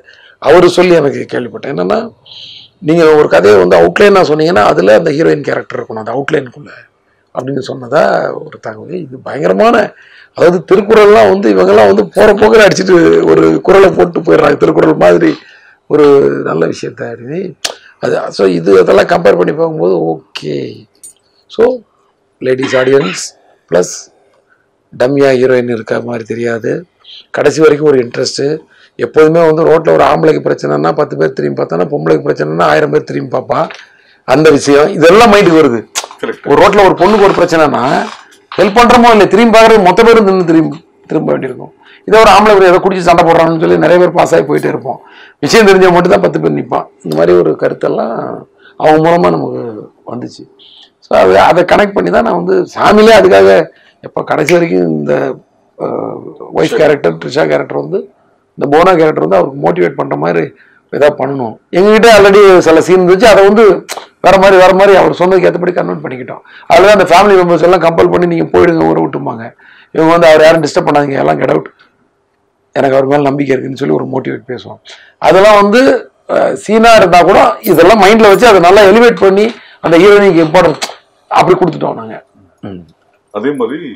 அவர் சொல்லி எனக்கு கேள்விப்பட்டேன். என்னென்னா, நீங்கள் ஒரு கதையை வந்து அவுட்லைனாக சொன்னீங்கன்னா அதில் அந்த ஹீரோயின் கேரக்டர் இருக்கணும் அந்த அவுட்லைனுக்குள்ளே அப்படின்னு சொன்னதா ஒரு தகவல். இது பயங்கரமான, அதாவது திருக்குறள்லாம் வந்து இவங்கெல்லாம் வந்து போகிற போக்கில் அடிச்சுட்டு ஒரு குறளை போட்டு போயிடுறாங்க, திருக்குறள் மாதிரி ஒரு நல்ல விஷயத்த அப்படின்னு. அது ஸோ அதெல்லாம் கம்பேர் பண்ணி பார்க்கும்போது okay. So ladies audience plus டம்மியா ஹீரோயின் இருக்க மாதிரி தெரியாது, கடைசி வரைக்கும் ஒரு இன்ட்ரெஸ்ட்டு. எப்போதுமே வந்து ரோட்டில் ஒரு ஆம்பளைக்கு பிரச்சனைனா 10 பேர் திரும்பி பார்த்தானா, பொம்பளைக்கு பிரச்சனைனா 1000 பேர் திரும்பி பார்ப்பா. அந்த விஷயம் இதெல்லாம் மைண்டுக்கு வருது. ஒரு ரோட்டில் ஒரு பொண்ணுக்கு ஒரு பிரச்சனைனா ஹெல்ப் பண்ணுறமோ இல்லை, திரும்பி பார்க்குறது மொத்த பேரும் திரும்ப வேண்டியிருக்கும். இதை ஒரு ஆம்பளை பேர் ஏதோ குடிச்சு சண்டை போடுறான்னு சொல்லி நிறைய பேர் பாஸ் ஆகி போயிட்டே இருப்போம். விஷயம் தெரிஞ்ச மட்டும் தான் 10 பேர் நிற்பான். இந்த மாதிரி ஒரு கருத்தெல்லாம் அவங்க மூலமாக நமக்கு வந்துச்சு. ஸோ அதை கனெக்ட் பண்ணி தான் நான் வந்து ஃபேமிலியே அதுக்காக எப்போ கடைசி வரைக்கும் இந்த ஒய்ஃப் கேரக்டர் ட்ரிஷா கேரக்டர் வந்து இந்த போனா கேரக்டர் வந்து அவருக்கு மோட்டிவேட் பண்ணுற மாதிரி ஏதாவது பண்ணணும். எங்ககிட்ட ஆல்ரெடி சில சீன் இருந்துச்சு, அதை வந்து வேற மாதிரி அவர் சொன்னதுக்கு ஏற்றபடி கன்வெர்ட் பண்ணிக்கிட்டோம். அதில் தான் அந்த ஃபேமிலி மெம்பர்ஸ் எல்லாம் கம்பல் பண்ணி நீங்கள் போயிடுங்க ஊரை விட்டுமாங்க, இவங்க வந்து அவர் யாரும் டிஸ்டர்ப் பண்ணாதீங்க, எல்லாம் கெட் அவுட், எனக்கு அவர் மேலே நம்பிக்கை இருக்குன்னு சொல்லி ஒரு மோட்டிவேட் பேசுவோம். அதெல்லாம் வந்து சீனாக இருந்தால் கூட இதெல்லாம் மைண்டில் வச்சு அதை நல்லா எலிவேட் பண்ணி அந்த ஹீரோயினுக்கு இம்பார்ட்டன்ட் அப்படி கொடுத்துட்டோம் நாங்கள். அதே மாதிரி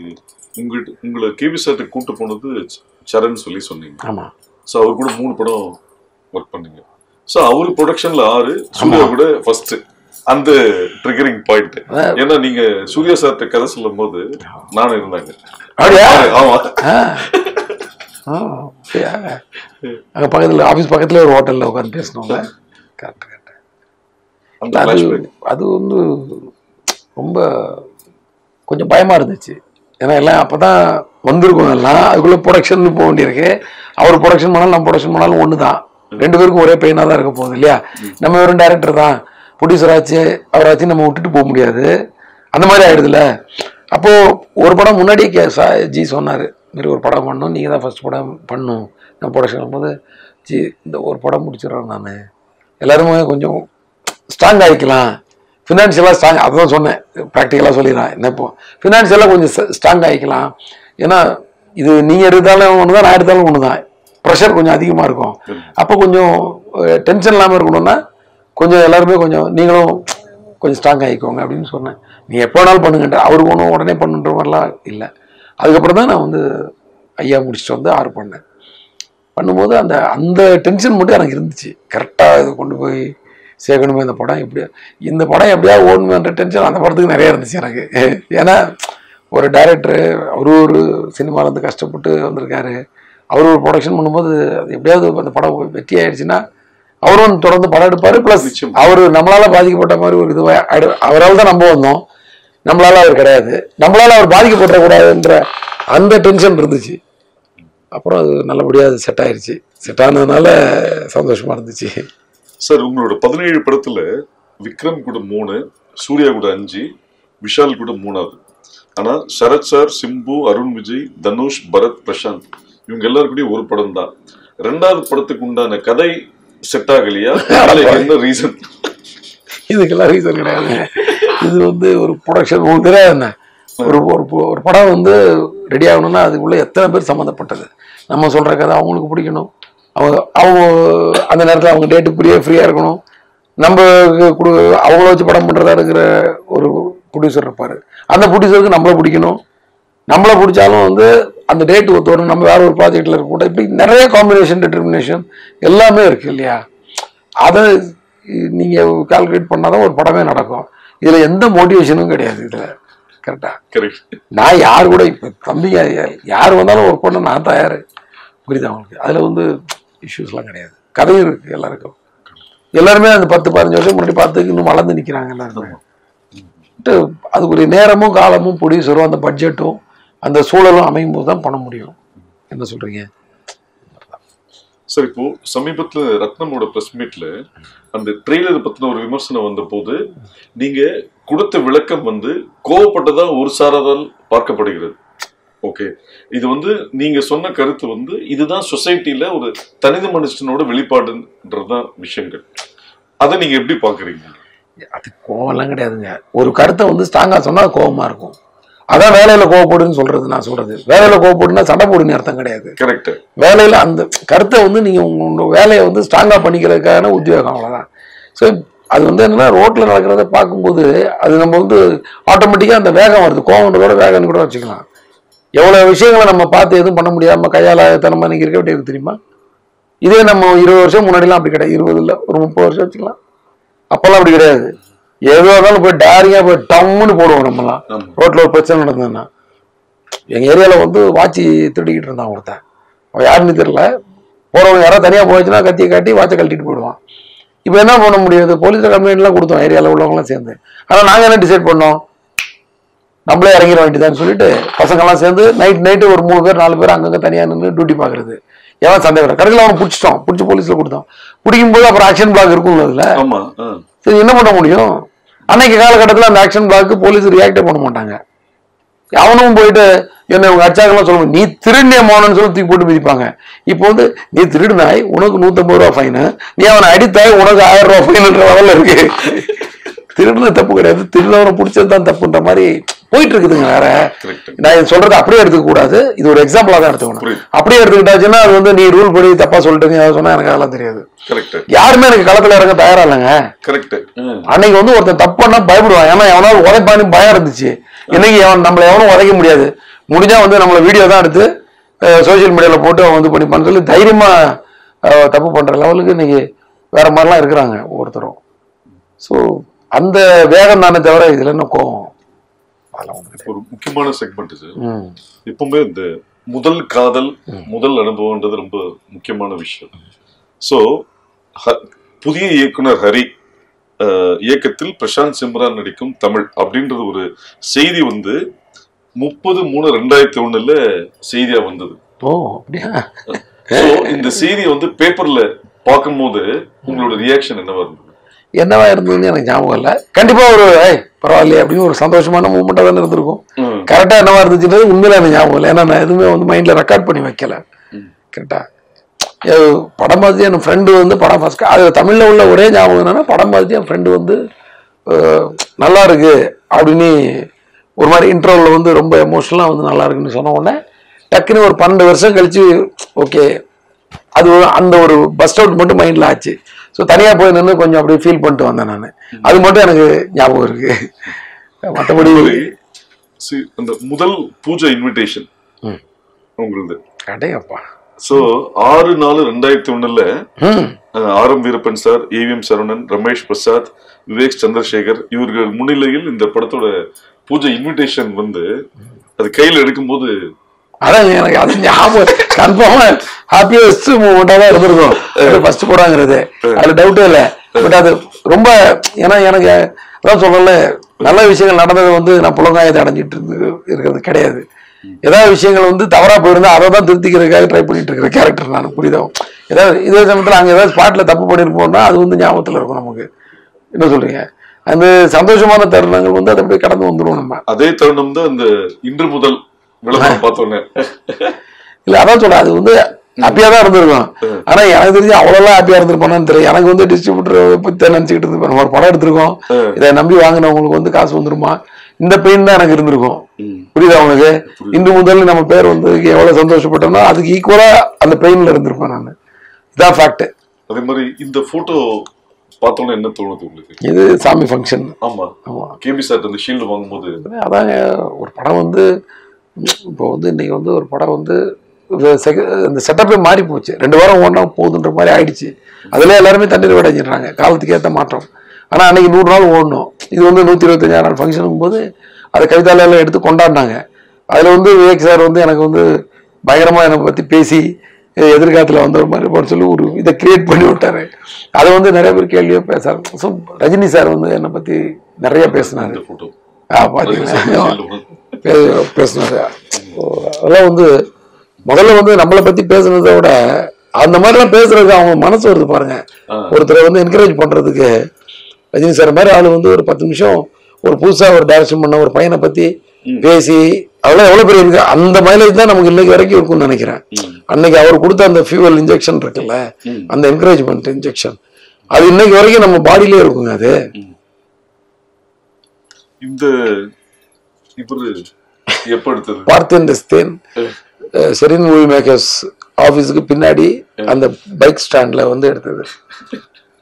உங்களை கேபி சார்ட்ட கூட்டு போனது சரண் சொல்லி சொன்னீங்க. ஆமாம். ஸோ அவர் கூட 3 படம் ஒர்க் பண்ணீங்க. ஸோ அவர் ப்ரொடக்ஷனில் 6, சூர்யா கூட ஃபர்ஸ்ட். அந்த ட்ரிகரிங் பாயிண்ட் ஏன்னா நீங்க சூர்யா சார்ட்ட கதை சொல்லும் போது நானும் இருந்தாங்க. ஆமா, அங்கே பக்கத்தில் ஆஃபீஸ் பக்கத்தில் ஒரு ஹோட்டலில் உட்காந்து பேசணும்ல. கரெக்ட். அது வந்து ரொம்ப கொஞ்சம் பயமாக இருந்துச்சு. ஏன்னா எல்லாம் அப்பதான் வந்திருக்கும் எல்லாம், அதுக்குள்ள ப்ரொடக்ஷன் போக வேண்டியிருக்கு. அவர் ப்ரொடக்ஷன் பண்ணாலும் நம்ம ப்ரொடக்ஷன் பண்ணாலும் ஒன்று தான், 2 பேருக்கும் ஒரே பெயினாக தான் இருக்க போகுது இல்லையா. நம்ம வெறும் டைரக்டர் தான், ப்ரொடியூசர் ஆச்சு அவராச்சும் நம்ம விட்டுட்டு போக முடியாது, அந்த மாதிரி ஆயிடுதுல. அப்போ ஒரு படம் முன்னாடியே ஜி சொன்னார், மாரி ஒரு படம் பண்ணணும், நீங்கள் தான் ஃபர்ஸ்ட் படம் பண்ணணும். நான் ப்ரொடக்ஷன் பண்ணும்போது ஜி இந்த ஒரு படம் முடிச்சிடறேன், நான் எல்லாருமே கொஞ்சம் ஸ்ட்ராங் ஆகிக்கலாம், ஃபினான்ஷியலாக ஸ்ட்ராங், அதுதான் சொன்னேன், ப்ராக்டிக்கலாக சொல்லிடுறேன். என்ன இப்போ ஃபினான்ஷியலாக கொஞ்சம் ஸ்ட்ராங் ஆகிக்கலாம், ஏன்னா இது நீங்கள் எடுத்தாலும் ஒன்று தான், நான் எடுத்தாலும் ஒன்று தான், ப்ரெஷர் கொஞ்சம் அதிகமாக இருக்கும். அப்போ கொஞ்சம் டென்ஷன் இல்லாமல் இருக்கணும்னா கொஞ்சம் எல்லாருமே கொஞ்சம் நீங்களும் கொஞ்சம் ஸ்ட்ராங் ஆகிக்கோங்க அப்படின்னு சொன்னேன். நீங்கள் எப்போ வேணாலும் பண்ணுங்கன்ற, அவருக்கு ஒன்றும் உடனே பண்ணுன்ற மாதிரிலாம் இல்லை. அதுக்கப்புறம் தான் நான் வந்து ஐயா முடிச்சுட்டு வந்து 6 பண்ணேன். பண்ணும்போது அந்த அந்த டென்ஷன் மட்டும் எனக்கு இருந்துச்சு, கரெக்டாக இதை கொண்டு போய் சேர்க்கணுமே, இந்த படம் எப்படியா ஓடணுன்ற டென்ஷன் அந்த படத்துக்கு நிறைய இருந்துச்சு எனக்கு. ஏன்னா ஒரு டைரக்டரு அவரு ஒரு சினிமாவிலேருந்து கஷ்டப்பட்டு வந்திருக்காரு, அவர் ஒரு ப்ரொடக்ஷன் பண்ணும்போது அது எப்படியாவது அந்த படம் வெற்றி ஆயிடுச்சுன்னா அவரும் தொடர்ந்து படம் எடுப்பார். ப்ளஸ் அவர் நம்மளால பாதிக்கப்பட்ட மாதிரி ஒரு இதுவாக அவரால் தான் நம்ம வந்தோம், நம்மளால அவர் கிடையாது, நம்மளால அவர் பாதிக்கப்படக்கூடாதுன்ற அந்த டென்ஷன் இருந்துச்சு. அப்புறம் அது நல்லபடியாக அது செட் ஆயிடுச்சு. செட் ஆனதுனால சந்தோஷமா இருந்துச்சு. சார், உங்களோட 17 படத்துல விக்ரம் கூட 3, சூர்யா கூட 5, விஷால் கூட 3வது. ஆனா சரத் சார், சிம்பு, அருண் விஜய், தனுஷ், பரத், பிரசாந்த் இவங்க எல்லாருக்கூடயும் ஒரு படம் தான். 2வது படத்துக்கு உண்டான கதை செட் ஆகலையா? என்ன ரீசன்? இதுக்கெல்லாம் ரீசன் கிடையாது. இது வந்து ஒரு ப்ரொடக்ஷன் என்ன, ஒரு படம் வந்து ரெடி ஆகணும்னா அதுக்குள்ள எத்தனை பேர் சம்மந்தப்பட்டது. நம்ம சொல்ற கதை அவங்களுக்கு பிடிக்கணும், அவங்க அந்த நேரத்தில் அவங்க டேட்டு ஃப்ரீயா இருக்கணும், நம்ம அவங்கள வச்சு படம் பண்றதாங்கிற ஒரு ப்ரொடியூசர் இருப்பாரு, அந்த ப்ரொடியூசருக்கு நம்மள பிடிக்கணும், நம்மள பிடிச்சாலும் வந்து அந்த டேட் ஒத்துவரும், நம்ம வேற ஒரு ப்ராஜெக்ட்ல இருக்க கூட, இப்படி நிறைய காம்பினேஷன் டிட்டர்மினேஷன் எல்லாமே இருக்கு இல்லையா. அதை நீங்க கால்குலேட் பண்ணாதான் ஒரு படமே நடக்கும். இதுல எந்த மோட்டிவேஷனும் கிடையாது இதுல. கரெக்டா? நான் யாரு கூட இப்ப தம்பிங்க யார் வந்தாலும் ஒர்க் பண்ண நான் தயாரு, புரியுது அவங்களுக்கு. அதுல வந்து இஷ்யூஸ்லாம் கிடையாது, கதையும் இருக்கு எல்லாருக்கும். எல்லாருமே அந்த 10-15 வருஷம் முன்னாடி பார்த்து இன்னும் வளர்ந்து நிக்கிறாங்க எல்லாருமே. அதுக்குரிய நேரமும் காலமும் ப்ரொடியூசரும் அந்த பட்ஜெட்டும் அந்த சூழலும் அமையும் போது தான் பண்ண முடியும். என்ன சொல்றீங்க சார்? இப்போ சமீபத்துல ரத்னமோட பிரஸ் மீட்ல அந்த ட்ரெய்லர் பத்தின ஒரு விமர்சனம் வந்த போது நீங்க கொடுத்த விளக்கம் வந்து கோவப்பட்டதா ஒரு சாராதால் பார்க்கப்படுகிறது. ஓகே, இது வந்து நீங்க சொன்ன கருத்து வந்து இதுதான் சொசைட்டில ஒரு தனித மனுஷனோட வெளிப்பாடுன்றதுதான் விஷயங்கள். அதை நீங்க எப்படி பாக்குறீங்க? அது கோவம்லாம் கிடையாதுங்க. ஒரு கருத்தை வந்து ஸ்ட்ராங்கா சொன்னா கோவமா இருக்கும், அதான் வேலையில கோவப்படுன்னு சொல்றது. நான் சொல்றது வேலையில கோவப்படுன்னா சண்டை போடுன்னு அர்த்தம் கிடையாது. கரெக்ட். வேலையில அந்த கருத்தை வந்து நீங்க உங்க வேலையை வந்து ஸ்ட்ராங்கா பண்ணிக்கிறதுக்கான உத்தியோகம், அவ்வளவுதான். ஸோ அது வந்து என்னன்னா ரோட்ல நடக்கிறத பார்க்கும்போது அது நம்ம வந்து ஆட்டோமேட்டிக்கா அந்த வேகம் வருது, கோவம்ன்றதோட வேகம்னு கூட வச்சுக்கலாம். எவ்வளவு விஷயங்களை நம்ம பார்த்து எதுவும் பண்ண முடியாம கையால தனமா நீங்க இருக்க வேண்டியது தெரியுமா. இதே நம்ம 20 வருஷம் முன்னாடிலாம் அப்படி கிடையாது, 20 இல்லை ஒரு 30 வருஷம் வச்சுக்கலாம், அப்பெல்லாம் அப்படி கிடையாது. எதுவாக இருந்தாலும் போய் டேரியா போய் டம்முன்னு போடுவோம். நம்மலாம் ரோட்ல ஒரு பிரச்சனை நடந்ததுன்னா, எங்க ஏரியால வந்து வாட்சி திருடிக்கிட்டு இருந்தான் ஒருத்தன், அவன் யாருன்னு தெரியல, போறவங்க யாராவது தனியா போயிடுச்சுன்னா கத்தியை காட்டி வாட்சை கழட்டிட்டு போயிடுவான். இப்போ என்ன பண்ண முடியாது, போலீஸ்ல கம்ப்ளைண்ட்லாம் கொடுத்தோம் ஏரியாவில் உள்ளவங்களாம் சேர்ந்து. ஆனால் நாங்கள் என்ன டிசைட் பண்ணோம், நம்மளே இறங்கிட வேண்டியதான்னு சொல்லிட்டு பசங்கள்லாம் சேர்ந்து நைட்டு ஒரு 3 பேர் 4 பேர் அங்கங்கே தனியாக நின்று டியூட்டி பார்க்கறது. எவன் சந்தேகம் கடைசியில் அவனை பிடிச்சிட்டோம், பிடிச்சி போலீஸ்ல கொடுத்தோம். பிடிக்கும்போது அப்புறம் ஆக்ஷன் பிளாக் இருக்கும்ல அதுல. சரி என்ன பண்ண முடியும், அன்னைக்கு காலகட்டத்தில் அந்த ஆக்ஷன் பிளாக்கு போலீஸ் ரியாக்டே பண்ண மாட்டாங்க. அவனும் போயிட்டு என்ன உங்க அச்சாக்கெல்லாம் சொல்லுவாங்க, நீ திருடிய மோனன்னு சொல்லி தூக்கி போட்டு மிதிப்பாங்க. இப்போ வந்து நீ திருடினாய் உனக்கு 150 ரூபா ஃபைனு, நீ அவனை அடித்தாய் உனக்கு 1000 ரூபா ஃபைனுன்ற லெவலில் இருக்கு. திருடுன தப்பு கிடையாது, திருடவனை பிடிச்சது தான் தப்புன்ற மாதிரி போயிட்டு இருக்குதுங்க. வேற நான் சொல்றது அப்படியே எடுத்துக்க கூடாது, இது ஒரு எக்ஸாம்பிளா தான் எடுத்துக்கணும். அப்படியே எடுத்துக்கிட்டாச்சுன்னா அது வந்து நீ ரூல் படி தப்பா சொல்லிட்டு சொன்னா எனக்கு அதெல்லாம் தெரியாது. யாருமே எனக்கு களத்துல இறங்க தயாரா இல்லைங்க. அன்னைக்கு வந்து ஒருத்தன் தப்பு பண்ணா பயப்படுவான், ஏன்னா எவனாலும் உதைப்பான்னு பயம் இருந்துச்சு. இன்னைக்கு நம்மள எவனும் உதைக்க முடியாது, முடிஞ்சா வந்து நம்மள வீடியோ தான் எடுத்து சோசியல் மீடியால போட்டு அவன் வந்து பண்ணிப்பான்னு சொல்லி தைரியமா தப்பு பண்ற லெவலுக்கு இன்னைக்கு வேற மாதிரிலாம் இருக்கிறாங்க ஒவ்வொருத்தரும். ஸோ அந்த வேகம் தானே தவிர இதுல என்ன கோவம். ஒரு முக்கியமான செக்மெண்ட் சார், எப்பவுமே இந்த முதல் காதல் முதல் அனுபவம்ன்றது ரொம்ப முக்கியமான விஷயம். ஸோ புதிய இயக்குனர் ஹரி இயக்கத்தில் பிரசாந்த் சிம்ரான் நடிக்கும் தமிழ் அப்படின்றது ஒரு செய்தி வந்து 30/3/2001 செய்தியா வந்தது. ஓ அப்படியா? இந்த செய்தி வந்து பேப்பர்ல பார்க்கும்போது உங்களோட ரியாக்ஷன் என்னவா இருந்தது? என்னவா இருந்ததுன்னு எனக்கு ஞாபகம் இல்லை. கண்டிப்பா ஒரு பரவாயில்லையே அப்படின்னு ஒரு சந்தோஷமான மூமெண்டா தானே இருந்திருக்கும். கரெக்டா என்னவா இருந்துச்சுன்றது உண்மையில எனக்கு ஞாபகம் இல்லை. ஏன்னா நான் எதுவுமே வந்து மைண்ட்ல ரெக்கார்ட் பண்ணி வைக்கல. கரெக்டா படம் பார்த்து என் ஃப்ரெண்டு வந்து படம் ஃபர்ஸ்ட் அது தமிழ்ல உள்ள ஒரே ஞாபகம் என்னன்னா, படம் பார்த்து என் ஃப்ரெண்டு வந்து நல்லா இருக்கு அப்படின்னு ஒரு மாதிரி இன்டர்வல்ல வந்து ரொம்ப எமோஷனலா வந்து நல்லா இருக்குன்னு சொன்ன உடனே டக்குன்னு ஒரு 12 வருஷம் கழிச்சு ஓகே அது அந்த ஒரு பஸ்ட் அவுட் மட்டும் மைண்ட்ல ஆச்சு. ஸோ தனியா போய் நின்று கொஞ்சம் அப்படியே ஃபீல் பண்ணிட்டு வந்தேன் நான். அது மட்டும் எனக்கு ஞாபகம் இருக்கு. மற்றபடி அந்த முதல் பூஜை இன்விடேஷன் உங்களது அடையப்பா. So 6/4/2001 RM. Veerappan sir, ஏ.வி.எம். Saravanan, Ramesh Prasad, Vivek Chandrasekhar இவர்கள் முன்னிலையில் இந்த படத்தோட பூஜை இன்விடேஷன் வந்து அது கையில் எடுக்கும்போது அதான் எனக்கு அது ஞாபகம் கன்ஃபார்மா ஹாப்பியஸ்ட் மூமெண்டா தான் இருந்திருக்கும். ஃபர்ஸ்ட் போடாங்கிறது அது டவுட்டே இல்லை. பட் அது ரொம்ப ஏன்னா எனக்கு அதான் சொல்லல, நல்ல விஷயங்கள் நடந்தது வந்து நான் புலங்காயத்தை அடைஞ்சிட்டு இருக்கிறது கிடையாது. ஏதாவது விஷயங்கள் வந்து தவறா போயிருந்தா அதை தான் திருத்திக்கிறதுக்காக ட்ரை பண்ணிட்டு இருக்கிற கேரக்டர் நான். புரியுதா? ஏதாவது இதே சமயத்தில் அங்கே ஏதாவது ஸ்பாட்ல தப்பு பண்ணிருப்போம்னா அது வந்து ஞாபகத்தில் இருக்கும் நமக்கு. என்ன சொல்றீங்க? அந்த சந்தோஷமான தருணங்கள் வந்து அதை போய் கடந்து வந்துடும். நம்ம அதே தருணம் தான் இந்த இன்று முதல் விளம்பரம் பார்த்தோன்னே இல்ல அதான் சொல்ல அது வந்து ஹாப்பியா தான் இருந்திருக்கும். ஆனா எனக்கு தெரிஞ்சு அவ்வளவு ஹாப்பியா இருந்திருப்பானு தெரியும். எனக்கு வந்து டிஸ்ட்ரிபியூட்டர் பத்தி நினைச்சுக்கிட்டு இருந்திருப்பேன். ஒரு படம் எடுத்திருக்கோம், இதை நம்பி வாங்கினவங்களுக்கு வந்து காசு வந்துருமா, இந்த பெயின் தான் எனக்கு இருந்திருக்கும். புரியுதா உங்களுக்கு? இன்று முதல் நம்ம பேர் வந்து எவ்வளவு சந்தோஷப்பட்டோம்னா அதுக்கு ஈக்குவலா அந்த பெயின்ல இருந்திருப்பேன் நான். இதான் ஃபேக்ட். அதே மாதிரி இந்த போட்டோ பார்த்தோன்னா என்ன தோணுது உங்களுக்கு? இது சாமி ஃபங்க்ஷன். ஆமா ஆமா. கேபி சார் அந்த ஷீல்டு வாங்கும்போது அதாங்க ஒரு படம் வந்து இப்போ வந்து இன்னைக்கு வந்து ஒரு படம் வந்து இந்த செட்டப்பே மாறி போச்சு. 2 வாரம் ஓடினா போகுதுன்ற மாதிரி ஆயிடுச்சு. அதுல எல்லாருமே தண்ணீர் விடைஞ்சிடுறாங்க காலத்துக்கு ஏற்ற மாற்றம். ஆனா அன்னைக்கு 100 நாள் ஓடணும். இது வந்து 125 நாள் ஃபங்க்ஷனுக்கும் போது அதை கவிதாலெல்லாம் எடுத்து கொண்டாடினாங்க. அதுல வந்து விவேக் சார் வந்து எனக்கு வந்து பயங்கரமா என்னை பத்தி பேசி எதிர்காலத்தில் வந்த ஒரு மாதிரி போட சொல்லி ஒரு இதை கிரியேட் பண்ணி விட்டாரு. அதை வந்து நிறைய பேர் கேள்வியோ பேசுறாரு. ஸோ ரஜினி சார் வந்து என்னை பத்தி நிறைய பேசினாரு. பேசினாரு. அதெல்லாம் வந்து முதல்ல வந்து நம்மளை பத்தி பேசுனதை விட அந்த மாதிரிலாம் பேசுறதுக்கு அவங்க மனசு வருது பாருங்க. ஒருத்தரை வந்து என்கரேஜ் பண்றதுக்கு ரஜினி சார் மாதிரி ஆளு வந்து ஒரு 10 நிமிஷம் ஒரு புதுசா ஒரு டைரக்ஷன் பண்ண ஒரு பையனை பத்தி பேசி அதெல்லாம் எவ்வளவு பெரிய இருக்கு. அந்த மைலேஜ் தான் நமக்கு இன்னைக்கு வரைக்கும் இருக்கும்னு நினைக்கிறேன். அன்னைக்கு அவர் கொடுத்த அந்த ஃபியூவல் இன்ஜெக்ஷன் இருக்குல்ல, அந்த என்கரேஜ்மெண்ட் இன்ஜெக்ஷன், அது இன்னைக்கு வரைக்கும் நம்ம பாடியிலே இருக்குங்க. அது இந்த பார்த்தேன் செரின் மூவி மேக்கர்ஸ் ஆபீஸுக்கு பின்னாடி அந்த பைக் ஸ்டாண்ட்ல வந்து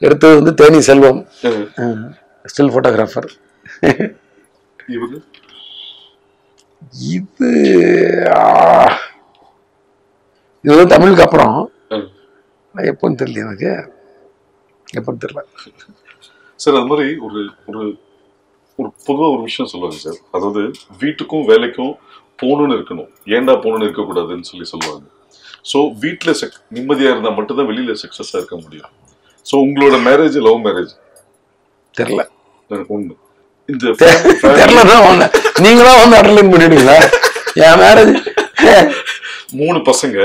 எடுத்தது வந்து தேனி செல்வம், ஸ்டில் போட்டோகிராஃபர். இது வந்து தமிழுக்கு அப்புறம் எப்போன்னு தெரியல எனக்கு, எப்போன்னு தெரியல சார். அது மாதிரி ஒரு ஒரு ஒரு பொதுவாக ஒரு விஷயம் சொல்லுவாங்க சார், அதாவது வீட்டுக்கும் வேலைக்கும் போகணும்னு இருக்கணும், ஏண்டா போகணும்னு இருக்கக்கூடாதுன்னு சொல்லுவாங்க. ஸோ வீட்டில் நிம்மதியாக இருந்தால் மட்டும்தான் வெளியில் சக்ஸஸாக இருக்க முடியும். ஸோ உங்களோட மேரேஜ் லவ் மேரேஜ் தெரியல ஒன்று இந்த நீங்களா வந்து அண்டர்லைன் பண்ணிடுங்களா? என் மேரேஜ் 3 பசங்க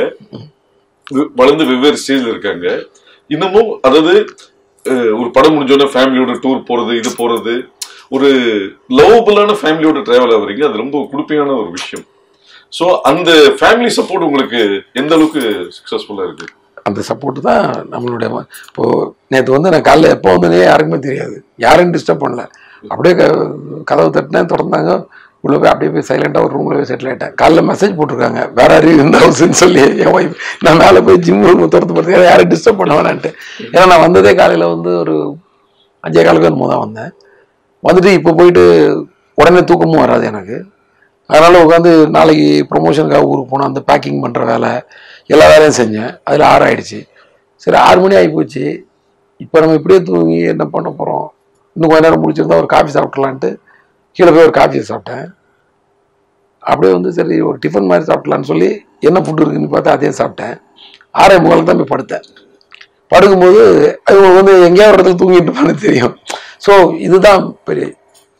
வளர்ந்து வெவ்வேறு ஸ்டேஜ்ல இருக்காங்க. இன்னமும் அதாவது ஒரு படம் முடிஞ்சோன்னா ஃபேமிலியோட டூர் போறது, இது போறது, ஒரு லவ்வபிளான ஃபேமிலியோட டிராவல் ஆகுறீங்க. அது ரொம்ப குடுப்பையான ஒரு விஷயம். ஸோ அந்த ஃபேமிலி சப்போர்ட் உங்களுக்கு எந்த அளவுக்கு சக்சஸ்ஃபுல்லா இருக்கு? அந்த சப்போர்ட் தான் நம்மளுடைய. இப்போ நேற்று வந்து நான் காலைல எப்போ வந்தனே யாருக்குமே தெரியாது, யாரையும் டிஸ்டர்ப் பண்ணல. அப்படியே கதவு தட்டினேன், திறந்தாங்க, உள்ள போய் அப்படியே போய் சைலண்டாக ஒரு ரூம்ல போய் செட்டில் ஆகிட்டேன். காலைல மெசேஜ் போட்டிருக்காங்க வேற யாரையும் இந்த ஹவுஸ்ன்னு சொல்லி. என் ஒய்ஃப் நான் மேலே போய் ஜிம் ரூம் திறந்து பார்த்து யாரும் டிஸ்டர்ப் பண்ண வேணான்ட்டு. ஏன்னா நான் வந்ததே காலையில் வந்து ஒரு 5:15 என்னமோ தான் வந்தேன். வந்துட்டு இப்போ போயிட்டு உடனே தூக்கமும் வராது எனக்கு. அதனால உட்காந்து நாளைக்கு ப்ரொமோஷனுக்காக ஊருக்கு போனோம். அந்த பேக்கிங் பண்ணுற வேலை எல்லா வேலையும் செஞ்சேன். அதில் 6 ஆயிடுச்சு. சரி 6 மணி ஆகி போச்சு. இப்போ நம்ம இப்படியே தூங்கி என்ன பண்ண போகிறோம், இன்னும் கொஞ்ச நேரம் முடிச்சிருந்தா ஒரு காஃபி சாப்பிட்லான்ட்டு கீழே போய் ஒரு காஃபியை சாப்பிட்டேன். அப்படியே வந்து சரி ஒரு டிஃபன் மாதிரி சாப்பிட்லான்னு சொல்லி என்ன ஃபுட்டு இருக்குன்னு பார்த்து அதையும் சாப்பிட்டேன். 6:45 தான் போய் படுத்தேன். படுக்கும்போது இவங்க வந்து எங்கேயாவது ஒரு இடத்துல தூங்கிட்டு இருப்பான்னு தெரியும். ஸோ இதுதான் பெரிய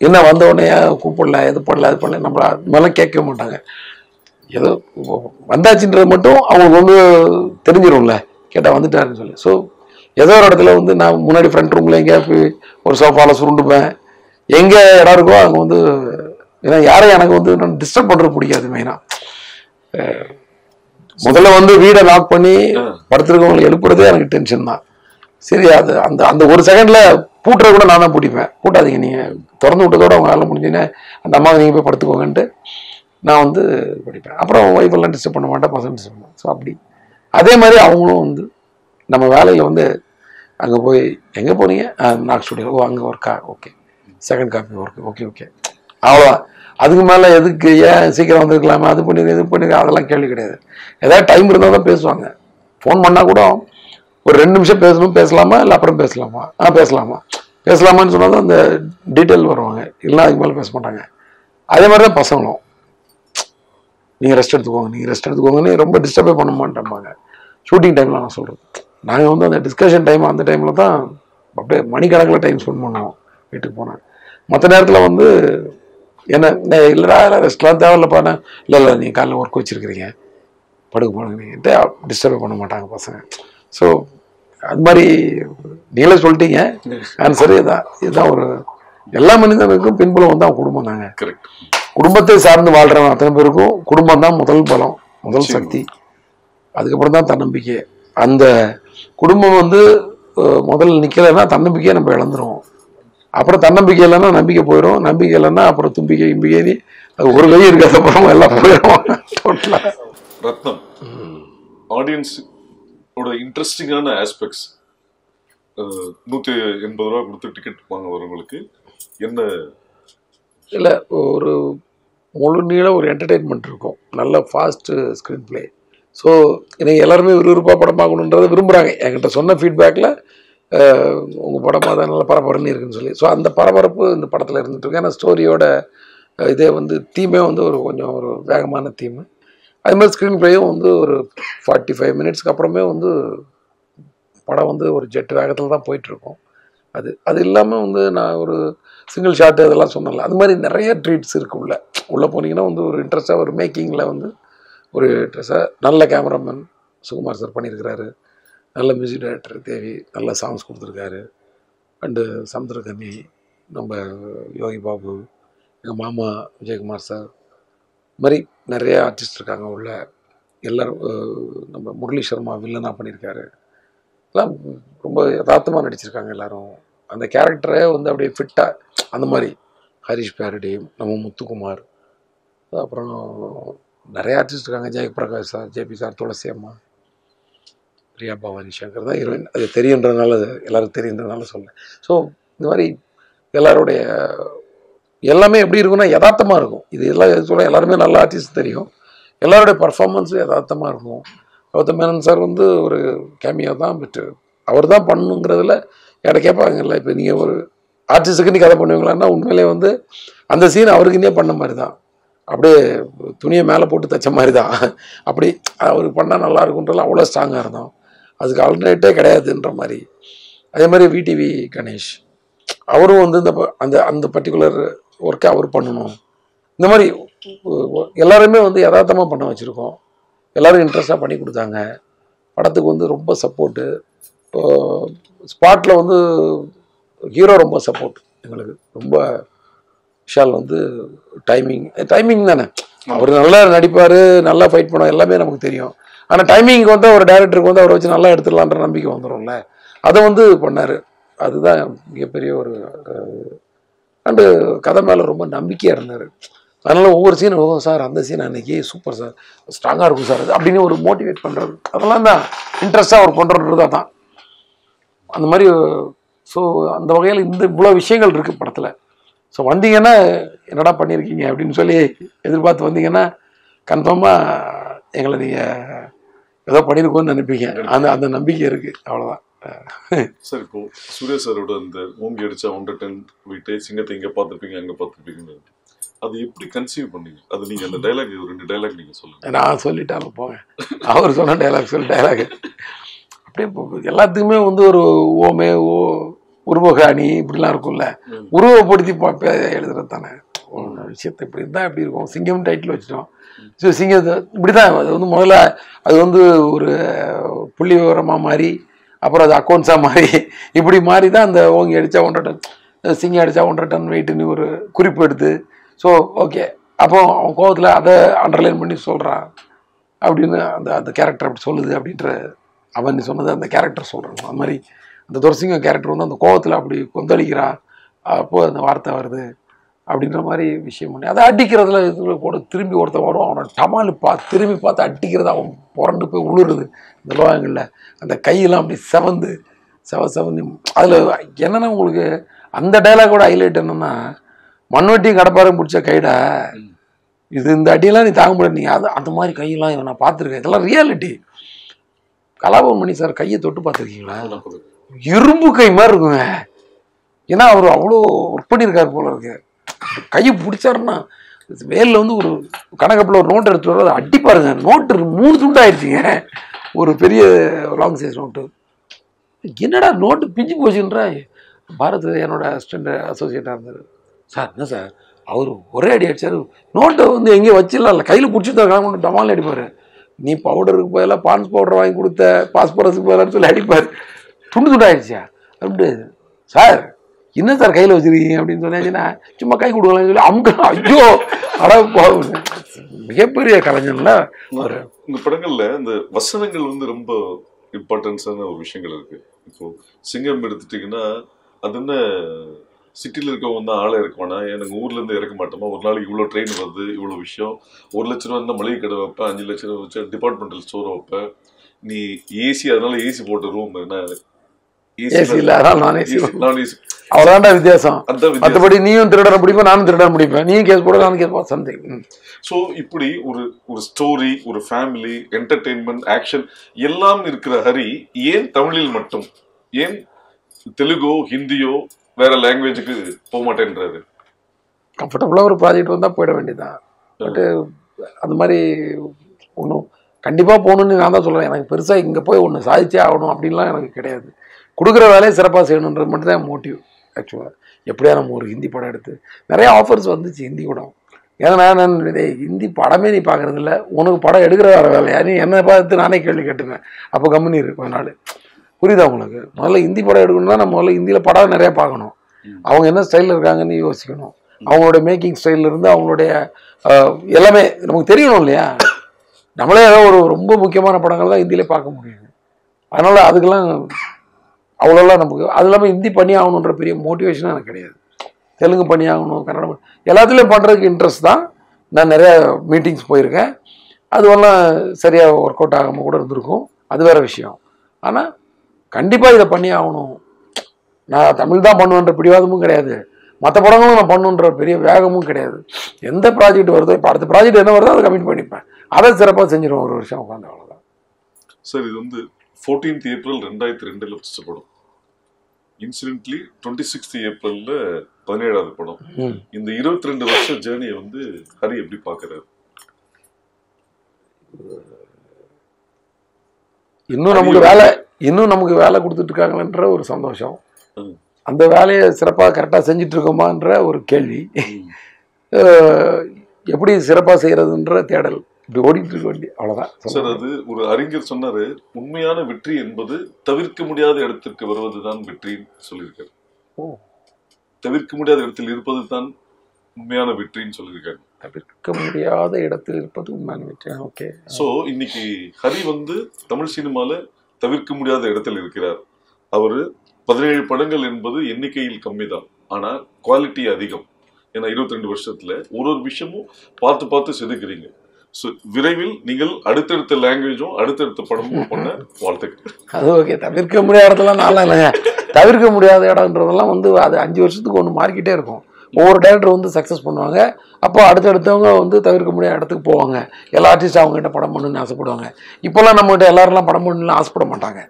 என்ன வந்த உடனே கூப்பிடல எது பண்ணல அது பண்ணல நம்மள அது மாதிரிலாம் கேட்க மாட்டாங்க. ஏதோ வந்தாச்சுன்றது மட்டும் அவங்களுக்கு வந்து தெரிஞ்சிடும்ல, கேட்டால் வந்துட்டாருன்னு சொல்லி. ஸோ ஏதோ ஒரு இடத்துல வந்து நான் முன்னாடி ஃப்ரண்ட் ரூமில் எங்கேயா போய் ஒரு சோஃபாவில் சுருண்டுப்பேன். எங்கே இடம் இருக்கோ அங்கே வந்து, ஏன்னா யாரையும் எனக்கு வந்து நான் டிஸ்டர்ப் பண்ணுறது பிடிக்காது. மெயினாக முதல்ல வந்து வீடை லாக் பண்ணி படுத்துருக்கவங்களை எழுப்புறதே எனக்கு டென்ஷன் தான். சரி, அது அந்த அந்த ஒரு செகண்ட்ல பூட்டுற கூட நான் தான் பூட்டிப்பேன். பூட்டாதீங்க, நீங்கள் திறந்து விட்டதோட அவங்க வேலை முடிஞ்சுன்னு அந்த அம்மாவை நீங்கள் போய் படுத்துக்கோங்கன்ட்டு நான் வந்து படிப்பேன். அப்புறம் ஒய்ஃப் எல்லாம் டிஸ்டர்ப் பண்ண மாட்டேன், பசங்க டிஸ்டர்ப் பண்ணுவேன். ஸோ அப்படி அதே மாதிரி அவங்களும் வந்து நம்ம வேலையில் வந்து அங்கே போய் எங்கே போனீங்க, நாக் ஸ்டுடியோ, அங்கே ஒர்க்கா, okay, second copy work, okay okay, அவ்வளோதான். அதுக்கு மேலே எதுக்கு, ஏன் சீக்கிரம் வந்துருக்கலாமா, அது பண்ணிருக்க இது பண்ணிருக்க, அதெல்லாம் கேள்வி கிடையாது. ஏதாவது டைம் இருந்தால் தான் பேசுவாங்க. ஃபோன் பண்ணால் கூட ஒரு 2 நிமிஷம் பேசணும், பேசலாமா இல்லை அப்புறம் பேசலாமா, பேசலாமான்னு சொன்னால் தான் அந்த டீட்டெயில் வருவாங்க, இல்லைன்னா அதுக்கு மேலே பேச மாட்டாங்க. அதே மாதிரி தான் பசங்களும், நீங்கள் ரெஸ்ட் எடுத்துக்கோங்கன்னு ரொம்ப டிஸ்டர்பே பண்ண மாட்டேன்பாங்க. ஷூட்டிங் டைமில் நான் சொல்கிறது, நாங்கள் வந்து அந்த டிஸ்கஷன் டைம் அந்த டைமில் தான் அப்படியே மணிக்கணக்கில் டைம் ஸ்பெண்ட் பண்ணுவோம் வீட்டுக்கு போனேன். மற்ற நேரத்தில் வந்து என்ன இல்லைடா ரெஸ்ட்லாம் தேவையில்லப்பாண்ணே, இல்லை நீங்கள் காலையில் ஒர்க் வச்சுருக்கிறீங்க படுக்க போனீங்கன்ட்டு டிஸ்டர்பே பண்ண மாட்டாங்க பசங்க. ஸோ அது மாதிரி நீங்களே சொல்லிட்டீங்க ஆன்சரு. இதுதான் ஒரு எல்லா மனிதனுக்கும் பின்புலம் வந்து அவன் குடும்பம் தாங்க. குடும்பத்தை சார்ந்து வாழ்றவன் அத்தனை பேருக்கும் குடும்பம் தான் முதல் பலம், முதல் சக்தி. அதுக்கப்புறம் தான் தன்னம்பிக்கை. அந்த குடும்பம் வந்து முதல்ல நிற்கலைன்னா தன்னம்பிக்கையை நம்ம இழந்துருவோம். அப்புறம் தன்னம்பிக்கை இல்லைன்னா நம்பிக்கை போயிடும், நம்பிக்கை இல்லைன்னா அப்புறம் தும்பிக்கை இம்பிக்கை, அது ஒரு கை இருக்காத அப்புறம் எல்லாம் போயிடும் டோட்டலாக. ரத்னம், ஆடியன்ஸ் இன்ட்ரெஸ்டிங்கான ஆஸ்பெக்ட்ஸ், 180 ரூபா கொடுத்து டிக்கெட் வாங்க வரவங்களுக்கு என்ன இல்லை, ஒரு முழு நீள ஒரு என்டர்டெயின்மெண்ட் இருக்கும், நல்ல ஃபாஸ்ட்டு ஸ்க்ரீன் பிளே. ஸோ எனக்கு எல்லாருமே விறுவிறுப்பாக படம் பார்க்கணுன்றதை விரும்புகிறாங்க. என்கிட்ட சொன்ன ஃபீட்பேக்கில் உங்கள் படம் தான் நல்லா பரபரன்னு இருக்குன்னு சொல்லி. ஸோ அந்த பரபரப்பு இந்த படத்தில் இருந்துகிட்ருக்கு. ஏன்னா ஸ்டோரியோட இதே வந்து தீமே வந்து கொஞ்சம் ஒரு வேகமான தீமு. அது மாதிரி ஸ்க்ரீன் பிளேயும் வந்து ஒரு 45 மினிட்ஸ்க்கு அப்புறமே வந்து படம் வந்து ஒரு ஜெட் வேகத்தில் தான் போயிட்டுருக்கோம். அது இல்லாமல் வந்து நான் ஒரு சிங்கிள் ஷாட்டு அதெல்லாம் சொன்னல, அது மாதிரி நிறைய ட்ரீட்ஸ் இருக்குது. உள்ளே போனீங்கன்னா வந்து ஒரு இன்ட்ரெஸ்ட்டாக ஒரு மேக்கிங்கில் வந்து ஒரு இன்ட்ரெஸ்ட்டாக நல்ல கேமராமேன் சுகுமார் சார் பண்ணியிருக்கிறாரு, நல்ல மியூசிக் டைரக்டர் தேவி நல்ல சாங்ஸ் கொடுத்துருக்காரு, அண்டு சமுத்திரகனி, நம்ம யோகி பாபு, எங்கள் மாமா விஜயகுமார் சார், இது மாதிரி நிறைய ஆர்டிஸ்ட் இருக்காங்க உள்ள. எல்லோரும் நம்ம முரளி சர்மா வில்லனாக பண்ணியிருக்காரு. எல்லாம் ரொம்ப யதார்த்தமாக நடிச்சிருக்காங்க எல்லோரும். அந்த கேரக்டரே வந்து அப்படியே ஃபிட்டாக அந்த மாதிரி. ஹரிஷ் பேரடி, நம்ம முத்துக்குமார், அப்புறம் நிறைய ஆர்டிஸ்ட் இருக்காங்க, ஜெயபிரகாஷ் சார், ஜேபி சார், துளசி அம்மா, பிரியா பவானி சங்கர் தான் ஹீரோயின். அது தெரியுன்றதுனால, எல்லாருக்கும் தெரியுன்றதுனால சொல்லேன். ஸோ இந்த மாதிரி எல்லாருடைய எல்லாமே எப்படி இருக்குன்னா யதார்த்தமாக இருக்கும். இது எல்லாம் சொல்ல எல்லாருமே நல்ல ஆர்டிஸ்ட் தெரியும், எல்லாருடைய பர்ஃபார்மன்ஸும் யதார்த்தமாக இருக்கும். கௌதம் மேனன் சார் வந்து ஒரு கேமியோ தான், பட் அவர் தான் பண்ணணுங்கிறதுல என்கிட்ட கேட்பாங்கல்ல, இப்போ நீங்கள் ஒரு ஆர்டிஸ்ட்டுக்கு நீ கதை பண்ணுவீங்களான்னா உண்மையிலே வந்து அந்த சீன் அவருக்குன்னே பண்ண மாதிரி தான், அப்படியே துணியை மேலே போட்டு தைச்ச மாதிரி தான். அப்படி அவர் பண்ணால் நல்லா இருக்குன்றதுல அவ்வளோ ஸ்ட்ராங்காக இருந்தோம். அதுக்கு ஆல்டர்னேட்டே கிடையாதுன்ற மாதிரி. அதே மாதிரி விடிவி கணேஷ் அவரும் வந்து அந்த அந்த பர்டிகுலர் ஒர்க்கை அவர் பண்ணணும். இந்த மாதிரி எல்லாருமே வந்து யதார்த்தமாக பண்ண வச்சுருக்கோம். எல்லோரும் இன்ட்ரெஸ்டாக பண்ணி கொடுத்தாங்க. படத்துக்கு வந்து ரொம்ப சப்போர்ட்டு. ஸ்பாட்டில் வந்து ஹீரோ ரொம்ப சப்போர்ட் எங்களுக்கு. ரொம்ப விஷால் வந்து டைமிங் தானே, அவர் நல்லா நடிப்பார், நல்லா ஃபைட் பண்ணுவார், எல்லாமே நமக்கு தெரியும். ஆனால் டைமிங்க்கு வந்து ஒரு டைரக்டருக்கு வந்து அவரை வச்சு நல்லா எடுத்துடலான்ற நம்பிக்கை வந்துடும்ல, அதை வந்து பண்ணார். அதுதான் மிகப்பெரிய ஒரு அண்டு கதை மேலே ரொம்ப நம்பிக்கையாக இருந்தார். அதனால் ஒவ்வொரு சீனும் சார் அந்த சீன் அன்றைக்கி சூப்பர் சார், ஸ்ட்ராங்காக இருக்கும் சார் அப்படின்னு ஒரு மோட்டிவேட் பண்ணுறது, அதெல்லாம் தான் இன்ட்ரெஸ்ட்டாக அவர் பண்ணுறது தான் அந்த மாதிரி. ஸோ அந்த வகையில் இவ்வளோ விஷயங்கள் இருக்குது படத்தில். ஸோ வந்தீங்கன்னா என்னடா பண்ணியிருக்கீங்க அப்படின்னு சொல்லி எதிர்பார்த்து வந்தீங்கன்னா கன்ஃபார்மாக எங்களை நீங்கள் ஏதோ பண்ணியிருக்கோன்னு நினைப்பீங்க. அந்த நம்பிக்கை இருக்குது, அவ்வளோதான். சார் இப்போ சூர்யா சாரோட அந்த ஓங்கி அடிச்சா 110 வீட்டை சிங்கத்தை இங்கே பார்த்துருப்பீங்க அங்கே பார்த்துருப்பீங்கன்னு, அது எப்படி கன்சீவ் பண்ணீங்க? அது நீங்கள் அந்த டைலாக் 2 டைலாக் நீங்கள் சொல்லுங்கள். நான் சொல்லிட்டாலும் போங்க, அவர் சொன்ன டைலாக் அப்படியே எல்லாத்துக்குமே வந்து ஒரு ஓமே உருவகாணி இப்படிலாம் இருக்கும்ல, உருவப்படுத்தி எழுதுறது தானே விஷயத்தை. இப்படி இருந்தால் எப்படி இருக்கும்? சிங்கம் டைட்டில் வச்சிட்டோம். ஸோ சிங்கத்தை இப்படி தான் அது வந்து முதல்ல அது வந்து ஒரு புள்ளி விவரமாக மாறி, அப்புறம் அது அக்கௌண்ட்ஸாக மாறி, இப்படி மாறி தான் அந்த ஓங்கி அடித்தா 1.5 டன், சிங்கம் அடித்தா 1.5 டன் வெயிட்டுன்னு ஒரு குறிப்பு எடுத்து. ஸோ ஓகே, அப்போ அவன் கோவத்தில் அதை அண்டர்லைன் பண்ணி சொல்கிறான் அப்படின்னு அந்த கேரக்டர் அப்படி சொல்லுது அப்படின்ற அவன் சொன்னது அந்த கேரக்டர் சொல்கிறான். அது மாதிரி அந்த துரசிங்கம் கேரக்டர் வந்து அந்த கோவத்தில் அப்படி கொந்தளிக்கிறா, அப்போது அந்த வார்த்தை வருது அப்படின்ற மாதிரி விஷயம் பண்ணி அதை அடிக்கிறதுல இதில் கூட திரும்பி ஒருத்தன் வரும், அவனை டமாலு திரும்பி பார்த்து அடிக்கிறது, அவன் புரண்டு போய் உழுறது இந்த லோகங்களில், அந்த கையெல்லாம் அப்படி செவந்து அதில் என்னென்னா உங்களுக்கு அந்த டைலாகோட ஹைலைட் என்னென்னா, மண்வெட்டியும் கடப்பாரும் பிடிச்ச கைடா இது, இந்த அடியெல்லாம் நீ தாங்க முடியாது, நீங்கள் அது அந்த மாதிரி கையெல்லாம் நான் பார்த்துருக்கேன், இதெல்லாம் ரியாலிட்டி. கலாபவன் மணி சார் கையை தொட்டு பார்த்துருக்கீங்களா? இரும்பு கை மாதிரி இருக்குங்க. ஏன்னா அவர் அவ்வளோ ஒர்க் பண்ணியிருக்காரு போல இருக்கு. கையை பிடிச்சாருன்னா வேலில் வந்து ஒரு கணக்கப்பில் ஒரு நோட்டு எடுத்துட்டு வர, அதை அடிப்பாருங்க, நோட்டு 3 துண்டாயிருச்சுங்க, ஒரு பெரிய லாங் சைஸ் நோட்டு. என்னடா நோட்டு பிஞ்சு போச்சுன்றா. பாரத் என்னோட அசோசியேட்டாக இருந்தார். சார் என்ன சார் அவர் ஒரே அடி அடிச்சார், நோட்டை வந்து எங்கேயும் வச்சிடலாம் இல்லை, கையில் பிடிச்சி தான் டமால் அடிப்பார். நீ பவுடருக்கு பதிலாக பான்ஸ் பவுடர் வாங்கி கொடுத்த, பாஸ்பரஸுக்கு பதிலாக சொல்லி அடிப்பார். துண்டு ஆயிடுச்சா அப்படி சார் என்ன சார் கையில் வச்சிருக்கீங்க அப்படின்னு சொன்னாச்சுன்னா, சும்மா கை கொடுக்கலாம்னு சொல்லி அமுக்கலாம். ஐயோ அட மிகப்பெரிய கலைஞர்ல. இந்த படங்கள்ல இந்த வசனங்கள் வந்து ரொம்ப இம்பார்ட்டன்ஸான ஒரு விஷயங்கள் இருக்கு. இப்போ சிங்கம் எடுத்துட்டீங்கன்னா, அது என்ன சிட்டியில் இருக்கவங்க தான் ஆளை இருக்குவானா, எனக்கு ஊர்ல இருந்து இறக்க மாட்டோமா, ஒரு நாளைக்கு இவ்வளோ ட்ரெயின் வருது, இவ்வளோ விஷயம், 1 லட்ச ரூபா இருந்தால் மளிகை கடை வைப்பேன், 5 லட்ச ரூபா வச்சு டிபார்ட்மெண்டல் ஸ்டோர் வைப்பேன், நீ ஏசி அதனால ஏசி போட்ட ரூம் என்ன ஏசி இல்லை, அவ்வளோதான்டா வித்தியாசம். மற்றபடி நீயும் திருடன பிடிப்பேன், நானும் திருடன பிடிப்பேன், நீயும் கேஸ் போட நானும் கேஸ் போட சம்திங். ஸோ இப்படி ஒரு ஸ்டோரி, ஒரு ஃபேமிலி, என்டர்டெயின்மெண்ட், ஆக்ஷன் எல்லாம் இருக்கிற ஹரி ஏன் தமிழில் மட்டும், ஏன் தெலுங்கோ ஹிந்தியோ வேற லாங்குவேஜுக்கு போக மாட்டேன்றாரு? கம்ஃபர்டபுளாக ஒரு ப்ராஜெக்ட் வந்தால் போயிட வேண்டியதுதான். பட்டு அந்த மாதிரி ஒன்றும் கண்டிப்பாக போகணுன்னு நான் தான் சொல்கிறேன். எனக்கு பெருசாக இங்கே போய் ஒன்று சாதிச்சே ஆகணும் அப்படின்லாம் எனக்கு கிடையாது. கொடுக்குற வேலையை சிறப்பாக செய்யணுன்றது மட்டும் தான் மோட்டிவ். ஆக்சுவலாக எப்படியா நம்ம ஒரு ஹிந்தி படம் எடுத்து நிறைய ஆஃபர்ஸ் வந்துச்சு ஹிந்தி படம். ஏன்னா நான் ஹிந்தி படமே நீ பார்க்குறது இல்லை, உனக்கு படம் எடுக்கிற வேற வேலையா, நீ என்னை பார்த்து நானே கேள்வி கேட்டுவேன். அப்போ கம்பெனி இருக்கு கொஞ்ச நாள். புரியுதா உங்களுக்கு? முதல்ல ஹிந்தி படம் எடுக்கணும்னா நம்ம முதல்ல ஹிந்தியில் படம் நிறையா பார்க்கணும். அவங்க என்ன ஸ்டைலில் இருக்காங்கன்னு யோசிக்கணும். அவங்களோட மேக்கிங் ஸ்டைல்லேருந்து அவங்களுடைய எல்லாமே நமக்கு தெரியணும் இல்லையா? நம்மளே ஏதோ ஒரு ரொம்ப முக்கியமான படங்கள் தான் ஹிந்தியிலே பார்க்க முடியும். அதனால் அதுக்கெல்லாம் அவ்வளோலாம் நமக்கு அது இல்லாமல் ஹிந்தி பண்ணி ஆகணுன்ற பெரிய மோட்டிவேஷனாக எனக்கு கிடையாது. தெலுங்கு பண்ணி ஆகணும், கன்னடம் எல்லாத்துலேயும் பண்ணுறதுக்கு இன்ட்ரெஸ்ட் தான். நான் நிறையா மீட்டிங்ஸ் போயிருக்கேன், அதுவெல்லாம் சரியாக ஒர்க் அவுட் ஆகாமல் கூட இருந்திருக்கும், அது வேறு விஷயம். ஆனால் கண்டிப்பாக இதை பண்ணி ஆகணும், நான் தமிழ் தான் பண்ணுவேன்ற பிடிவாதமும் கிடையாது, மற்ற படங்களும் நான் பண்ணுன்ற பெரிய வேகமும் கிடையாது. எந்த ப்ராஜெக்ட் வருதோ, இப்போ அடுத்த ப்ராஜெக்ட் என்ன வருதோ அதை கமிட் பண்ணிப்பேன், அதை சிறப்பாக செஞ்சிருவோம் ஒரு வருஷம் உட்காந்து, அவ்வளோதான். சார் இது வந்து 14th April 2002 ஃபர்ஸ்ட் படம், இன்சிடென்ட்லி 26th April 17வது படம். இந்த 22 வருஷ ஜேர்னியை வந்து ஹரி எப்படி பார்க்கறாரு? இன்னும் நமக்கு வேலை கொடுத்துட்டு இருக்காங்கன்ற ஒரு சந்தோஷம், அந்த வேலையை சிறப்பாக கரெக்டாக செஞ்சுட்டு இருக்கோமான்ற ஒரு கேள்வி, எப்படி சிறப்பாக செய்யறதுன்ற தேடல், இப்படி ஓடிட்டு இருக்க வேண்டிய, அவ்வளவுதான் சார். அது ஒரு அறிஞர் சொன்னாரு, உண்மையான வெற்றி என்பது தவிர்க்க முடியாத இடத்திற்கு வருவதுதான் வெற்றின்னு சொல்லியிருக்காரு. தவிர்க்க முடியாத இடத்தில் இருப்பது தான் உண்மையான வெற்றின்னு சொல்லியிருக்காரு. தவிர்க்க முடியாத இடத்தில் இருப்பது உண்மையான வெற்றி. ஓகே. சோ இன்னைக்கு ஹரி வந்து தமிழ் சினிமால தவிர்க்க முடியாத இடத்தில் இருக்கிறார். அவரு 17 படங்கள் என்பது எண்ணிக்கையில் கம்மி தான், ஆனா குவாலிட்டி அதிகம். ஏன்னா 22 வருஷத்துல ஒரு விஷயமும் பார்த்து செதுக்குறீங்க. விரைவில் நீங்கள் அடுத்தடுத்த லாங்குவேஜும் அடுத்தடுத்த படமும் பண்ண வாழ்த்துக்கள். அது ஓகே. தவிர்க்க முடியாத இடத்துல நல்லா இல்லைங்க, தவிர்க்க முடியாத இடம்ன்றதெல்லாம் வந்து அது 5 வருஷத்துக்கு ஒன்று மாறிக்கிட்டே இருக்கும். ஒவ்வொரு டைரக்டர் வந்து சக்ஸஸ் பண்ணுவாங்க, அப்போ அடுத்தடுத்தவங்க வந்து தவிர்க்க முடியாத இடத்துக்கு போவாங்க. எல்லா ஆர்டிஸ்ட் அவங்ககிட்ட படம் பண்ணணும்னு ஆசைப்படுவாங்க. இப்போல்லாம் நம்மகிட்ட எல்லாரெல்லாம் படம் பண்ணணும்னு ஆசைப்பட மாட்டாங்க.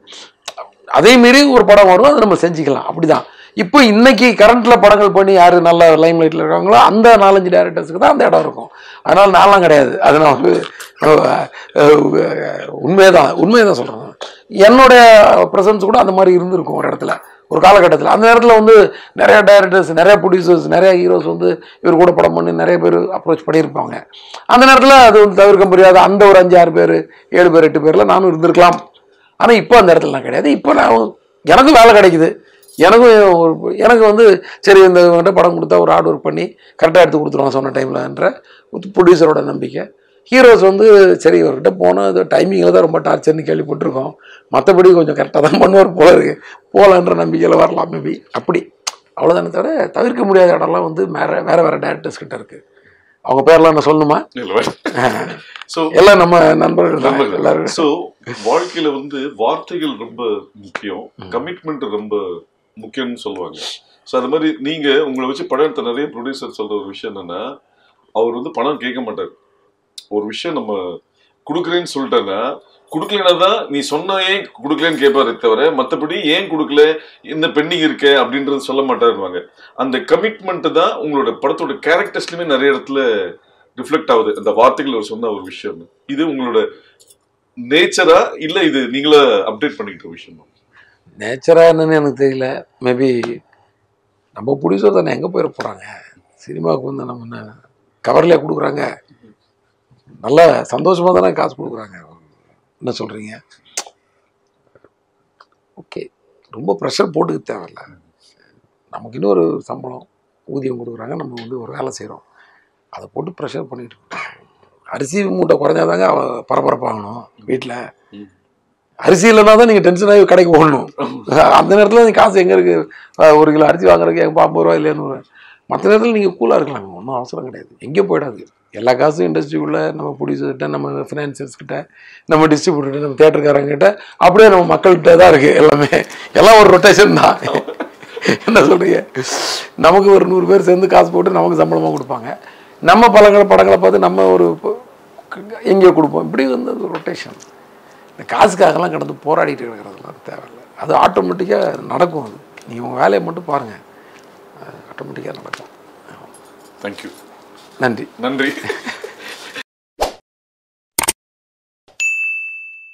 அதே மாரி ஒரு படம் வரும், அதை நம்ம செஞ்சுக்கலாம், அப்படிதான். இப்போ இன்னைக்கு கரண்ட்ல படங்கள் பண்ணி யாரு நல்ல லைம் லைட்ல இருக்காங்களோ அந்த 4-5 டைரக்டர்ஸுக்கு தான் அந்த இடம் இருக்கும். அதனால நான்லாம் கிடையாது, அது நான் வந்து உண்மையதான் சொல்றேன். என்னுடைய ப்ரெசன்ஸ் கூட அந்த மாதிரி இருந்திருக்கும் ஒரு இடத்துல. ஒரு காலகட்டத்தில். அந்த நேரத்தில் வந்து நிறைய டைரக்டர்ஸ், நிறைய ப்ரொடியூசர்ஸ், நிறைய ஹீரோஸ் வந்து இவர் கூட படம் பண்ணி நிறைய பேர் அப்ரோச் பண்ணியிருப்பாங்க. அந்த நேரத்தில் அது வந்து தவிர்க்க முடியாத அந்த ஒரு 5-6 பேர் 7 பேர் 8 பேரில் நானும் இருந்திருக்கலாம். ஆனால் இப்போ அந்த இடத்துல நான் கிடையாது. இப்போ நான் எனக்கும் வேலை கிடைக்குது. எனக்கு வந்து சரி இந்த படம் கொடுத்தா ஒரு ஹார்ட் ஒர்க் பண்ணி கரெக்டாக எடுத்து கொடுத்துருவாங்க சொன்ன டைம்லன்ற ப்ரொடியூசரோட நம்பிக்கை. ஹீரோஸ் வந்து சரி இவர்கிட்ட போனால் அது டைமிங்கில் தான் ரொம்ப டார்ச்சர்னு கேள்விப்பட்டிருக்கோம், மற்றபடி கொஞ்சம் கரெக்டாக தான் பண்ணுவார் போல இருக்கு, போகலான்ற நம்பிக்கையில் வரலாம் மேபி. அப்படி அவ்வளோதானே தவிர தவிர்க்க முடியாத இடம்லாம் வந்து வேறு டேரக்டர்ஸ் கிட்ட இருக்குது. அவங்க பேர்லாம் நான் சொல்லணுமா? எல்லாம் நம்ம நண்பர்கள் தான் எல்லாரும். ஸோ வாழ்க்கையில் வந்து வார்த்தைகள் ரொம்ப முக்கியம், கமிட்மெண்ட் ரொம்ப முக்கியம்னு சொல்லுவாங்க. ஸோ அது மாதிரி நீங்கள் உங்களை வச்சு படம் எடுத்த நிறைய ப்ரொடியூசர் சொல்கிற ஒரு விஷயம் என்னென்னா, அவர் வந்து பணம் கேட்க மாட்டார். ஒரு விஷயம் நம்ம கொடுக்குறேன்னு சொல்லிட்டேன்னா, கொடுக்கலனா தான் நீ சொன்ன ஏன் கொடுக்கலன்னு கேட்பாரு தவிர மற்றபடி ஏன் கொடுக்கல, இந்த பெண்டிங் இருக்க அப்படின்றது சொல்ல மாட்டாருவாங்க. அந்த கமிட்மெண்ட் தான் உங்களோட படத்தோட கேரக்டர்ஸ்லையுமே நிறைய இடத்துல ரிஃப்ளெக்ட் ஆகுது, அந்த வார்த்தைகள் அவர் சொன்ன ஒரு விஷயம். இது உங்களோட நேச்சரா இல்லை இது நீங்களே அப்டேட் பண்ணிக்கிட்ட விஷயமா? நேச்சரா என்னன்னு எனக்கு தெரியல. மேபி நம்ம ப்ரொடியூசர் தானே, எங்கே போயிட போகிறாங்க, சினிமாவுக்கு வந்து நம்ம என்ன கவர்லேயே கொடுக்குறாங்க, நல்ல சந்தோஷமாக தானே காசு கொடுக்குறாங்க, என்ன சொல்கிறீங்க? ஓகே, ரொம்ப ப்ரெஷர் போட்டுக்க தேவையில்ல. நமக்கு இன்னொரு சம்பளம் ஊதியம் கொடுக்குறாங்க, நம்ம வந்து ஒரு வேலை செய்கிறோம், அதை போட்டு ப்ரெஷர் பண்ணிட்டு இருக்கோம். அரிசி மூட்டை குறைஞ்சாதாங்க பரபரப்பாகணும் வீட்டில். அரிசி இல்லைனா தான் நீங்கள் டென்ஷன் ஆகி கடைக்கு போகணும். அந்த நேரத்தில் நீங்கள் காசு எங்கே இருக்குது, 1 கிலோ அரிசி வாங்குறதுக்கு 50 ரூபா இல்லைன்னு. மற்ற நேரத்தில் நீங்கள் கூலாக இருக்கலாங்க, ஒன்றும் அவசரம் கிடையாது, எங்கேயும் போயிடாது. எல்லா காசும் இண்டஸ்ட்ரிக்குள்ளே நம்ம ப்ரொடியூசர்கிட்ட, நம்ம ஃபினான்சியர்ஸ்கிட்ட, நம்ம டிஸ்ட்ரிபியூட்டர்கிட்ட, நம்ம தேட்டருக்காரங்கிட்ட, அப்படியே நம்ம மக்கள்கிட்ட தான் இருக்குது எல்லாமே. எல்லாம் ஒரு ரொட்டேஷன் தான். என்ன சொல்கிறீங்க? நமக்கு ஒரு 100 பேர் சேர்ந்து காசு போட்டு நமக்கு சம்பளமாக கொடுப்பாங்க, நம்ம படங்களை பார்த்து நம்ம ஒரு எங்கேயோ கொடுப்போம். இப்படி வந்து அது ரொட்டேஷன். இந்த காசுக்காகலாம் கடந்து போராடிட்டு இருக்கிறதுலாம் தேவையில்லை. அது ஆட்டோமேட்டிக்காக நடக்கும். அது நீங்கள் உங்கள் வேலையை மட்டும் பாருங்கள், ஆட்டோமேட்டிக்காக நடக்கும். தேங்க்யூ. நன்றி. நன்றி.